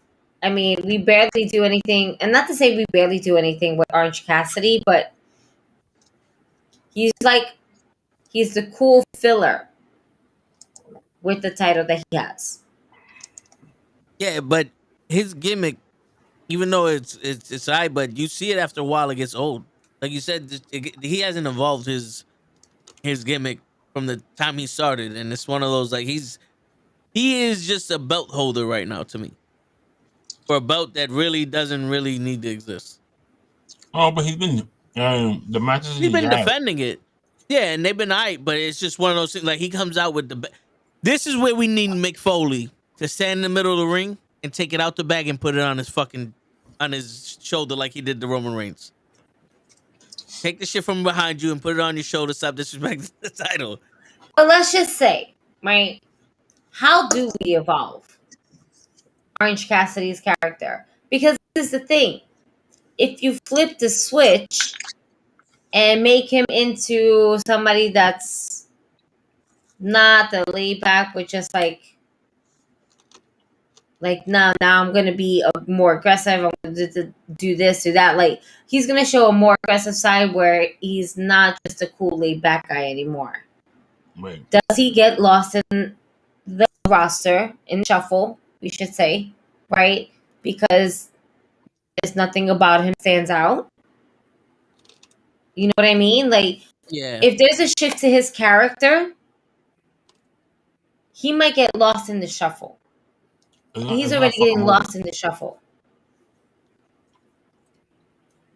I mean we barely do anything, and not to say we barely do anything with Orange Cassidy, but he's the cool filler with the title that he has. Yeah, but his gimmick, even though it's high, but you see it after a while, it gets old. Like you said, he hasn't evolved his gimmick from the time he started, and it's one of those like he is just a belt holder right now to me, for a belt that really doesn't really need to exist. Oh, but he's been the matches he's been defending it, yeah, and they've been alright, but it's just one of those things. Like he comes out with this is where we need Mick Foley to stand in the middle of the ring and take it out the bag and put it on his shoulder like he did the Roman Reigns. Take the shit from behind you and put it on your shoulder. Stop disrespecting the title. But let's just say, right? How do we evolve Orange Cassidy's character? Because this is the thing. If you flip the switch and make him into somebody that's not the laid back, but just like Like now I'm gonna be more aggressive. I'm gonna do this, do that. Like he's gonna show a more aggressive side where he's not just a cool laid back guy anymore. Right. Does he get lost in the roster, in shuffle, we should say, right? Because there's nothing about him stands out. You know what I mean? Like Yeah. if there's a shift to his character, he might get lost in the shuffle. He's already getting lost in the shuffle.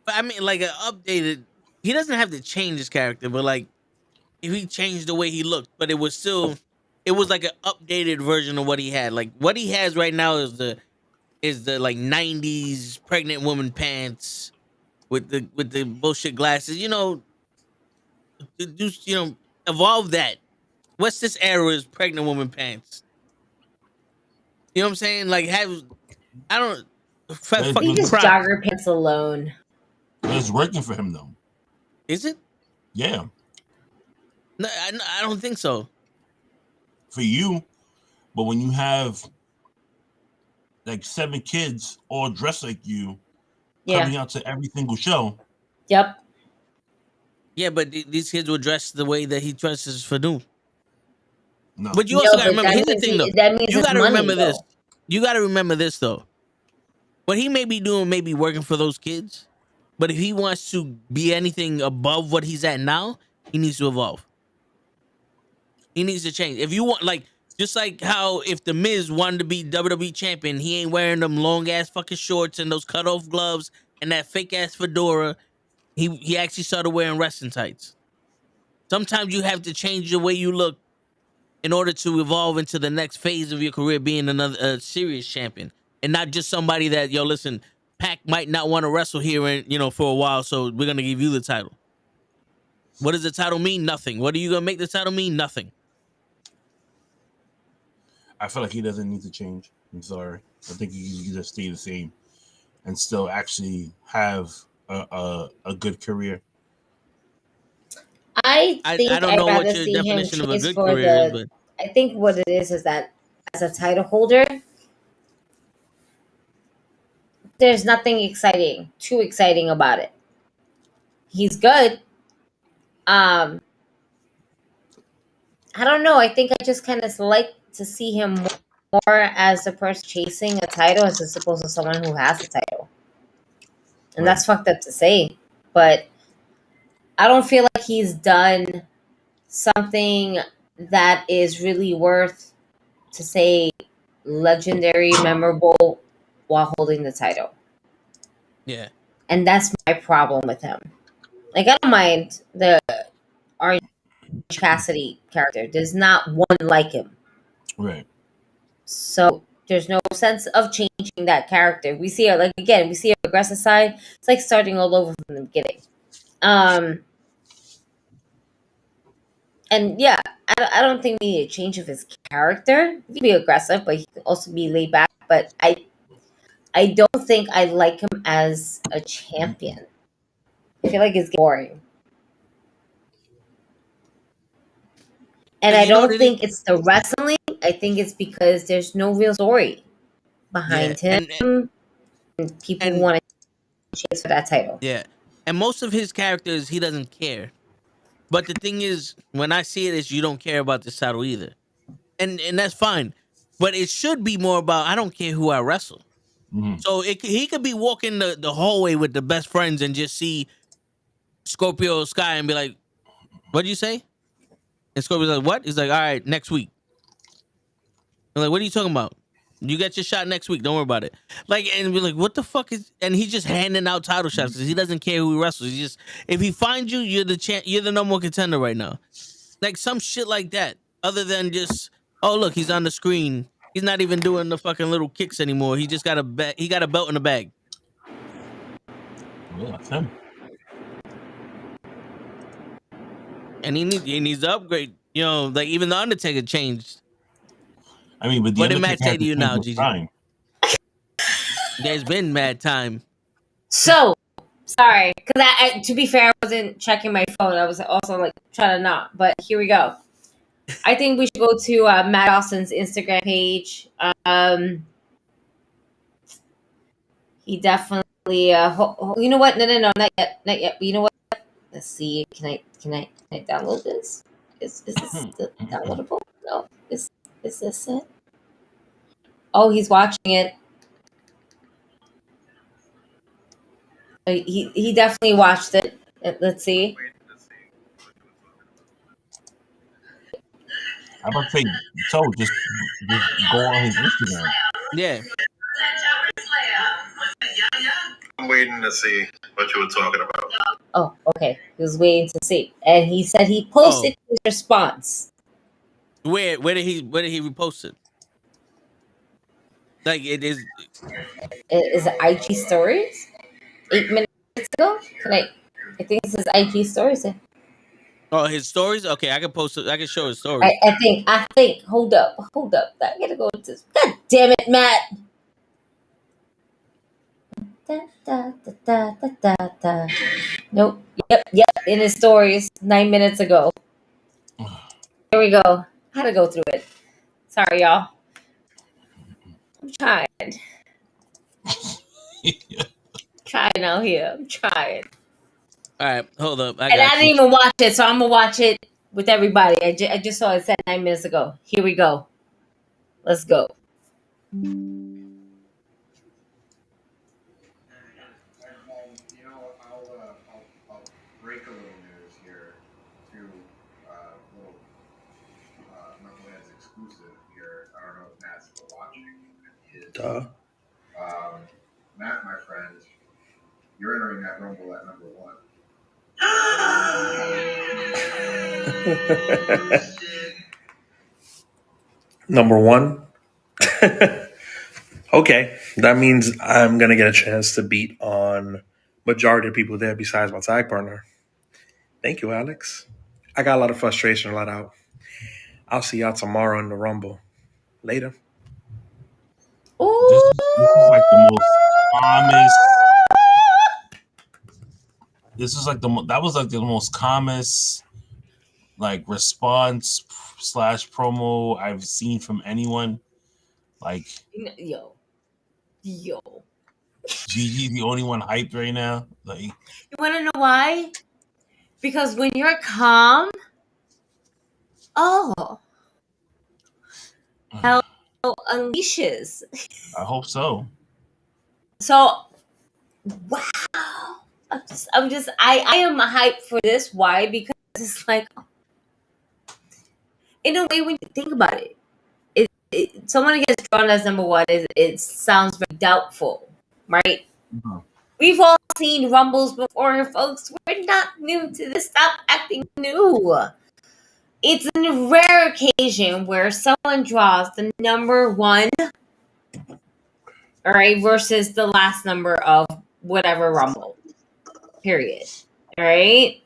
But I mean, like an updated. He doesn't have to change his character, but like if he changed the way he looked, but it was still, it was like an updated version of what he had. Like what he has right now is the like '90s pregnant woman pants with the bullshit glasses. You know, evolve that. What's this era is pregnant woman pants? You know what I'm saying? Like have I don't Leave his crap. jogger pants alone. It's working for him though. Is it? Yeah. No, I don't think so. For you, but when you have like 7 kids all dressed like you, coming out to every single show. Yep. Yeah, but these kids were dressed the way that he dresses for noon. No. But you also No, gotta but remember. that Here's the means thing, though. that means You it's gotta money, remember this. though. You gotta remember this, though. What he may be doing may be working for those kids, but if he wants to be anything above what he's at now, he needs to evolve. He needs to change. If you want, like, just like how if the Miz wanted to be WWE champion, he ain't wearing them long ass fucking shorts and those cut off gloves and that fake ass fedora. He actually started wearing wrestling tights. Sometimes you have to change the way you look in order to evolve into the next phase of your career, being another serious champion, and not just somebody that, yo, listen, Pac might not want to wrestle here, and for a while, so we're gonna give you the title. What does the title mean? Nothing. What are you gonna make the title mean? Nothing. I feel like he doesn't need to change. I'm sorry. I think he can just stay the same and still actually have a good career. I think I don't I'd know what rather your see him definition of a chase good for career is, the. but I think what it is that as a title holder, there's nothing too exciting about it. He's good. I don't know. I think I just kind of like to see him more as a person chasing a title as opposed to someone who has a title. And that's fucked up to say, but I don't feel like he's done something that is really worth to say legendary, memorable while holding the title. yeah. And that's my problem with him. Like I don't mind the Orange Cassidy character. There's not one like him. Right. So there's no sense of changing that character. We see it we see an aggressive side. It's like starting all over from the beginning. And yeah, I don't think we need a change of his character. He can be aggressive, but he can also be laid back. But I don't think I like him as a champion. I feel like it's boring. And I don't think it's the wrestling. I think it's because there's no real story behind him. And people want to chase for that title. Yeah. And most of his characters, he doesn't care. But the thing is, when I see it, is you don't care about this title either. And that's fine. But it should be more about, I don't care who I wrestle. Mm-hmm. So he could be walking the hallway with the best friends and just see Scorpio Sky and be like, what'd you say? And Scorpio's like, what? He's like, all right, next week. I'm like, what are you talking about? You got your shot next week. Don't worry about it. Like, and we're like, what the fuck is? And he's just handing out title shots because he doesn't care who he wrestles. He just, if he finds you, you're the number one contender right now. Like some shit like that. Other than just, oh look, he's on the screen. He's not even doing the fucking little kicks anymore. He just got he got a belt in the bag. Well, that's him. And he needs to upgrade. Like even the Undertaker changed. I mean, but what did Matt say to you now, Gigi? There's been mad time. So sorry, because I to be fair, I wasn't checking my phone. I was also like trying to not. But here we go. I think we should go to Matt Austin's Instagram page. He definitely. You know what? No, not yet, not yet. But you know what? Let's see. Can I download this? Is this downloadable? No. Is this it? Oh, he's watching it. He definitely watched it. Let's see. I'm about to say, so just go on his Instagram. Yeah. I'm waiting to see what you were talking about. Oh, okay. He was waiting to see, and he said he posted his response. Where did he repost it? Like it is. Is it IG stories? 8 minutes ago? I think this is IG stories. Oh, his stories. Okay, I can post it. I can show his stories. I think. Hold up. I gotta go to this. God damn it, Matt. Da. Nope. Yep. In his stories 9 minutes ago. Here we go. How to go through it. Sorry, y'all. I'm trying. Trying out here. I'm trying. All right, hold up. I didn't even watch it, so I'm gonna watch it with everybody. I just saw it said 9 minutes ago. Here we go. Let's go. I'll break a little news here to little NuKKle HeDDs exclusive here. I don't know if Matt's still watching. Matt, my friend, you're entering that Rumble at number 1. Number 1? Okay. That means I'm going to get a chance to beat on majority of people there besides my tag partner. Thank you, Alex. I got a lot of frustration to let out. I'll see y'all tomorrow in the Rumble. Later. This is like the most calmest. This is like that was like the most calmest like response / promo I've seen from anyone. Like yo. Gigi, the only one hyped right now. Like, you want to know why? Because when you're calm, hell unleashes. I hope so. So, wow. I am hyped for this. Why? Because it's like, in a way, when you think about it, someone gets drawn as number 1, it sounds very doubtful, right? Mm-hmm. We've all seen Rumbles before, folks. We're not new to this. Stop acting new. It's a rare occasion where someone draws the number 1, all right, versus the last number of whatever Rumble. Period. All right.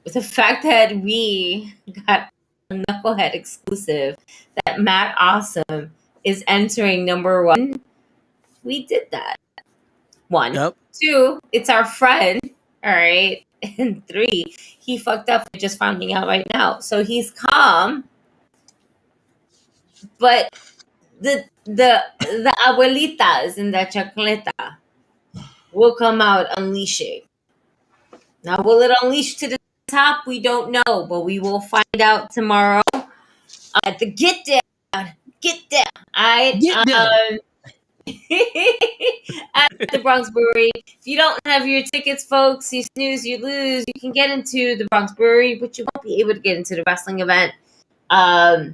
The fact that we got a NuKKle HeDD exclusive that Matt Awesome is entering number 1, we did that. 1. Yep. 2, it's our friend. All right. And 3, he fucked up for just finding out right now. So he's calm. But the abuelitas in the chacleta will come out unleashing. Now, will it unleash to the top? We don't know, but we will find out tomorrow at the Get Down. Get Down. All right. Get down. At the Bronx Brewery. If you don't have your tickets, folks, you snooze, you lose. You can get into the Bronx Brewery, but you won't be able to get into the wrestling event. Your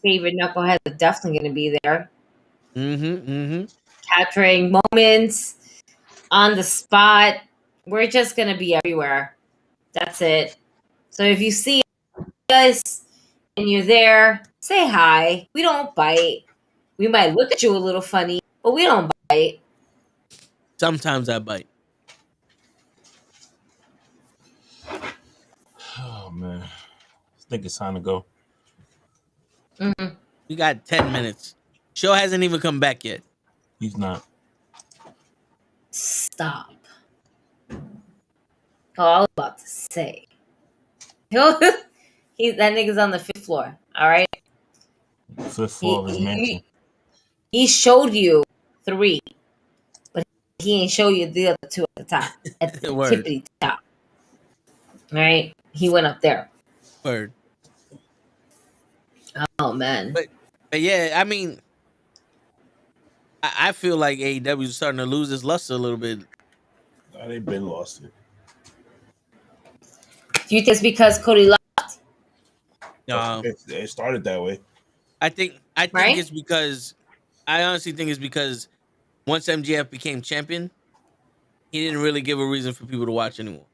favorite NuKKle HeDDs are definitely going to be there. Capturing moments on the spot. We're just going to be everywhere. That's it. So if you see us and you're there, say hi. We don't bite. We might look at you a little funny, but we don't bite. Sometimes I bite. oh man, I think it's time to go. Mm-hmm. You got 10 minutes. Show hasn't even come back yet. He's not. Stop. Oh, I was about to say. That nigga's on the 5th floor. All right. 5th floor of his mansion. He showed you 3. he ain't show you the other two at the top, at the Word. tippity top. All right, he went up there. Word. Oh man. But yeah, I mean, I feel like AEW is starting to lose its luster a little bit. They've been lost it. Do you think it's because Cody left? It started that way. I think Right? it's because I honestly think it's because once MJF became champion, he didn't really give a reason for people to watch anymore.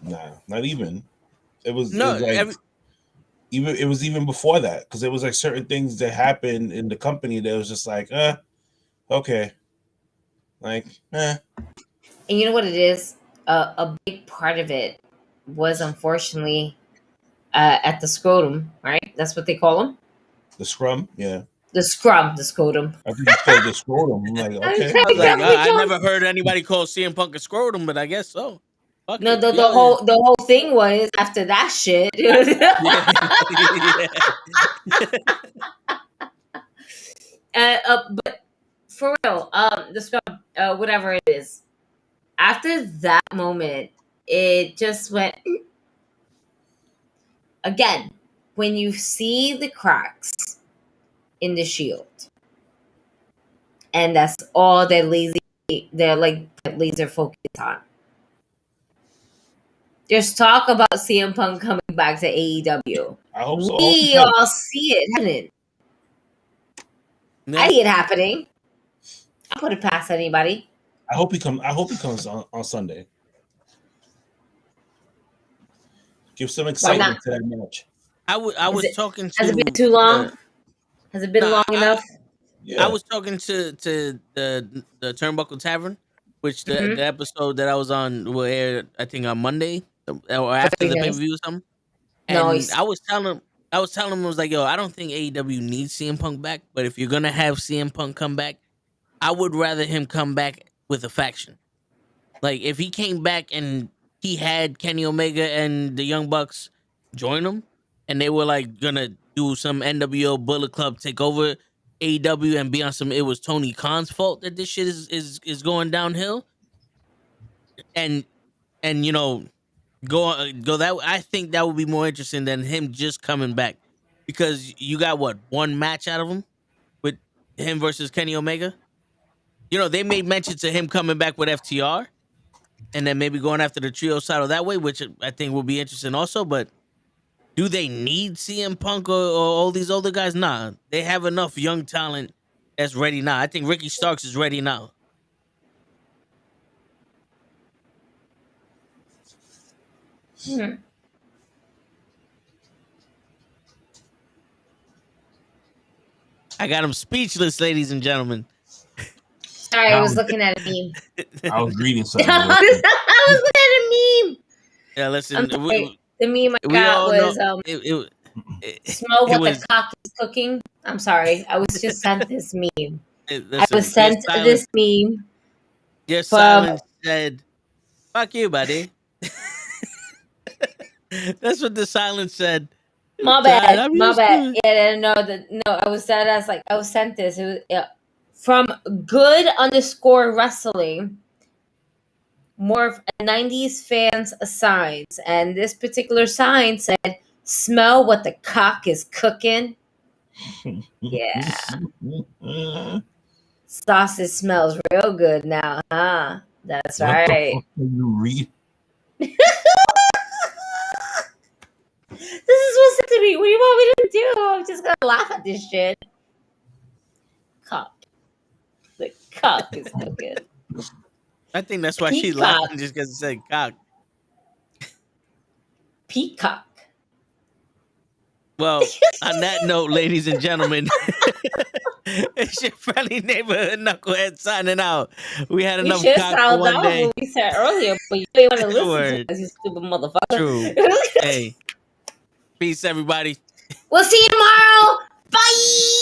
Nah, not even. It was No, it was even before that, because it was like certain things that happened in the company that was just like, okay, like, And you know what it is? A big part of it was unfortunately at the scrotum, right? That's what they call them. the scrum, yeah. The scrum, the scrotum. I think you called the scrotum. I'm like, okay. I was like, I never heard anybody call CM Punk a scrotum, but I guess so. Fuck No, it. the whole thing was after that shit. But for real, the scrum, whatever it is, after that moment, it just went again. When you see the cracks in the Shield, and that's all they're laser focused on. There's talk about CM Punk coming back to AEW. I hope so. We all see it happening. I see it happening. I'll put it past anybody. I hope he comes on Sunday. Give some excitement to that match. I was talking to. Has it been too long? Has it been long enough? I was talking to the Turnbuckle Tavern, which the episode that I was on will air, I think, on Monday or after the pay-per-view or something. And I was telling him, I was like, yo, I don't think AEW needs CM Punk back, but if you're gonna have CM Punk come back, I would rather him come back with a faction. Like if he came back and he had Kenny Omega and the Young Bucks join him, and they were like gonna do some NWO Bullet Club take over AEW and be on some, it was Tony Khan's fault that this shit is going downhill, and you know go that, I think that would be more interesting than him just coming back, because you got one match out of him with him versus Kenny Omega. You know, they made mention to him coming back with FTR and then maybe going after the trio title that way, which I think will be interesting also. But do they need CM Punk or all these older guys? Nah, they have enough young talent that's ready now. I think Ricky Starks is ready now. I got him speechless, ladies and gentlemen. Sorry, I was looking at a meme. I was reading something. I was looking at a meme. Yeah, listen. The meme I got was smell what the cock is cooking. I'm sorry. I was just sent this meme. I was sent this meme. Your silence said, fuck you, buddy. That's what the silence said. My bad. My bad. Yeah, no, I was sent this. It was from good_wrestling. More of a 90s fans signs, and this particular sign said, smell what the cock is cooking. Yeah. Sausage smells real good now, huh? That's what right. The fuck you read? This is what's to me. What do you want me to do? I'm just gonna laugh at this shit. Cock. The cock is cooking. I think that's why she's laughing, just because it said cock. Peacock. Well, on that note, ladies and gentlemen, it's your friendly neighborhood knucklehead signing out. We had enough cock for one day. We said earlier, but you didn't want to listen to us, you stupid motherfucker. True. Hey, peace, everybody. We'll see you tomorrow. Bye.